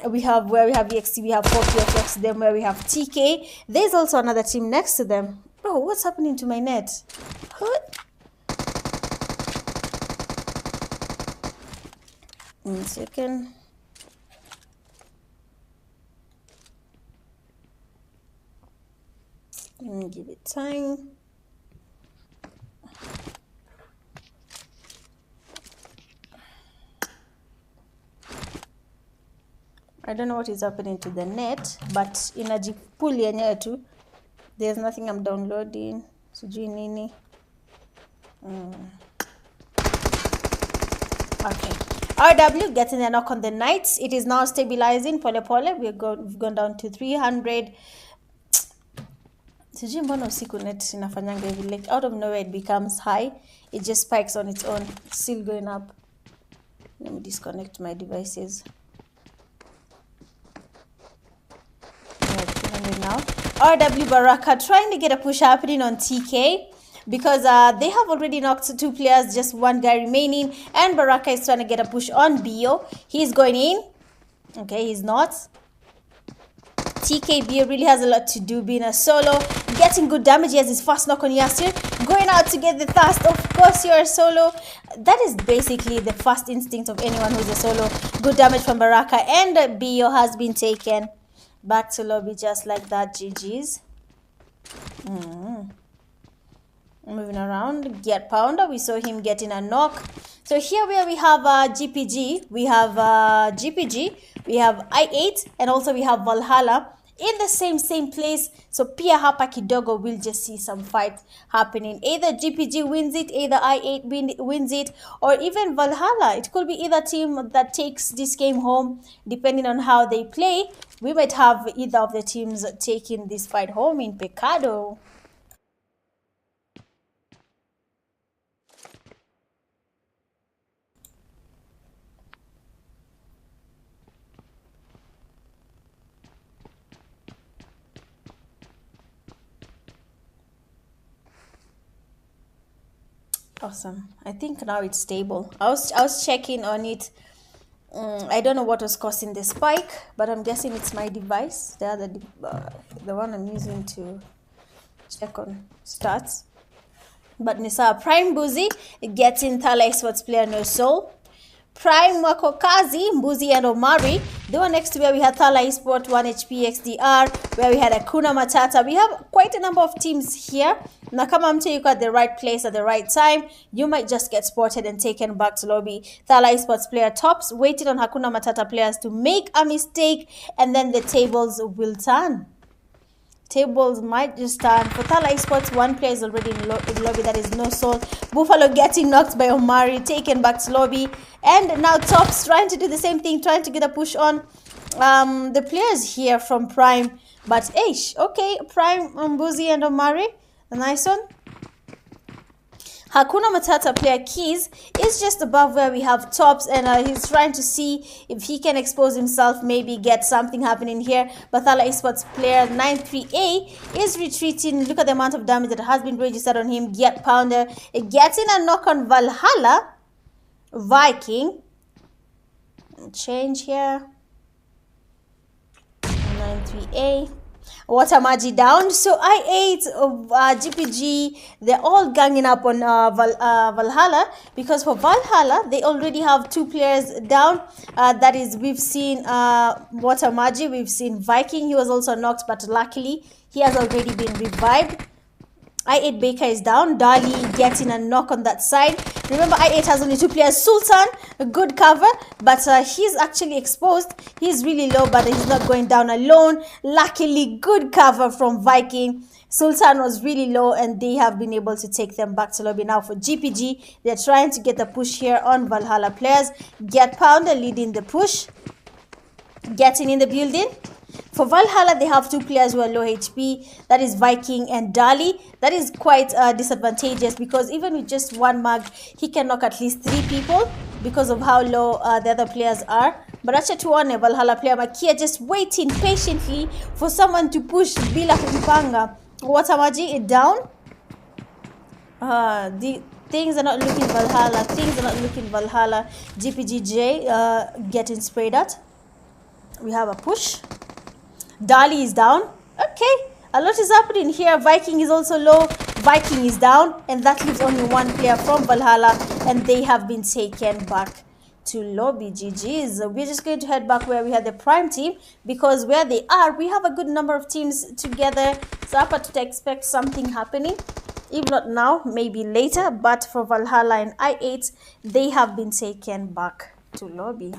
Where we have EXT, we have 4QFX. Then where we have TK. There's also another team next to them. Bro, what's happening to my net? What? 1 second. Let me give it time. I don't know what is happening to the net, but in a jipuli yenyewe tu, there's nothing I'm downloading. Sijui nini. Okay. RW getting a knock on the Knights. It is now stabilizing. Pole pole. We've gone down to 300. Sijui mbona usiku net inafanyanga hivi. Like out of nowhere it becomes high. It just spikes on its own. It's still going up. Let me disconnect my devices. We're at 300 now. RW Baraka trying to get a push happening on TK. Because they have already knocked 2 players, just 1 guy remaining. And Baraka is trying to get a push on Bio. He's going in. Okay, he's not. TK Bio really has a lot to do being a solo. Getting good damage. He has his first knock on Yasir. Going out to get the thirst. Of course, you're a solo. That is basically the first instinct of anyone who's a solo. Good damage from Baraka. And Bio has been taken. Back to lobby just like that. GG's. Moving around, Get Pounder, we saw him getting a knock. So here where we have GPG, we have GPG, we have I8, and also we have Valhalla. in the same place. So pia hapa kidogo we'll just see some fights happening. Either GPG wins it, either i8 wins it, or even Valhalla. It could be either team that takes this game home. Depending on how they play, we might have either of the teams taking this fight home in Pecado. Awesome. I think now it's stable. I was checking on it. I don't know what was causing the spike, but I'm guessing it's my device, the one I'm using to check on stats. But Nisa Prime Buzi gets in Thala Esports player No Soul. Prime Wakokazi, Mbuzi and Omari. The one next to where we had Thala Esports, 1HP XDR, where we had Akuna Matata. We have quite a number of teams here. Now, come on, you got the right place at the right time. You might just get spotted and taken back to lobby. Thala Esports player tops, waiting on Hakuna Matata players to make a mistake, and then the tables will turn. Tables might just turn. For Thala Esports, one player is already in lobby, that is No Soul. Buffalo getting knocked by Omari, taken back to lobby. And now Tops trying to do the same thing, trying to get a push on the players here from Prime. But okay, Prime, Mbuzi and Omari, a nice one. Hakuna Matata player Keys is just above where we have Tops, and he's trying to see if he can expose himself, maybe get something happening here. But Thala Esports player 93A is retreating. Look at the amount of damage that has been registered on him. Get Pounder getting a knock on Valhalla. Viking. Change here. 93A. Watamaji down. So i8, GPG, they're all ganging up on Valhalla, because for Valhalla they already have 2 players down. That is, we've seen Watamaji, we've seen Viking. He was also knocked, but luckily he has already been revived. i8 Baker is down. Dali getting a knock on that side. Remember, i8 has only 2 players. Sultan, a good cover, but he's actually exposed. He's really low, but he's not going down alone. Luckily, good cover from Viking. Sultan was really low, and they have been able to take them back to lobby. Now for GPG, they're trying to get the push here on Valhalla players. Get Pounder leading the push. Getting in the building. For Valhalla, they have 2 players who are low HP. That is Viking and Dali. That is quite disadvantageous, because even with just 1 mag, he can knock at least 3 people because of how low the other players are. But actually, to one Valhalla player, Makia just waiting patiently for someone to push bila kujipanga. Watamaji down. The things are not looking Valhalla. Things are not looking Valhalla. GPGJ getting sprayed at. We have a push. Dali is down. Okay, a lot is happening here. Viking is also low. Viking is down, and that leaves only 1 player from Valhalla, and they have been taken back to lobby. GG's. We're just going to head back where we had the Prime team, because where they are, we have a good number of teams together. So up to expect something happening. If not now, maybe later. But for Valhalla and i8, they have been taken back to lobby.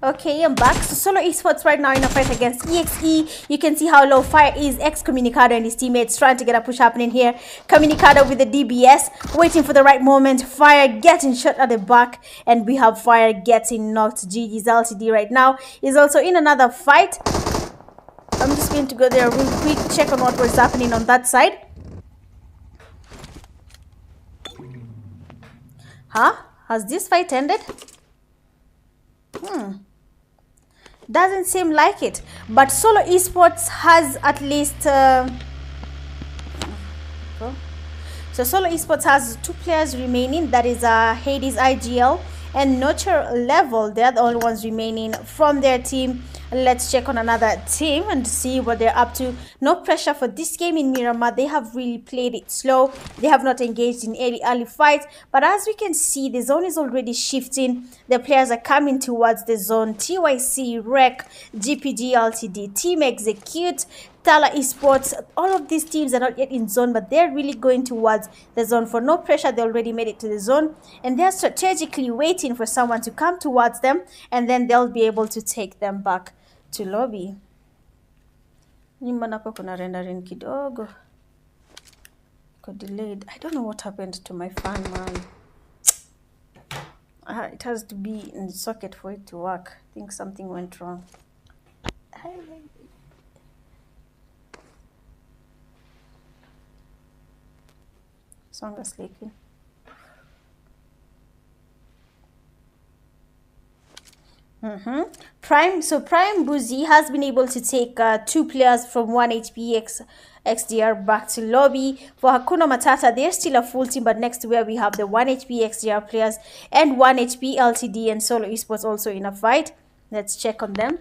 Okay, I'm back. So Solo Esports right now in a fight against EXE. You can see how low Fire is. Communicado and his teammates trying to get a push happening here. Communicado with the DBS, waiting for the right moment. Fire getting shot at the back, and we have Fire getting knocked. GG's LTD right now is also in another fight. I'm just going to go there real quick, check on what was happening on that side. Huh? Has this fight ended? Doesn't seem like it. But Solo Esports has at least... So Solo Esports has 2 players remaining. That is Hades IGL and Nurture Level. They're the only ones remaining from their team. Let's check on another team and see what they're up to. No pressure for this game in Miramar. They have really played it slow. They have not engaged in any early fights. But as we can see, the zone is already shifting. The players are coming towards the zone. TYC, Rec, GPG Ltd, Team Execute, Tala Esports, all of these teams are not yet in zone, but they're really going towards the zone. For no pressure, they already made it to the zone, and they're strategically waiting for someone to come towards them, and then they'll be able to take them back to lobby. Nyumba nako kuna rendering kidogo. Got delayed. I don't know what happened to my fan, man. It has to be in the socket for it to work. I think something went wrong. Songa sleeping. Prime Buzi has been able to take 2 players from 1 HP XDR back to lobby. For Hakuna Matata, they're still a full team, but next to where we have the 1 HP XDR players and 1 HP LTD and Solo Esports also in a fight. Let's check on them.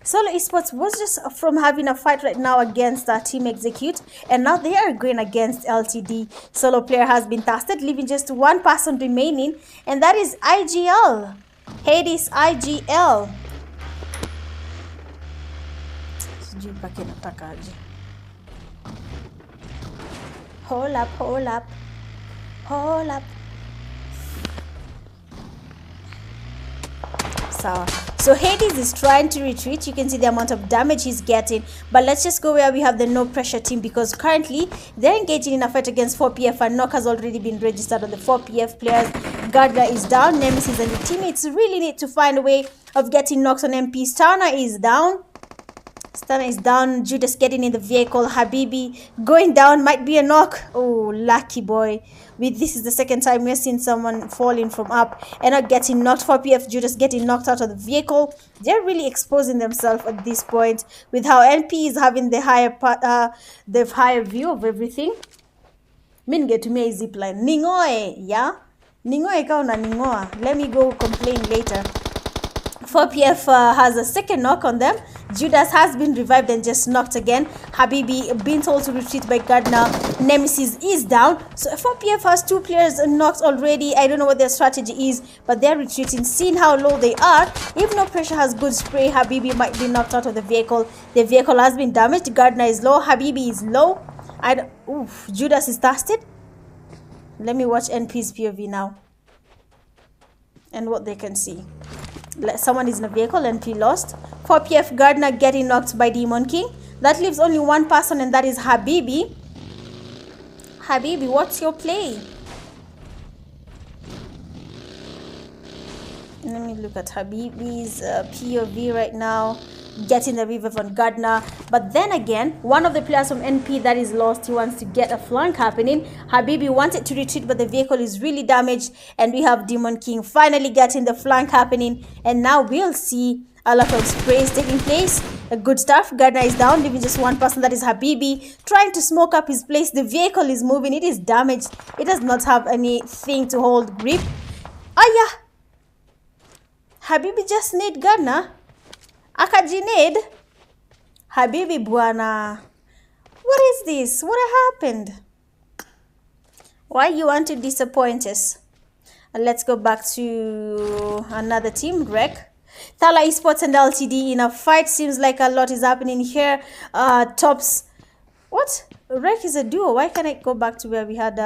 Solo Esports was just from having a fight right now against Team Execute, and now they are going against LTD. Solo player has been tested, leaving just 1 person remaining, and that is IGL. Hades IGL. Hold up, hold up, hold up. So Hades is trying to retreat. You can see the amount of damage he's getting, but let's just go where we have the no pressure team, because currently they're engaging in a fight against 4PF, and knock has already been registered on the 4PF players. Gardner is down. Nemesis and the teammates really need to find a way of getting knocks on MP. Stana is down. Judas getting in the vehicle. Habibi going down, might be a knock. Oh, lucky boy. This is the second time we're seeing someone falling from up and not getting knocked. 4PF Judas getting knocked out of the vehicle. They're really exposing themselves at this point, with how NP is having the higher view of everything. Min get to me zipline. Ningoe, yeah? Ningoe kauna ningoa. Let me go complain later. 4PF has a second knock on them. Judas has been revived and just knocked again. Habibi being told to retreat by Gardner. Nemesis is down. So 4PF has 2 players knocked already. I don't know what their strategy is, but they're retreating, seeing how low they are. If no pressure has good spray, Habibi might be knocked out of the vehicle. The vehicle has been damaged. Gardner is low. Habibi is low. Judas is dusted. Let me watch NP's POV now and what they can see. Someone is in a vehicle, NP lost. 4PF Gardner getting knocked by Demon King. That leaves only 1 person, and that is Habibi. Habibi, what's your play? Let me look at Habibi's POV right now. Getting the revive on Gardner. But then again, one of the players from NP that is lost, he wants to get a flank happening. Habibi wanted to retreat, but the vehicle is really damaged. And we have Demon King finally getting the flank happening. And now we'll see a lot of sprays taking place. Good stuff. Gardner is down, leaving just 1 person, that is Habibi, trying to smoke up his place. The vehicle is moving. It is damaged. It does not have anything to hold grip. Oh yeah. Habibi just need Gardner. Akajined. Habibi Buana. What is this? What happened? Why you want to disappoint us? Let's go back to another team, Rec. Tala Esports and LTD in a fight. Seems like a lot is happening here. Tops. What? Rec is a duo. Why can't I go back to where we had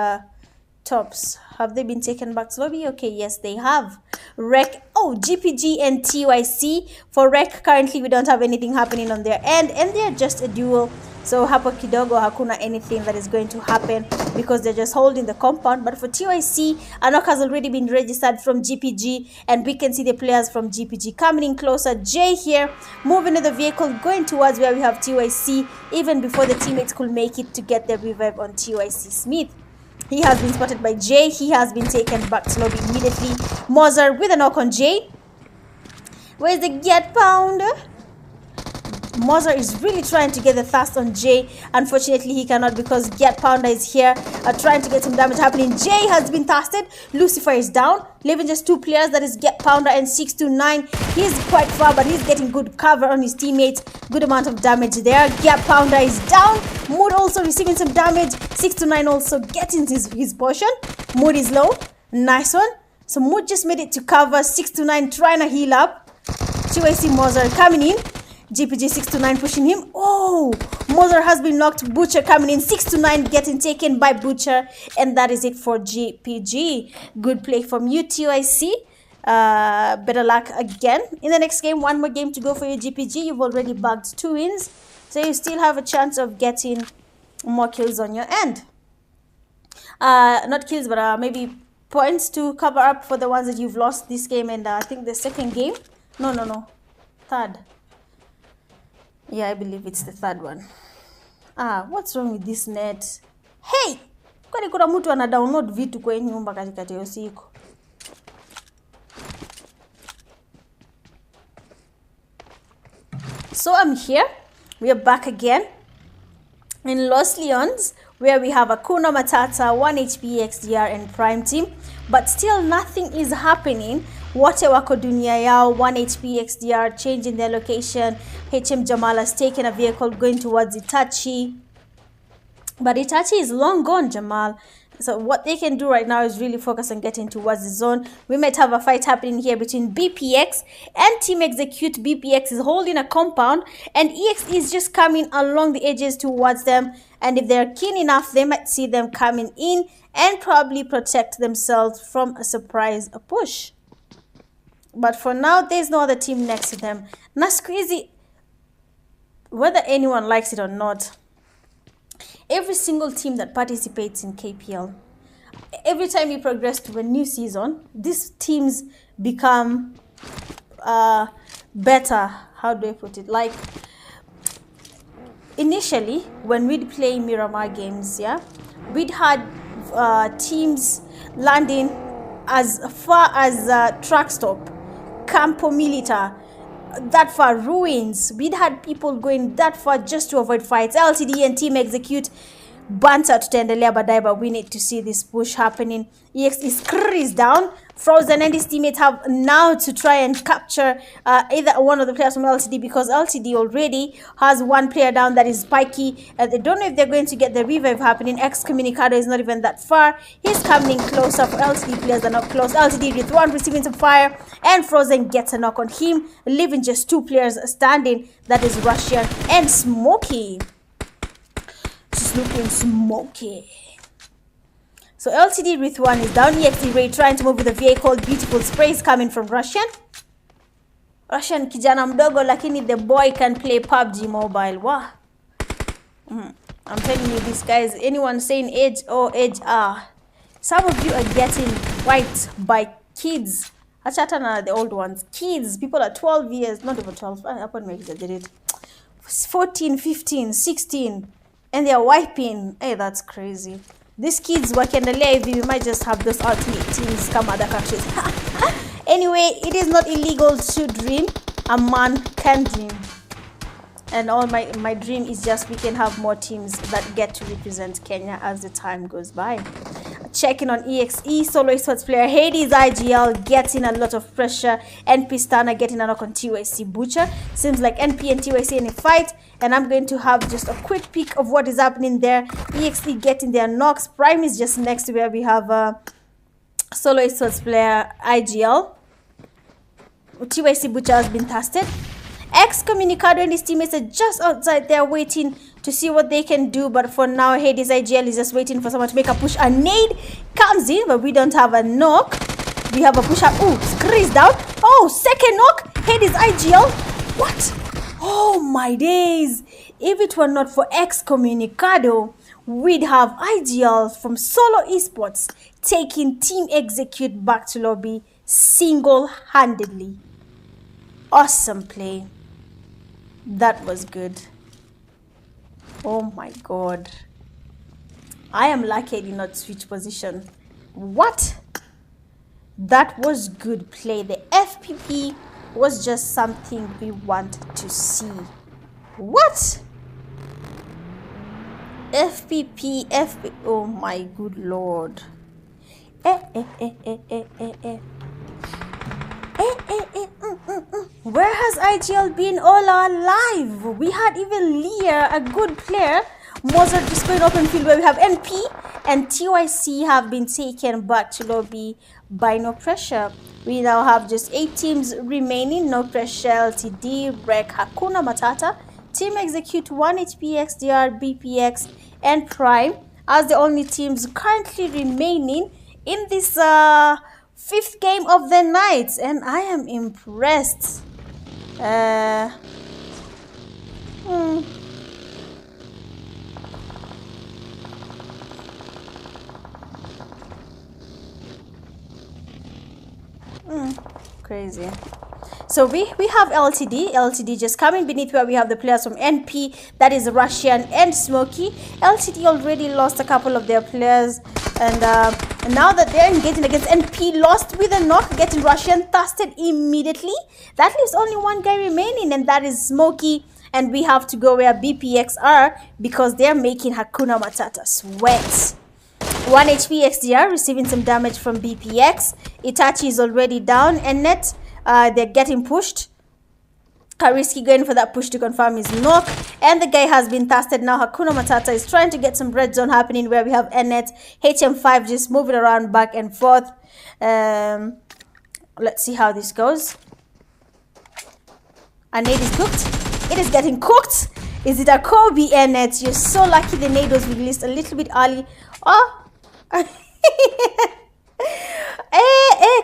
Tops? Have they been taken back to lobby? Okay, yes, they have. Rec. Oh, GPG and TYC. For Rec, currently we don't have anything happening on their end, and they're just a duo. So hapo kidogo hakuna anything that is going to happen because they're just holding the compound. But for TYC, a knock has already been registered from GPG, and we can see the players from GPG coming in closer. Jay here, moving to the vehicle, going towards where we have TYC, even before the teammates could make it to get the revive on TYC Smith. He has been spotted by Jay. He has been taken back to lobby immediately. Mozart with a knock on Jay. Where's the get pounder? Mozart is really trying to get the thirst on Jay. Unfortunately, he cannot because Get Pounder is here trying to get some damage happening. Jay has been thirsted. Lucifer is down, leaving just 2 players. That is Get Pounder and 629. He's quite far, but he's getting good cover on his teammates. Good amount of damage there. Get Pounder is down. Mood also receiving some damage. 629 also getting his portion. Mood is low. Nice one. So Mood just made it to cover. 629 trying to heal up. TYC Mozart coming in. GPG 629 pushing him. Oh, Mozart has been knocked. Butcher coming in. 629 getting taken by Butcher. And that is it for GPG. Good play from you, TYC. Better luck again in the next game. One more game to go for you, GPG. You've already bagged 2 wins. So you still have a chance of getting more kills on your end. Not kills, but maybe points to cover up for the ones that you've lost this game. And I think the second game. No. Third. Yeah, I believe it's the third one. What's wrong with this net? Hey! Kwani kuna mtu ana download vitu kwa nyumba katikati ya usiku? So I'm here. We are back again in Los Leones, where we have Akuna Matata, 1 HP XDR and Prime Team. But still nothing is happening. Wote wako dunia yao, 1 HP XDR changing their location. HM Jamal has taken a vehicle going towards Itachi. But Itachi is long gone, Jamal. So what they can do right now is really focus on getting towards the zone. We might have a fight happening here between BPX and Team Execute. BPX is holding a compound and EX is just coming along the edges towards them. And if they're keen enough, they might see them coming in and probably protect themselves from a surprise push. But for now, there's no other team next to them. That's crazy. Whether anyone likes it or not, every single team that participates in KPL, every time we progress to a new season, these teams become better. How do I put it? Like, initially, when we'd play Miramar games, we'd had teams landing as far as Truck Stop, Campo Militar, that far, Ruins. We'd had people going that far just to avoid fights. LTD and Team Execute banter tutaendelea baadaye, but we need to see this push happening. EX is down. Frozen and his teammates have now to try and capture either one of the players from LTD, because LTD already has 1 player down, that is Spikey. They don't know if they're going to get the revive happening. Excommunicado is not even that far. He's coming closer. For LTD players are not close. LTD with 1 receiving some fire, and Frozen gets a knock on him, leaving just 2 players standing. That is Russian and Smokey. Just looking smoky. So LTD with 1 is down. EXE Ray trying to move with the vehicle. Beautiful sprays coming from Russian. Russian kijana mdogo, lakini the boy can play PUBG Mobile. Wow. I'm telling you, these guys, anyone saying age or age some of you are getting wiped by kids. Achata the old ones. Kids, people are 12 years, not over 12. Upon me exaggerate. 14, 15, 16. And they are wiping. Hey, that's crazy. These kids wakiendelea hivi, we might just have those ultimate teams come other countries. Anyway, it is not illegal to dream. A man can dream. And all my dream is just we can have more teams that get to represent Kenya as the time goes by. Checking on EXE, solo esports player Hades IGL getting a lot of pressure. NP Stana getting a knock on TYC Butcher. Seems like NP and TYC in a fight. And I'm going to have just a quick peek of what is happening there. EXE getting their knocks. Prime is just next to where we have solo esports player IGL. TYC Butcher has been tested. Excommunicado and his teammates are just outside there waiting to see what they can do. But for now, Hades IGL is just waiting for someone to make a push. A nade comes in, but we don't have a knock. We have a push up. Ooh, Screeze down. Oh, second knock. Hades IGL. What? Oh my days. If it were not for Excommunicado, we'd have IGL from Solo Esports taking Team Execute back to lobby single-handedly. Awesome play. That was good. Oh my god. I am lucky I did not switch position. What? That was good play. The FPP was just something we want to see. What? FPP, FP. Oh my good lord. Where has IGL been all our life? We had even Lear, a good player. Mozart just going open field where we have NP and TYC have been taken back to lobby by No Pressure. We now have just 8 teams remaining. No Pressure, LTD, Rec, Hakuna Matata, Team Execute, 1HP, XDR, BPX, and Prime as the only teams currently remaining in this 5th game of the night. And I am impressed. Crazy. So we have LTD just coming beneath where we have the players from NP, that is Russian and Smokey. LTD already lost a couple of their players, and now that they're engaging against NP, lost with a knock, getting Russian thirsted immediately. That leaves only one guy remaining, and that is Smokey. And we have to go where BPX are because they're making Hakuna Matata sweat. 1 HP XDR receiving some damage from BPX. Itachi is already down, and net they're getting pushed. Kariski going for that push to confirm his knock, and the guy has been thirsted. Now Hakuna Matata is trying to get some red zone happening where we have Nnet, HM5 just moving around back and forth. Let's see how this goes. A nade is cooked. It is getting cooked. Is it a Kobe Nnet? You're so lucky the nade was released a little bit early. Oh.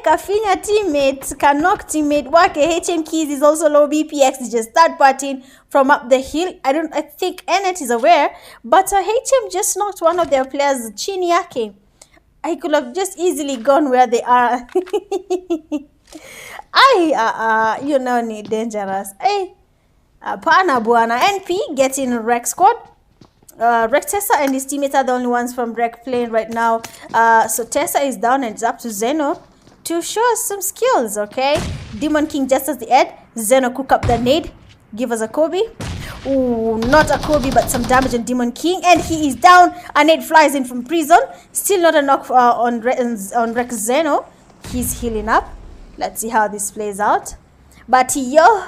Kafinya teammate, Kanok teammate, Wake, HM Keys is also low. BPX is just third partying from up the hill. I think Nnet is aware, but HM just knocked one of their players, Chiniake. I could have just easily gone where they are. You know, ni dangerous. Pana Buana. NP getting Rec squad. Rec Tessa and his teammates are the only ones from Rec playing right now. So Tessa is down and it's up to Zeno to show us some skills, okay? Demon King just as the Ed. Zeno cook up the nade. Give us a Kobe. Ooh, not a Kobe, but some damage on Demon King. And he is down. A nade flies in from prison. Still not a knock on Rec Zeno. He's healing up. Let's see how this plays out. But yo...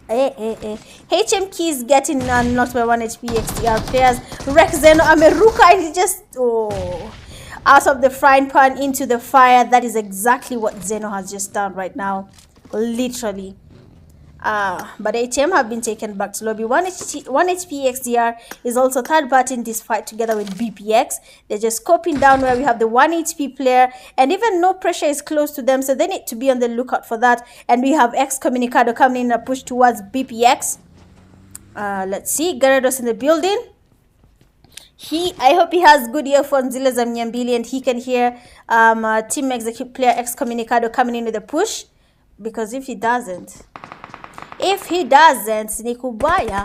HM Keys getting knocked by 1 HP XTR players. Rex Zeno Ameruka, and he just out of the frying pan into the fire. That is exactly what Zeno has just done right now, literally. But HM have been taken back to lobby. 1 HP XDR is also third party in this fight together with BPX. They're just scoping down where we have the 1 HP player, and even No Pressure is close to them, so they need to be on the lookout for that. And we have Excommunicado coming in a push towards BPX. Let's see, Garados in the building. I hope he has good earphones, Zile za Mnyambili, and he can hear Team Execute player Excommunicado coming in with a push, because if he doesn't, Nikubaya.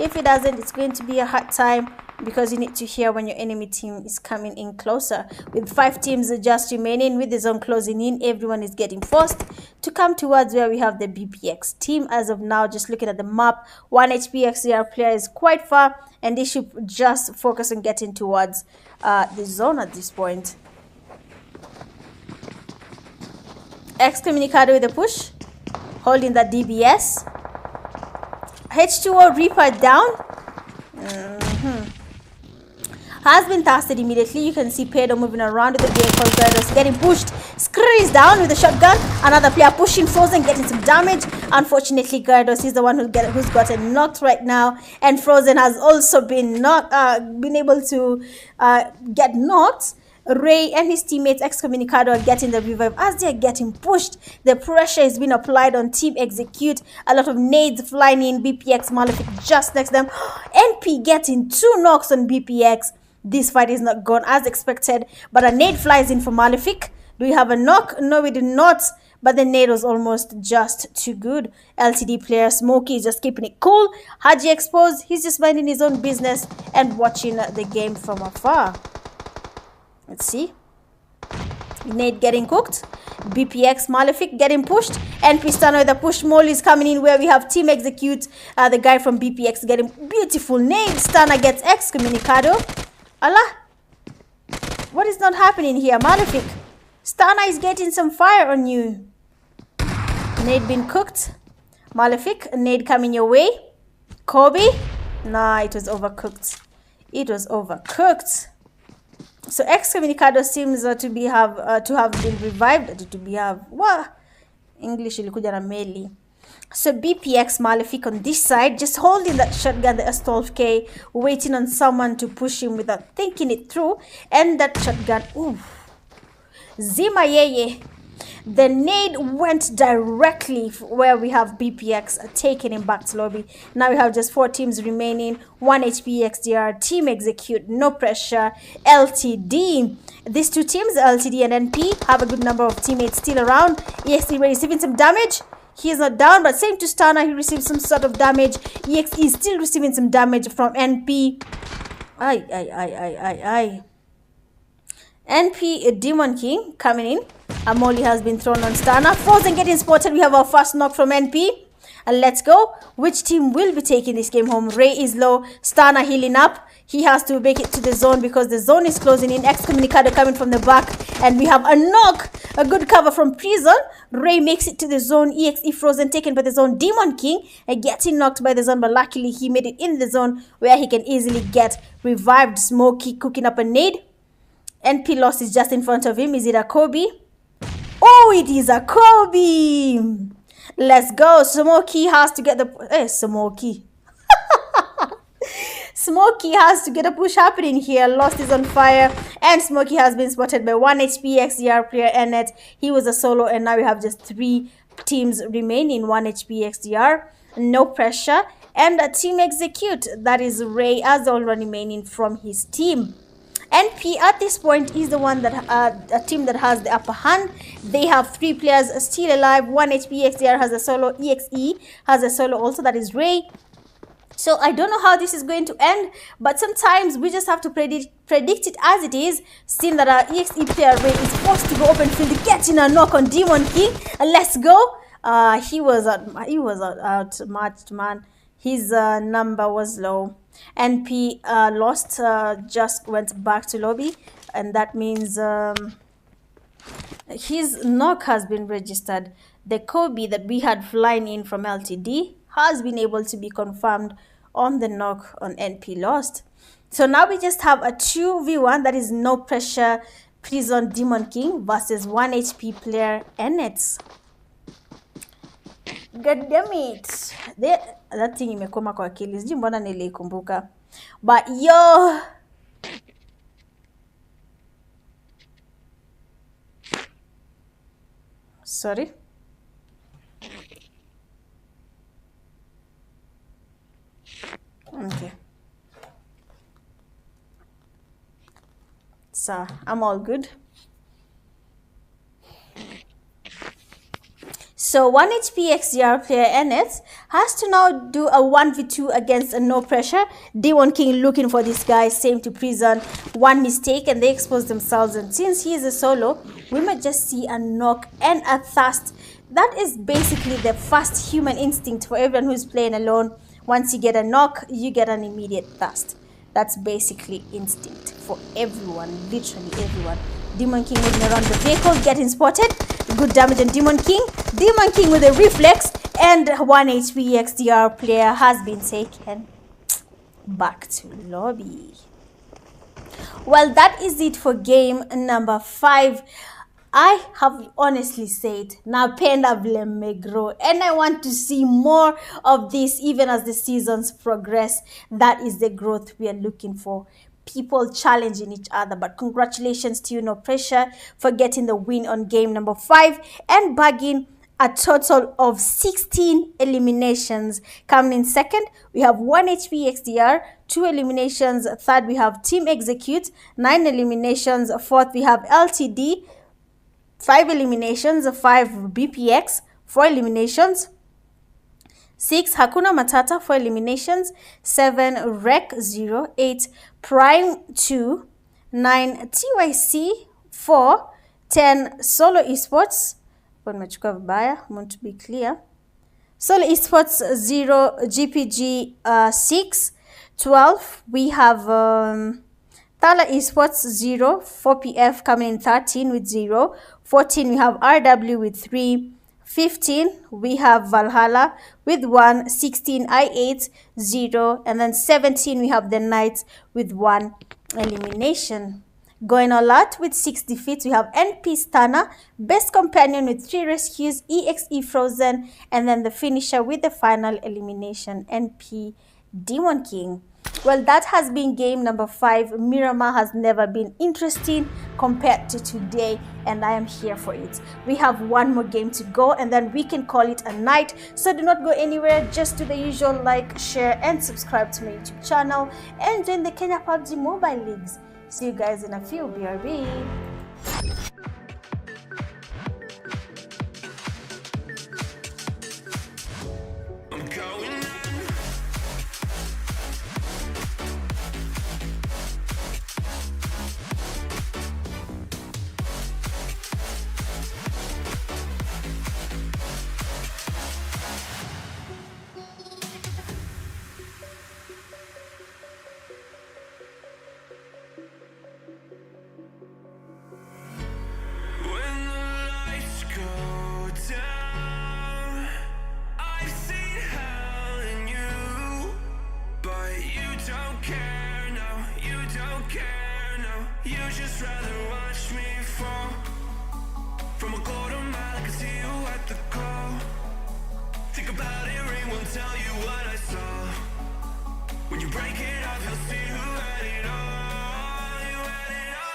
If he doesn't, it's going to be a hard time, because you need to hear when your enemy team is coming in closer. With 5 teams just remaining, with the zone closing in, everyone is getting forced to come towards where we have the BPX team. As of now, just looking at the map, 1 HP XDR player is quite far, and they should just focus on getting towards the zone at this point. Excommunicado with a push. Holding that DBS. H2O Reaper down. Has been tasted immediately. You can see Pedro moving around with the vehicle. Gyros getting pushed. Screws down with the shotgun. Another player pushing Frozen, getting some damage. Unfortunately, Gyros is the one who's gotten knocked right now. And Frozen has also been able to get knocked. Ray and his teammates Excommunicado are getting the revive as they are getting pushed. The pressure is being applied on Team Execute. A lot of nades flying in. BPX Malefic just next to them. NP getting 2 knocks on BPX. This fight is not gone as expected, but a nade flies in for Malefic. Do we have a knock? No, we do not. but the nade was almost just too good. LTD player Smokey is just keeping it cool. Haji exposed, he's just minding his own business and watching the game from afar. Let's see. Nade getting cooked. BPX Malefic getting pushed. And Pistano with the push. Molly is coming in where we have Team Execute. The guy from BPX getting beautiful nade. Stana gets excommunicado. Allah. What is not happening here? Malefic. Stana is getting some fire on you. Nade being cooked. Malefic. Nade coming your way. Kobe. Nah, it was overcooked. It was overcooked. So excommunicado seems to have been revived. What? English ilikuja na meli. So BPX Malefic on this side, just holding that shotgun, the S12K, waiting on someone to push him without thinking it through. And that shotgun, ooh. Zima Yeye. The nade went directly where we have BPX taking him back to lobby. Now we have just 4 teams remaining. 1 HP XDR, Team Execute, no pressure, LTD. These 2 teams, LTD and NP, have a good number of teammates still around. EXE receiving some damage. He is not down, but same to Stana, he received some sort of damage. EXE is still receiving some damage from NP. NP Demon King coming in. Amoli has been thrown on Stana. Frozen getting spotted. We have our first knock from NP. And let's go. Which team will be taking this game home? Ray is low. Stana healing up. He has to make it to the zone because the zone is closing in. Excommunicado coming from the back. And we have a knock. A good cover from Prison. Ray makes it to the zone. EXE Frozen taken by the zone. Demon King getting knocked by the zone. But luckily he made it in the zone where he can easily get revived. Smokey cooking up a nade. NP lost is just in front of him. Is it a Kobe? Oh, it is a Kobe. Let's go. Smokey has to get the... Smokey. Smokey has to get a push happening here. Lost is on fire. And Smokey has been spotted by 1 HP XDR player Enet. He was a solo and now we have just 3 teams remaining. 1 HP XDR. No pressure. And a Team Execute. That is Ray as the only one remaining from his team. NP at this point is the one that a team that has the upper hand. They have 3 players still alive. 1 HP XDR has a solo. EXE has a solo also. That is Ray. So I don't know how this is going to end, but sometimes we just have to predict it as it is. Seeing that our EXE player Ray is forced to go open field, getting a knock on Demon King. Let's go. He was outmatched, man. His number was low. NP lost, just went back to lobby, and that means his knock has been registered. The Kobe that we had flying in from LTD has been able to be confirmed on the knock on NP lost. So now we just have a 2v1, that is no pressure Prison Demon King versus 1 HP player Enets. God damn it. That thing imekoma kwa akili. Sijui mbona nilikumbuka. But yo. Sorry. Okay. So, I'm all good. So 1 HP XDR player Enet has to now do a 1v2 against a no pressure. D1 King looking for this guy, same to Prison. One mistake and they expose themselves, and since he is a solo, we might just see a knock and a thirst. That is basically the first human instinct for everyone who's playing alone. Once you get a knock, you get an immediate thirst. That's basically instinct for everyone, literally everyone. Demon King moving around the vehicle, getting spotted. Good damage on Demon King. Demon King with a reflex, and 1 HP XDR player has been taken back to lobby. Well, that is it for game number 5. I have honestly said, napenda vile megrow, and I want to see more of this even as the seasons progress. That is the growth we are looking for. People challenging each other. But congratulations to you, No Pressure, for getting the win on game number 5 and bagging a total of 16 eliminations. Coming in second, we have 1 HP XDR, 2 eliminations. Third, we have Team Execute, 9 eliminations. Fourth, we have LTD, 5 eliminations, 5 BPX, 4 eliminations, 6 Hakuna Matata, 4 eliminations, 7 Rec 0, 8 Prime 2, 9 TYC 4, 10 Solo Esports, I want to be clear, Solo Esports 0, GPG 6, 12 we have Thala Esports 0, 4PF coming in 13 with 0, 14 we have RW with 3, 15 we have Valhalla with 1, 16 I8 0, and then 17 we have the Knights with 1 elimination. Going all out with 6 defeats, we have NP Stana, Best Companion with 3 rescues, EXE Frozen, and then the finisher with the final elimination, NP Demon King. Well, that has been game number 5. Miramar has never been interesting compared to today, and I am here for it. We have one more game to go, and then we can call it a night. So do not go anywhere. Just do the usual like, share, and subscribe to my YouTube channel, and join the Kenya PUBG mobile leagues. See you guys in a few. BRB. You just rather watch me fall from a quarter mile. I can see you at the call. Think about it, ring won't tell you what I saw. When you break it off, you'll see who had it all. You had it all.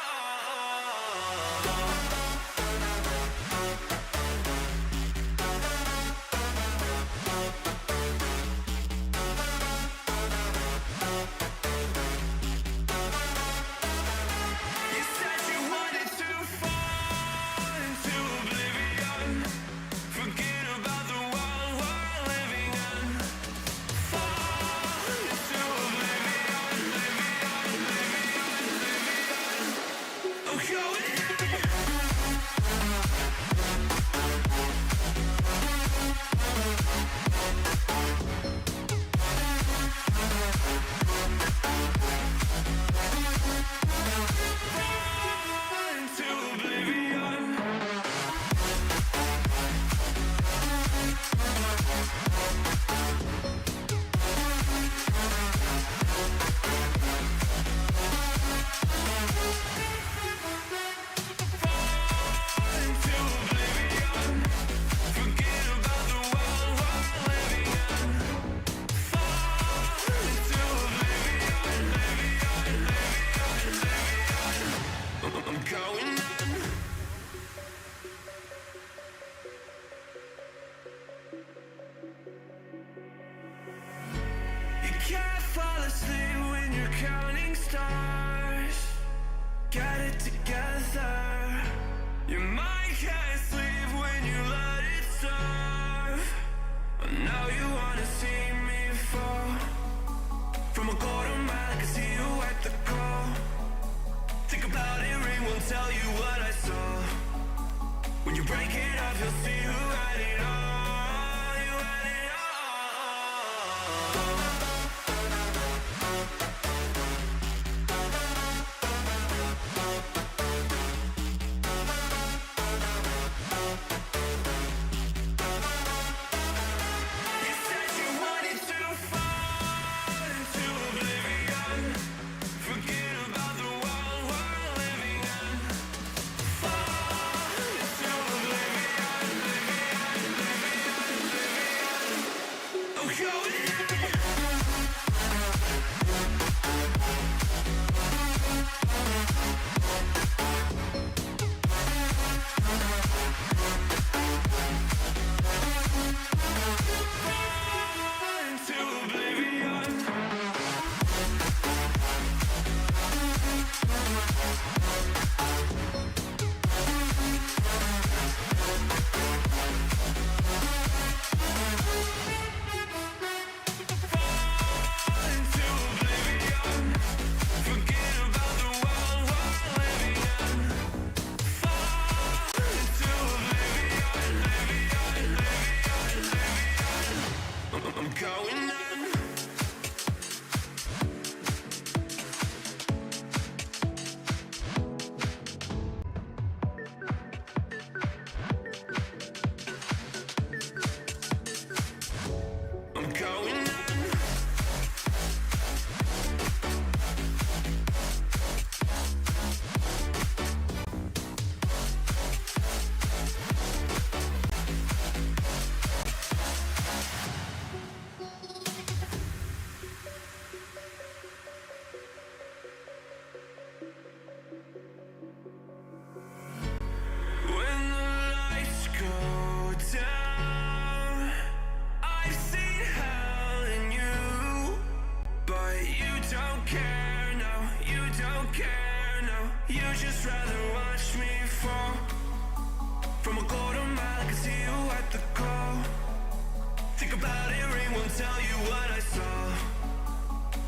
You said you wanted to fall into oblivion. Forget about the world we're living in. Fall into oblivion, oblivion. I'm going in. Into oblivion. Into oblivion. Forget about the world we're living in. Fall into oblivion, I'm going in. You can't fall asleep when you're counting stars. Get it together. Your mind can't sleep when you let it serve. Now you wanna see me fall from a quarter mile. I can see you at the call. Think about it, ring won't tell you what I saw. When you break it off, you'll see who had it all. You had it all. You said you going on. I'm going on. When the lights go down, I've seen hell in you, but you don't care, no, you don't care, no. You just rather watch me fall from a quarter mile. I can see you at the call. Think about it, ring won't tell you what I saw.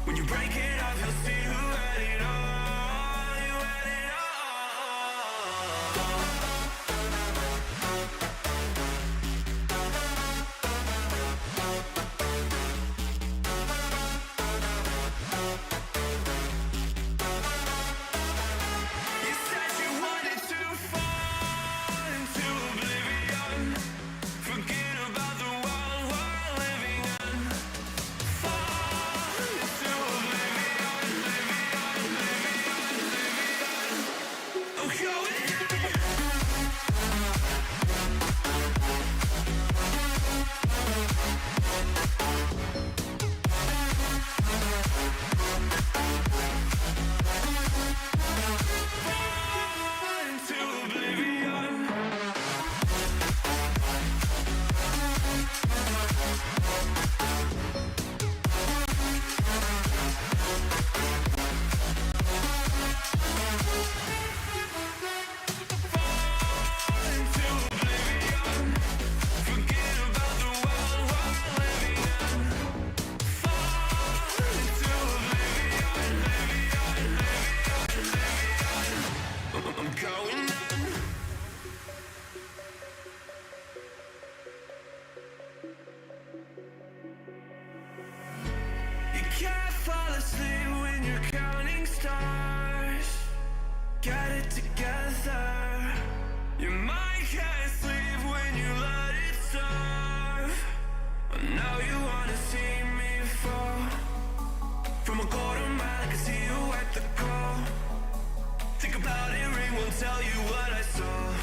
When you break it off, you'll see who had it all. You had it all. You said you wanted to fall into oblivion. Forget about the world we're living in. Fall into oblivion, oblivion. I'm going on. Fall into oblivion. Into oblivion. Forget about the world we're living in. Fall into oblivion, I'm going on. You can't fall asleep when you're counting stars. Get it together. Your mind can't sleep when you let it serve. Now you wanna see me fall from a quarter mile. I can see you at the call. Think about it, ring won't tell you what I saw.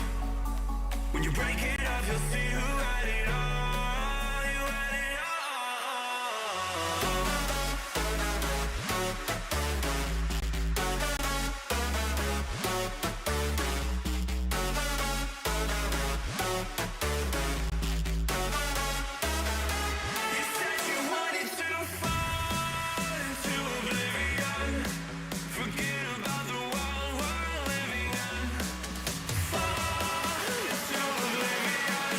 When you break it off, you'll see who had it all. You had it all. You said you wanted to fall into oblivion. Forget about the world we're living in. Fall into oblivion,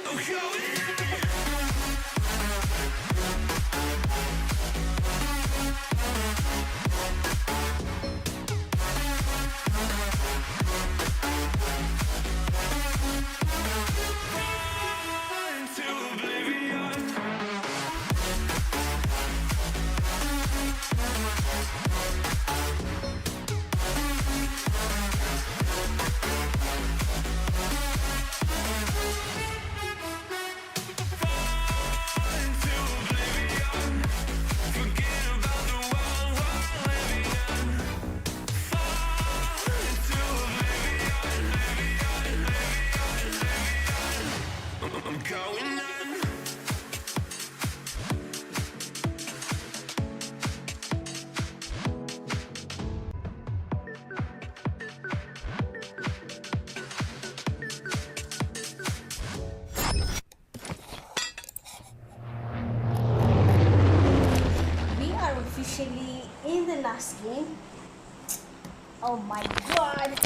I'm going on. Fall into oblivion. Fall into oblivion. Forget about the world we're living in. Fall into oblivion, I'm going on. We are officially in the last game. Oh my god.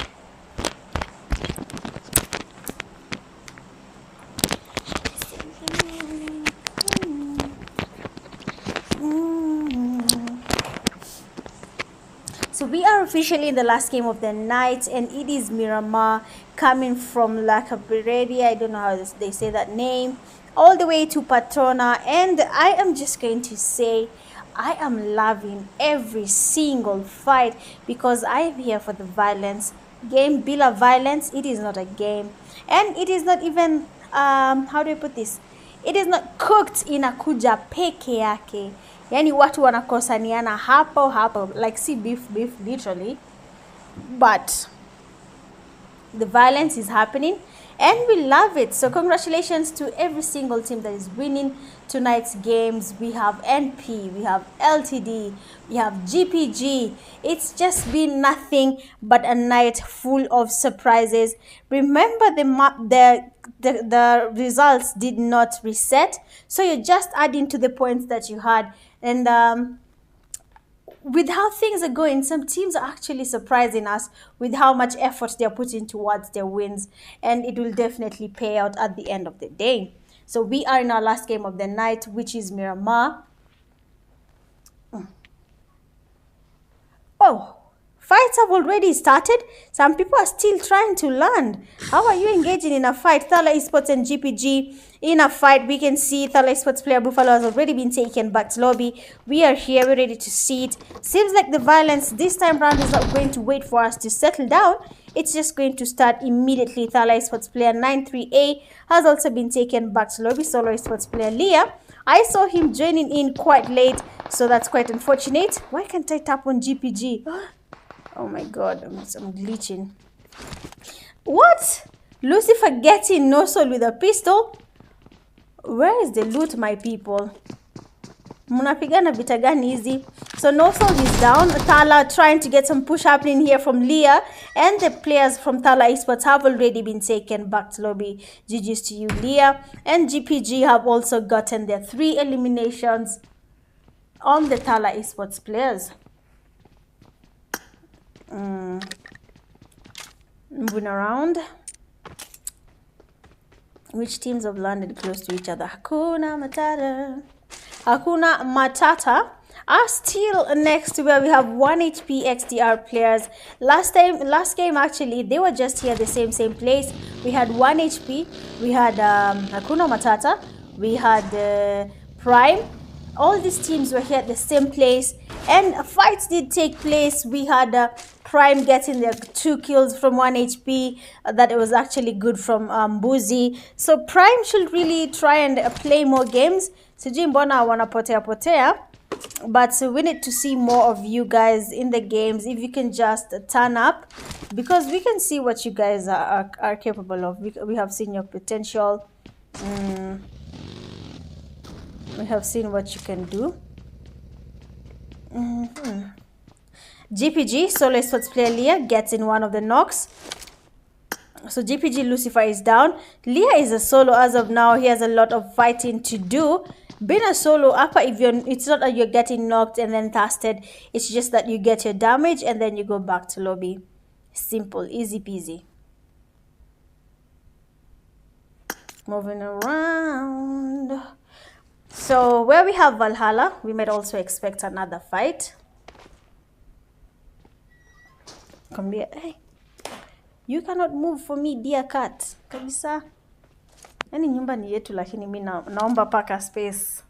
So we are officially in the last game of the night, and it is Miramar coming from Lakaberedi. I don't know how they say that name, all the way to Patrona. And I am just going to say I am loving every single fight because I am here for the violence. Game bila violence, it is not a game. And it is not even, how do I put this? It is not cooked inakuja peke yake. Yani watu wanakosaniana hapo, like see beef literally. But the violence is happening and we love it. So congratulations to every single team that is winning tonight's games. We have NP, we have LTD, we have GPG. It's just been nothing but a night full of surprises. Remember, the results did not reset, so you're just adding to the points that you had. And with how things are going, some teams are actually surprising us with how much effort they're putting towards their wins, and it will definitely pay out at the end of the day. So we are in our last game of the night, which is Miramar. Oh, fights have already started. Some people are still trying to land. How are you engaging in a fight? Thala Esports and GPG in a fight. We can see Thala Esports player Buffalo has already been taken back to lobby. We are here. We're ready to see it. Seems like the violence this time around is not going to wait for us to settle down. It's just going to start immediately. Thala Esports player 93A has also been taken back to lobby. Solo Esports player Leah, I saw him joining in quite late, so that's quite unfortunate. Why can't I tap on GPG? Oh my god, I'm glitching. What? Lucifer getting no soul with a pistol? Where is the loot, my people? Munapigana vita gani hizi? So no soul is down. Thala trying to get some push happening here from Leah, and the players from Thala Esports have already been taken back to lobby. GG's to you, Leah. And GPG have also gotten their 3 eliminations on the Thala Esports players. Moving around. Which teams have landed close to each other? Hakuna Matata are still next to where we have 1 HP XDR players. Last game actually, they were just here the same place. We had 1 HP, we had Hakuna Matata, we had Prime. All these teams were here at the same place, and fights did take place. We had Prime getting their 2 kills from 1 HP. That it was actually good from Mbuzi. So Prime should really try and play more games. Sijui mbona wanapotea, but we need to see more of you guys in the games. If you can just turn up, because we can see what you guys are capable of. We have seen your potential. We have seen what you can do. GPG, Solo Esports player Leah, gets in one of the knocks. So GPG Lucifer is down. Leah is a solo as of now. He has a lot of fighting to do. Being a solo upper, it's not that you're getting knocked and then casted. It's just that you get your damage and then you go back to lobby. Simple, easy peasy. Moving around. So where we have Valhalla, we might also expect another fight. Come here. Hey, you cannot move for me, dear cat. Kabisa. Yani nyumba ni yetu, lakini mimi naomba paka space.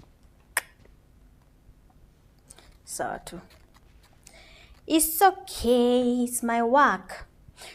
Sawa tu. It's okay. It's my work.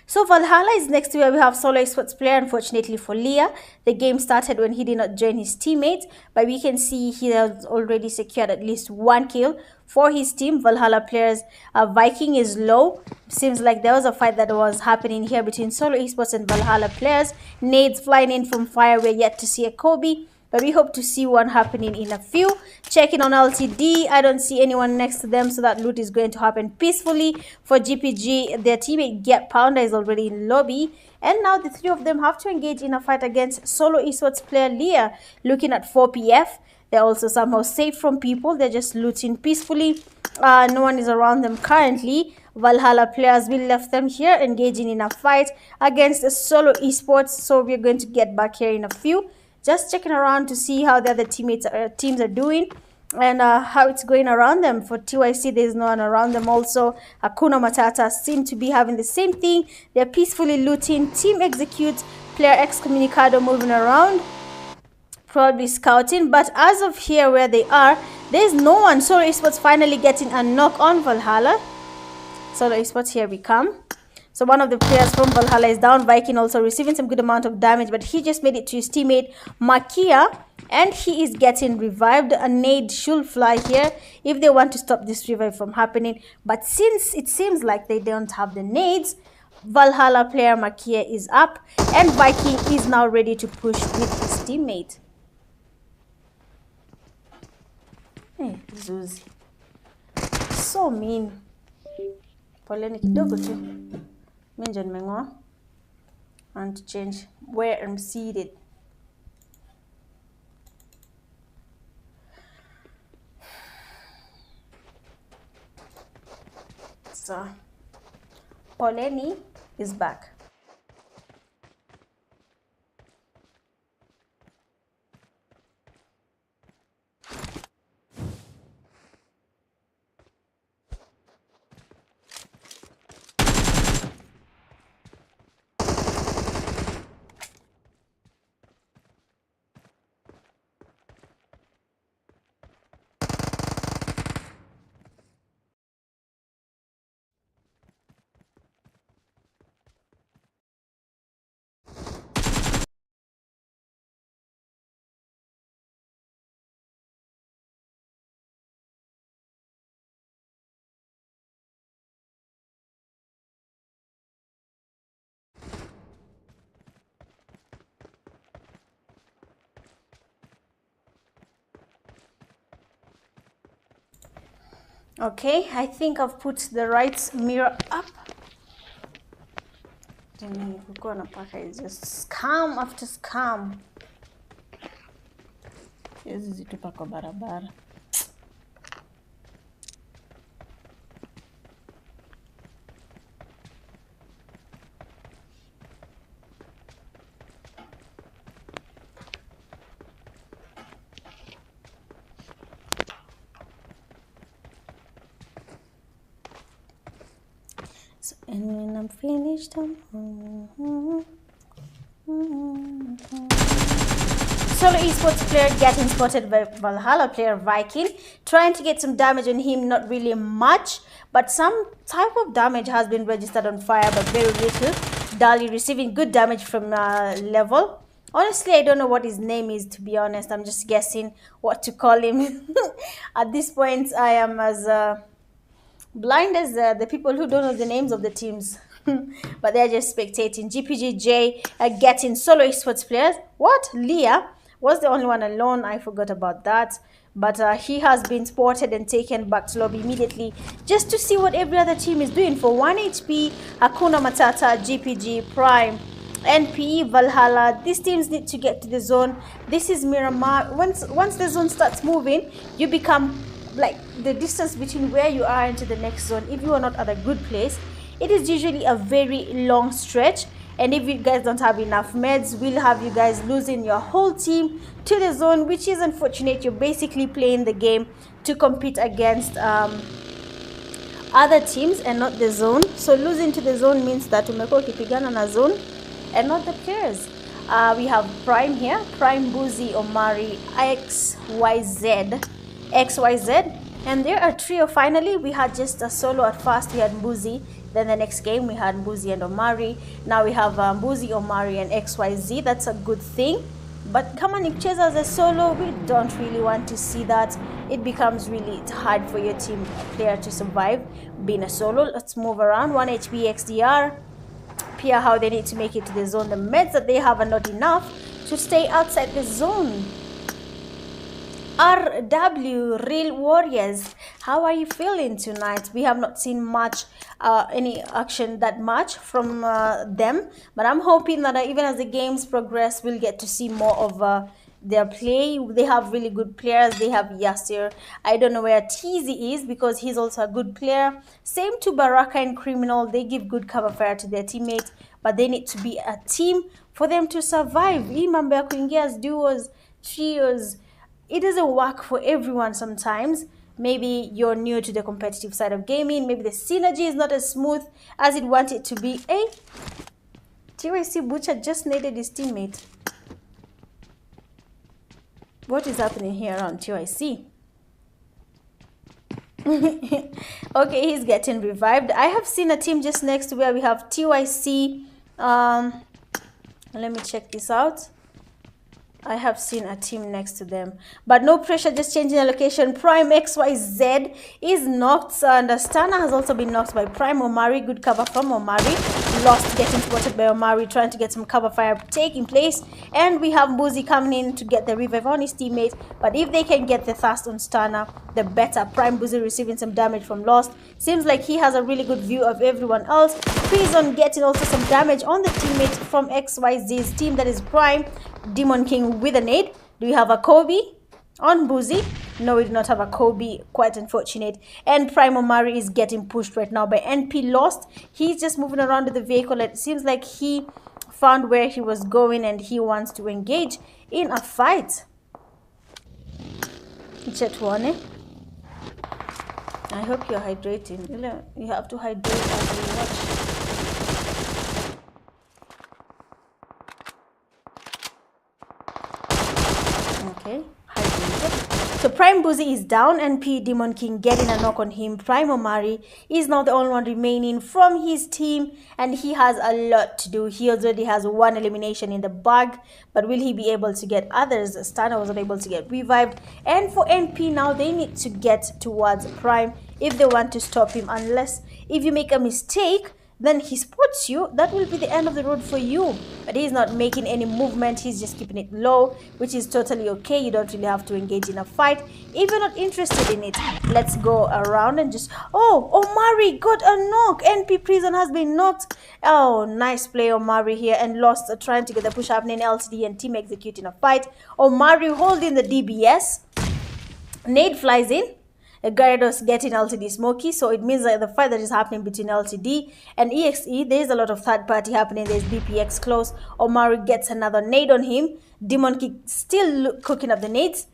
So Valhalla is next to where we have Solo Esports player. Unfortunately for Leah, the game started when he did not join his teammates, but we can see he has already secured at least 1 kill for his team. Valhalla players, Viking is low. Seems like there was a fight that was happening here between Solo Esports and Valhalla players. Nades flying in from fire. We're yet to see a Kobe, but we hope to see one happening in a few. Checking on LTD, I don't see anyone next to them, so that loot is going to happen peacefully. For GPG, their teammate Get Pounder is already in lobby, and now the 3 of them have to engage in a fight against Solo Esports player Leah. Looking at 4 PF, they're also somehow safe from people. They're just looting peacefully. No one is around them currently. Valhalla players, we left them here engaging in a fight against Solo Esports, so we're going to get back here in a few. Just checking around to see how the other teams are doing. and how it's going around them. For TYC, there's no one around them. Also, Hakuna Matata seem to be having the same thing. They're peacefully looting. Team Execute, player Excommunicado moving around, probably scouting. But as of here where they are, there's no one. Solo Esports finally getting a knock on Valhalla. Solo Esports, here we come. So one of the players from Valhalla is down. Viking also receiving some good amount of damage, but he just made it to his teammate Makia, and he is getting revived. A nade should fly here if they want to stop this revive from happening. But since it seems like they don't have the nades, Valhalla player Makia is up, and Viking is now ready to push with his teammate. Hey, Zuzi. So mean. Poleni kidogo tu. Minjan mengo. And to change where I'm seated. So, Poleni is back. Okay, I think I've put the right mirror up. Is just scam after scam. Hizi zitupa kwa barabara. So, and when I'm finished, Solo Esports player getting spotted by Valhalla player Viking, trying to get some damage on him, not really much, but some type of damage has been registered on fire, but very little. Dali receiving good damage from level. Honestly, I don't know what his name is, to be honest. I'm just guessing what to call him. At this point, I am as blind as the people who don't know the names of the teams. But they're just spectating. GPGJ getting Solo Esports players. What? Leah was the only one alone. I forgot about that. But he has been spotted and taken back to lobby immediately just to see what every other team is doing. For 1 HP, Hakuna Matata, GPG, Prime, NPE, Valhalla. These teams need to get to the zone. This is Miramar. Once the zone starts moving, you become like the distance between where you are into the next zone. If you are not at a good place, it is usually a very long stretch, and if you guys don't have enough meds, we'll have you guys losing your whole team to the zone, which is unfortunate. You're basically playing the game to compete against other teams and not the zone. So losing to the zone means that umekuwa ukipigana na zone and not the players. We have Prime here, Prime, Buzi, Omari, XYZ, and there are trio. Finally, we had just a solo. At first we had Buzi, then the next game we had Buzi and Omari. Now we have Buzi, Omari, and XYZ. That's a good thing. But come on, if chase as a solo, we don't really want to see that. It becomes really hard for your team player to survive being a solo. Let's move around. 1 HP XDR. Pia, how they need to make it to the zone. The meds that they have are not enough to stay outside the zone. RW, Real Warriors, how are you feeling tonight? We have not seen much, any action that much from them, but I'm hoping that even as the games progress, we'll get to see more of their play. They have really good players. They have Yasir. I don't know where TZ is because he's also a good player. Same to Baraka and Criminal. They give good cover fire to their teammates, but they need to be a team for them to survive. Hii mambo ya kuingia as duos, trios, it doesn't work for everyone sometimes. Maybe you're new to the competitive side of gaming. Maybe the synergy is not as smooth as it wants it to be. Hey, TYC Butcher just naded his teammate. What is happening here on TYC? Okay, he's getting revived. I have seen a team just next to where we have TYC. Let me check this out. I have seen a team next to them, but no pressure, just changing the location. Prime XYZ is knocked, and Astana has also been knocked by Prime Omari. Good cover from Omari. Lost, getting spotted by Omari, trying to get some cover fire taking place. And we have Mbuzi coming in to get the revive on his teammate, but if they can get the thirst on Stana, the better. Prime Mbuzi receiving some damage from Lost. Seems like he has a really good view of everyone else. Prison getting also some damage on the teammate from XYZ's team, that is Prime. Demon King with a nade. Do we have a Kobe on Mbuzi? No, we do not have a Kobe. Quite unfortunate. And Prime Omari is getting pushed right now by NP Lost. He's just moving around with the vehicle. It seems like he found where he was going and he wants to engage in a fight. Chetwane, I hope you're hydrating. You have to hydrate as you watch. Okay, hydrated. So Prime Mbuzi is down, and P Demon King getting a knock on him. Prime Omari is now the only one remaining from his team, and he has a lot to do. He already has one elimination in the bag, but will he be able to get others? Stana was unable to get revived, and for NP now, they need to get towards Prime if they want to stop him, unless if you make a mistake, then he spots you, that will be the end of the road for you. But he's not making any movement, he's just keeping it low, which is totally okay. You don't really have to engage in a fight if you're not interested in it. Let's go around and just, oh, Omari got a knock. NP Prison has been knocked. Oh, nice play Omari here, and Lost trying to get the push happening. LCD and team executing a fight. Omari holding the DBS. Nade flies in. Gyarados getting LTD Smoky, so it means that the fight that is happening between LTD and EXE, there's a lot of third party happening. There's BPX close. Omari gets another nade on him. Demon Kick still cooking up the nades.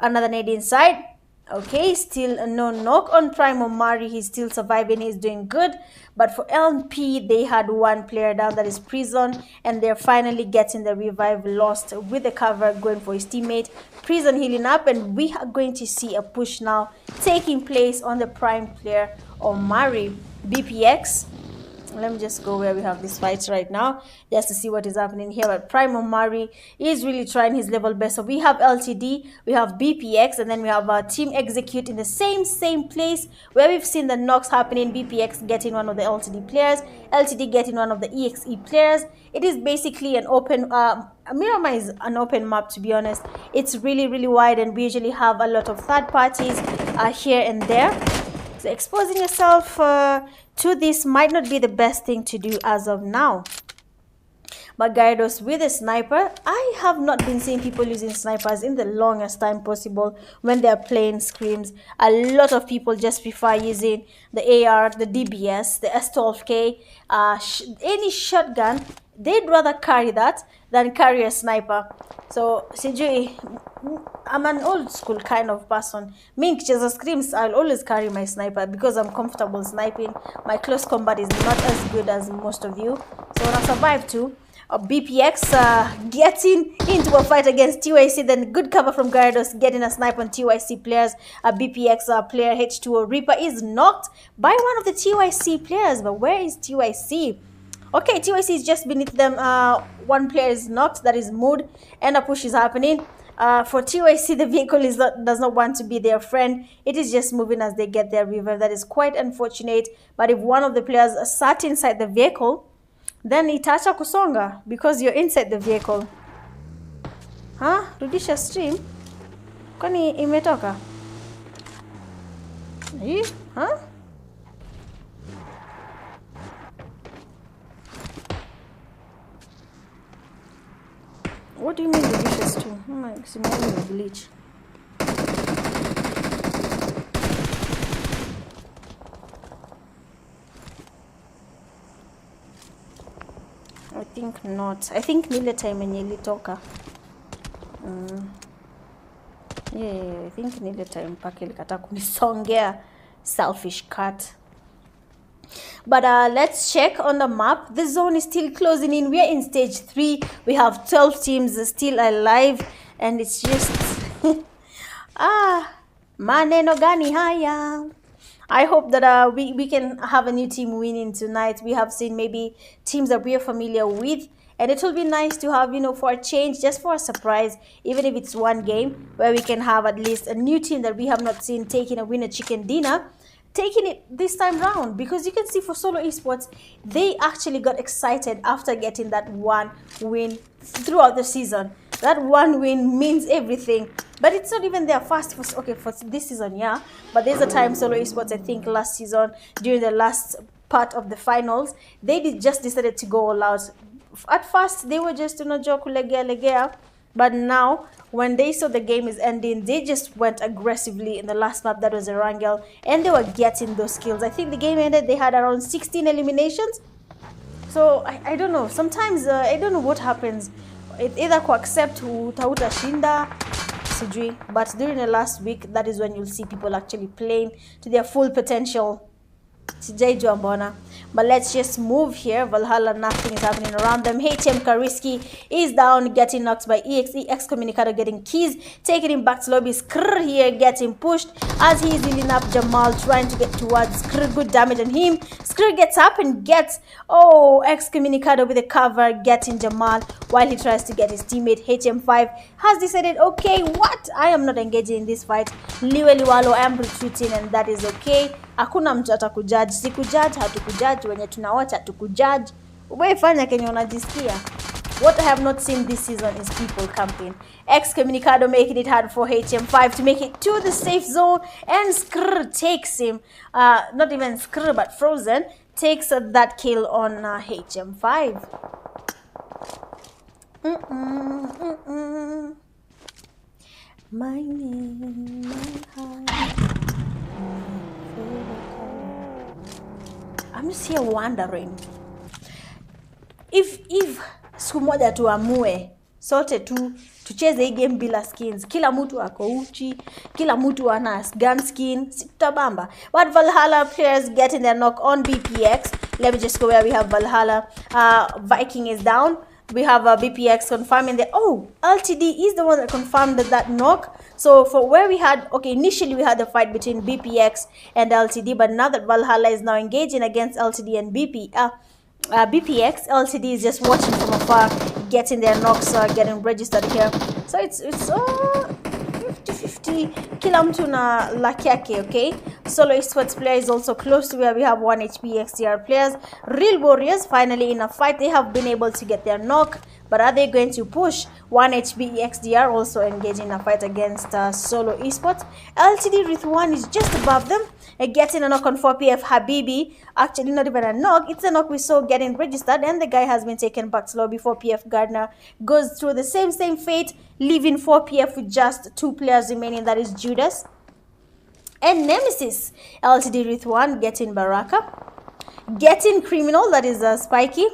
Another nade inside. Okay, still no knock on Prime Omari. He's still surviving. He's doing good. But for LP, they had one player down, that is Prison, and they're finally getting the revive. Lost with the cover, going for his teammate. Prison healing up, and we are going to see a push now taking place on the Prime player Omari. BPX. Let me just go where we have this fight right now, just to see what is happening here. But Prime Omari is really trying his level best. So we have LTD, we have BPX, and then we have our team execute in the same place where we've seen the knocks happening. BPX getting one of the LTD players, LTD getting one of the EXE players. It is basically an open, Miramar is an open map, to be honest. It's really wide, and we usually have a lot of third parties here and there. So exposing yourself to this might not be the best thing to do as of now. But Gyarados with a sniper, I have not been seeing people using snipers in the longest time possible when they are playing scrims. A lot of people just prefer using the AR, the DBS, the S12K, any shotgun. They'd rather carry that than carry a sniper. So, Sijui, I'm an old school kind of person. Me, Kicheza scrims, I'll always carry my sniper because I'm comfortable sniping. My close combat is not as good as most of you. So, when I survive too, BPX getting into a fight against TYC, then good cover from Gyarados, getting a snipe on TYC players. BPX player H2O Reaper is knocked by one of the TYC players. But where is TYC? Okay, TYC is just beneath them. One player is knocked, that is Mood, and a push is happening. For TYC, the vehicle does not want to be their friend. It is just moving as they get their revive. That is quite unfortunate. But if one of the players sat inside the vehicle, then itacha kusonga because you're inside the vehicle. Huh? Rudisha stream? Kwani imetoka? Huh? What do you mean Rudisha stream? Oh my, simuoni glitch. I think not. I think nile time yenye ilitoka. Yeah, I think ni ile time mpaka ilikata kunisongea. Selfish cat. But let's check on the map. The zone is still closing in. We are in stage 3. We have 12 teams still alive. And it's just... maneno gani haya. I hope that we can have a new team winning tonight. We have seen maybe teams that we are familiar with. And it will be nice to have, for a change, just for a surprise, even if it's one game, where we can have at least a new team that we have not seen taking a winner chicken dinner, taking it this time round. Because you can see for Solo Esports, they actually got excited after getting that one win throughout the season. That one win means everything. But it's not even their first, for this season, yeah. But there's a time Solo Esports, I think last season, during the last part of the finals, they just decided to go all out. At first, they were just joke legea. But now, when they saw the game is ending, they just went aggressively in the last map. That was Erangel, and they were getting those kills. I think the game ended, they had around 16 eliminations. So, I don't know. Sometimes, I don't know what happens. It either accept utauta shinda, sijui. But during the last week, that is when you'll see people actually playing to their full potential. Sijaijua mbona. But let's just move here. Valhalla, nothing is happening around them. HM Kariski is down, getting knocked by EXE. Excommunicado getting keys, taking him back to lobby. Skrr here getting pushed as he is healing up Jamal, trying to get towards Skrr. Good damage on him. Skrr gets up and gets, Excommunicado with a cover, getting Jamal while he tries to get his teammate. HM5 has decided, okay, what? I am not engaging in this fight. Liwe liwalo, I am retreating, and that is okay. Hakuna mtu atakujudge. Sikujudge, hatukujudge. Wenye tunawatch hatukujudge. Wewe fanya kenye unajisikia. What I have not seen this season is people camping. Excommunicado making it hard for HM5 to make it to the safe zone, and Skrr takes him. Not even Skrr, but Frozen takes that kill on HM5. My name, my heart. I'm just here wondering if siku moja tuamue sote tucheze hii game bila skins, kila mtu ako uchi, kila mtu ana gun skin, sitabamba. But Valhalla players getting their knock on BPX. Let me just go where we have Valhalla. Viking is down. We have BPX confirming that, LTD is the one that confirmed that knock. So for where we had, initially we had the fight between BPX and LTD, but now that Valhalla is now engaging against LTD and BPX, LTD is just watching from afar, getting their knocks, getting registered here. So it's 50-50, kila mtu na laki yake, okay? Solo Esports player is also close to where we have 1 HP XDR players. Real Warriors finally in a fight. They have been able to get their knock, but are they going to push? 1 HP XDR also engaging in a fight against Solo Esports. LTD with 1 is just above them, getting a knock on 4PF Habibi. Actually, not even a knock, it's a knock we saw getting registered, and the guy has been taken back to lobby. 4PF Gardner goes through the same fate, leaving 4PF with just 2 players remaining, that is Judas and Nemesis. LTD with 1 getting Baraka, getting Criminal, that is Spiky.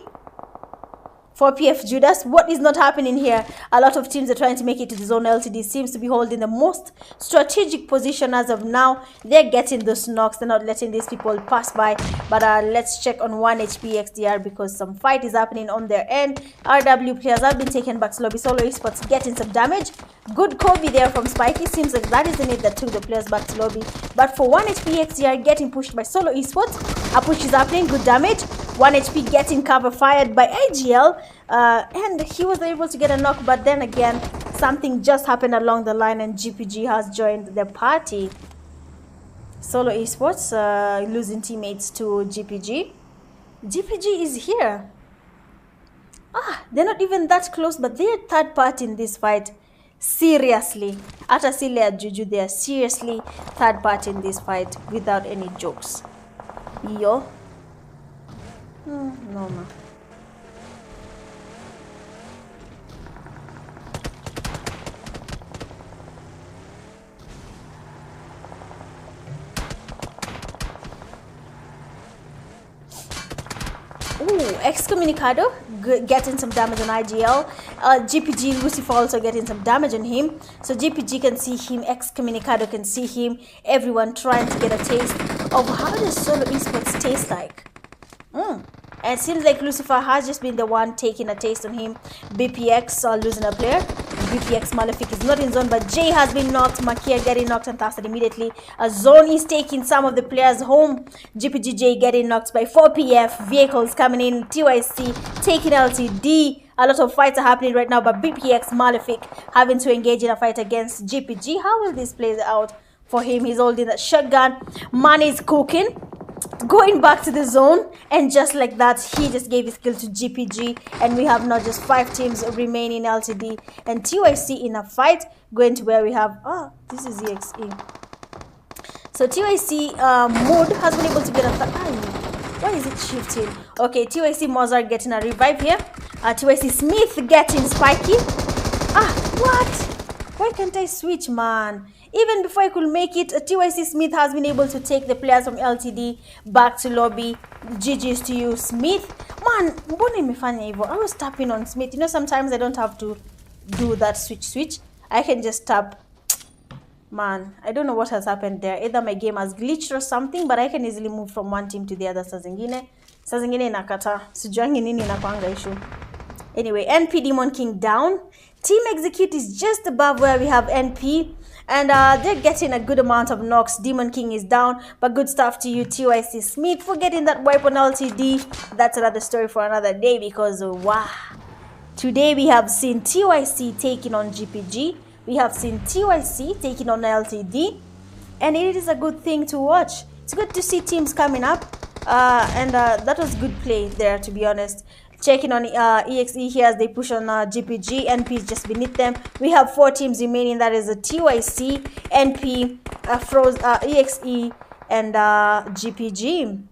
4PF Judas. What is not happening here? A lot of teams are trying to make it to the zone. LTD seems to be holding the most strategic position as of now. They're getting those knocks. They're not letting these people pass by. But let's check on 1 HP XDR because some fight is happening on their end. RW players have been taken back to lobby. Solo Esports getting some damage. Good Kobe there from Spiky. Seems like that is the need that took the players back to lobby. But for 1 HP XDR getting pushed by Solo Esports. A push is happening. Good damage. 1 HP getting cover fired by AGL. And he was able to get a knock, but then again, something just happened along the line and GPG has joined the party. Solo Esports losing teammates to GPG. GPG is here. They're not even that close, but they're third party in this fight. Seriously. Ata Sile Juju, they are seriously third party in this fight without any jokes. Yo. No, ma. Excommunicado getting some damage on IGL. GPG Lucifer also getting some damage on him. So GPG can see him, Excommunicado can see him. Everyone trying to get a taste of how does solo esports taste like. And it seems like Lucifer has just been the one taking a taste on him. BPX losing a player. BPX Malefic is not in zone, but Jay has been knocked. Makia getting knocked and casted immediately. A zone is taking some of the players home. GPGJ getting knocked by 4PF. Vehicles coming in. TYC taking LTD. A lot of fights are happening right now, but BPX Malefic having to engage in a fight against GPG. How will this play out for him? He's holding that shotgun. Money is cooking. Going back to the zone, and just like that he just gave his kill to GPG, and we have now just 5 teams remaining, LTD and TYC in a fight, going to where we have this is EXE. So TYC Mood has been able to get a why is it shifting? Okay, TYC Mozart getting a revive here. TYC Smith getting spiky. What? Why can't I switch, man? Even before I could make it, TYC Smith has been able to take the players from LTD back to lobby. GG's to you, Smith. Man, mbona imefanya hivyo? I was tapping on Smith. You know, sometimes I don't have to do that switch. I can just tap. Man, I don't know what has happened there. Either my game has glitched or something, but I can easily move from one team to the other. Saa zingine inakata. Sijuangi nini inakuanga issue. Anyway, NP Demon King down. Team Execute is just above where we have NP. And they're getting a good amount of knocks. Demon King is down. But good stuff to you, TYC Smith, for getting that wipe on LTD. That's another story for another day, because wow. Today we have seen TYC taking on GPG. We have seen TYC taking on LTD. And it is a good thing to watch. It's good to see teams coming up. And that was good play there, to be honest. Checking on EXE here as they push on GPG. NP is just beneath them. We have 4 teams remaining. That is a TYC, NP, EXE, and GPG.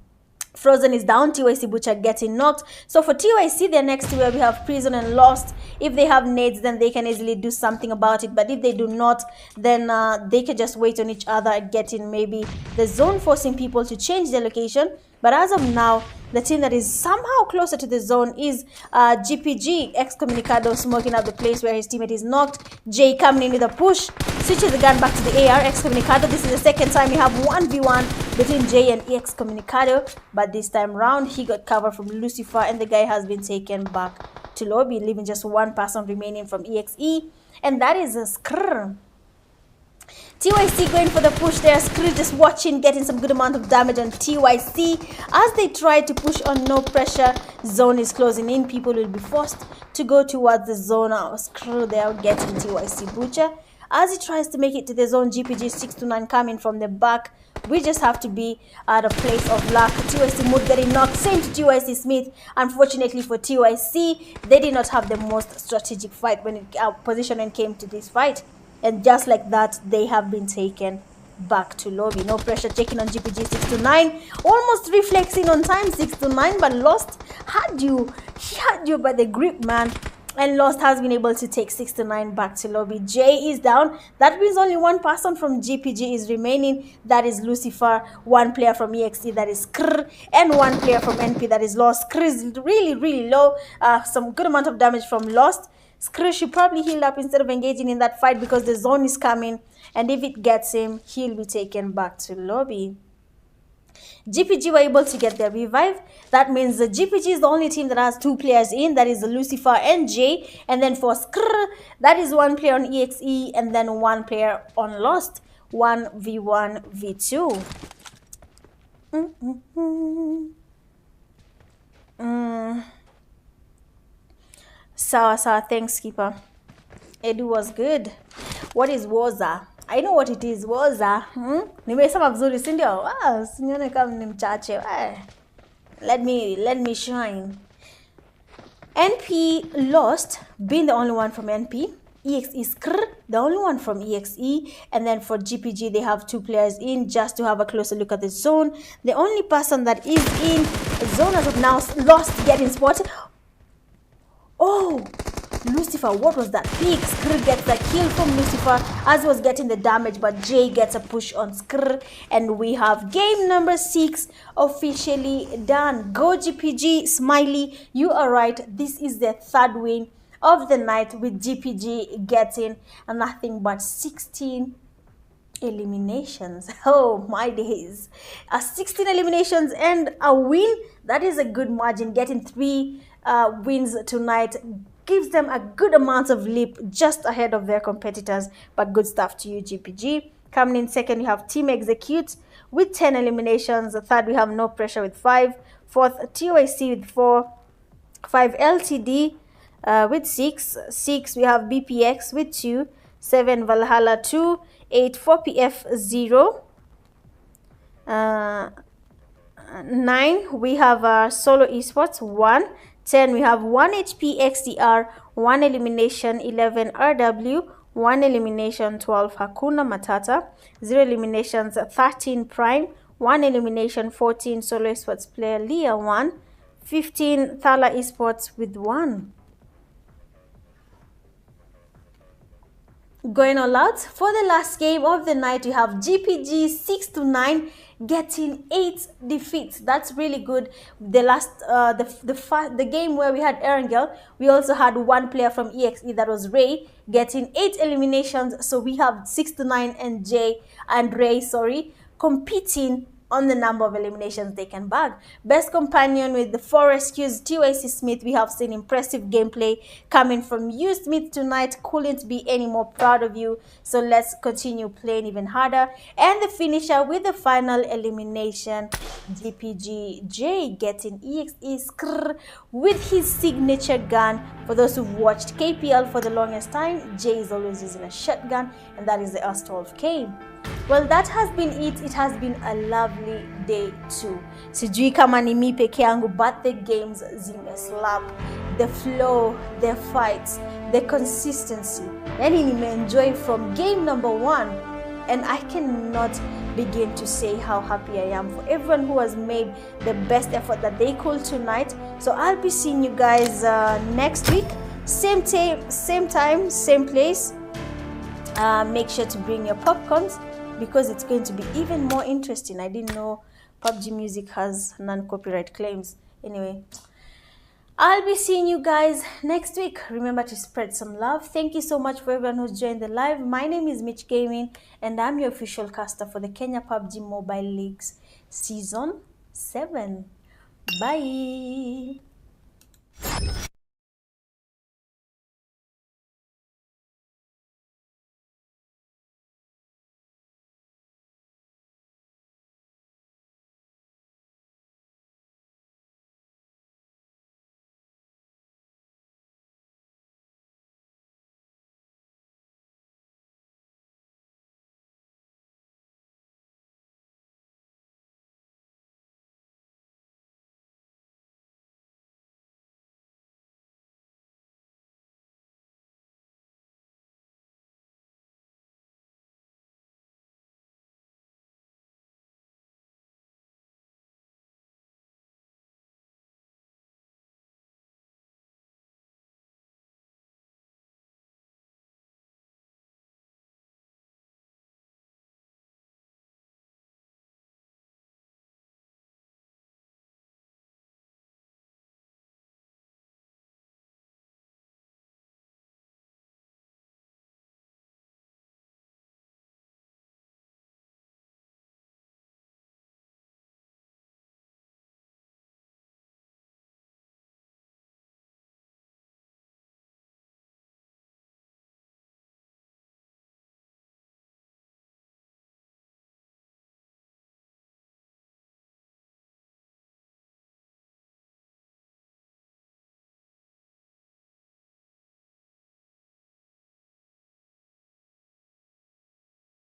Frozen is down. TYC Butcher getting knocked. So for TYC, they're next to where we have Prison and Lost. If they have nades, then they can easily do something about it. But if they do not, then they can just wait on each other, getting maybe the zone, forcing people to change their location. But as of now, the team that is somehow closer to the zone is GPG. Excommunicado smoking out the place where his teammate is knocked. Jay coming in with a push. Switches the gun back to the AR. Excommunicado. This is the second time we have 1v1 between Jay and Excommunicado. But this time round, he got cover from Lucifer, and the guy has been taken back to lobby, leaving just one person remaining from EXE. And that is a Skrr. TYC going for the push there. Skrill just watching, getting some good amount of damage on TYC as they try to push on no pressure. Zone is closing in. People will be forced to go towards the zone. Skrill there getting TYC Butcher as he tries to make it to the zone. GPG 629 coming from the back. We just have to be at a place of luck. TYC Mood getting knocked. Same to TYC Smith. Unfortunately for TYC, they did not have the most strategic fight when it positioning came to this fight. And just like that, they have been taken back to lobby. No pressure checking on GPG 629. Almost reflexing on time 629, but Lost had you. He had you by the grip, man. And Lost has been able to take 629 back to lobby. Jay is down. That means only one person from GPG is remaining. That is Lucifer. One player from EXE, that is Krr. And one player from NP, that is Lost. Krr is really, really low. Some good amount of damage from Lost. Skrill should probably heal up instead of engaging in that fight, because the zone is coming, and if it gets him, he'll be taken back to lobby. GPG were able to get their revive. That means the GPG is the only team that has 2 players in. That is Lucifer and Jay. And then for Skrill, that is 1 player on EXE and then 1 player on Lost. 1v1 v2. Sawa, thanks, Keeper. Edu was good. What is Woza? I know what it is. Woza. Nimesema vizuri, si ndio? Sinyone kama ni mchache. Let me shine. NP Lost, being the only one from NP. EXE is the only one from EXE. And then for GPG, they have 2 players in, just to have a closer look at the zone. The only person that is in zone as of now, Lost getting spotted. Oh, Lucifer, what was that? Peak Skrill gets the kill from Lucifer as he was getting the damage, but Jay gets a push on Skr, and we have game number 6 officially done. Go GPG, Smiley, you are right. This is the third win of the night, with GPG getting nothing but 16 eliminations. Oh my days, 16 eliminations and a win. That is a good margin. Getting 3 wins tonight gives them a good amount of leap just ahead of their competitors. But good stuff to you, GPG. Coming in second, you have Team Execute with 10 eliminations. Third, we have No Pressure with 5. Fourth, TOIC with 4. 5, LTD with 6. 6, we have BPX with 2. 7, Valhalla 2. 8, 4PF 0. 9, we have Solo Esports 1. 10, we have 1 HP XDR, 1 elimination. 11, RW, 1 elimination. 12, Hakuna Matata, 0 eliminations. 13, Prime, 1 elimination. 14, Solo Esports player Leah 1. 15, Thala Esports with 1. Going all out for the last game of the night, you have GPG 6-9 getting 8 defeats. That's really good. The last the game where we had Erangel, we also had one player from EXE, that was Ray, getting 8 eliminations. So we have 6-9 and Ray, competing on the number of eliminations they can bag. Best companion with the 4 rescues, TYC Smith. We have seen impressive gameplay coming from you, Smith, tonight. Couldn't be any more proud of you. So let's continue playing even harder. And the finisher with the final elimination, DPGJ getting EXE Skrr with his signature gun. For those who've watched KPL for the longest time, Jay is always using a shotgun, and that is the S12K. Well, that has been it. It has been a lovely day too. Sijui kama ni mi peke yangu, but the games zimeslap. The flow, the fights, the consistency. Yani nimeenjoy from game number 1, and I cannot begin to say how happy I am for everyone who has made the best effort that they could tonight. So I'll be seeing you guys next week, same time, same place. Make sure to bring your popcorns, because it's going to be even more interesting. I didn't know PUBG music has non-copyright claims. Anyway, I'll be seeing you guys next week. Remember to spread some love. Thank you so much for everyone who's joined the live. My name is Mitch Gaming, and I'm your official caster for the Kenya PUBG Mobile Leagues Season 7. Bye!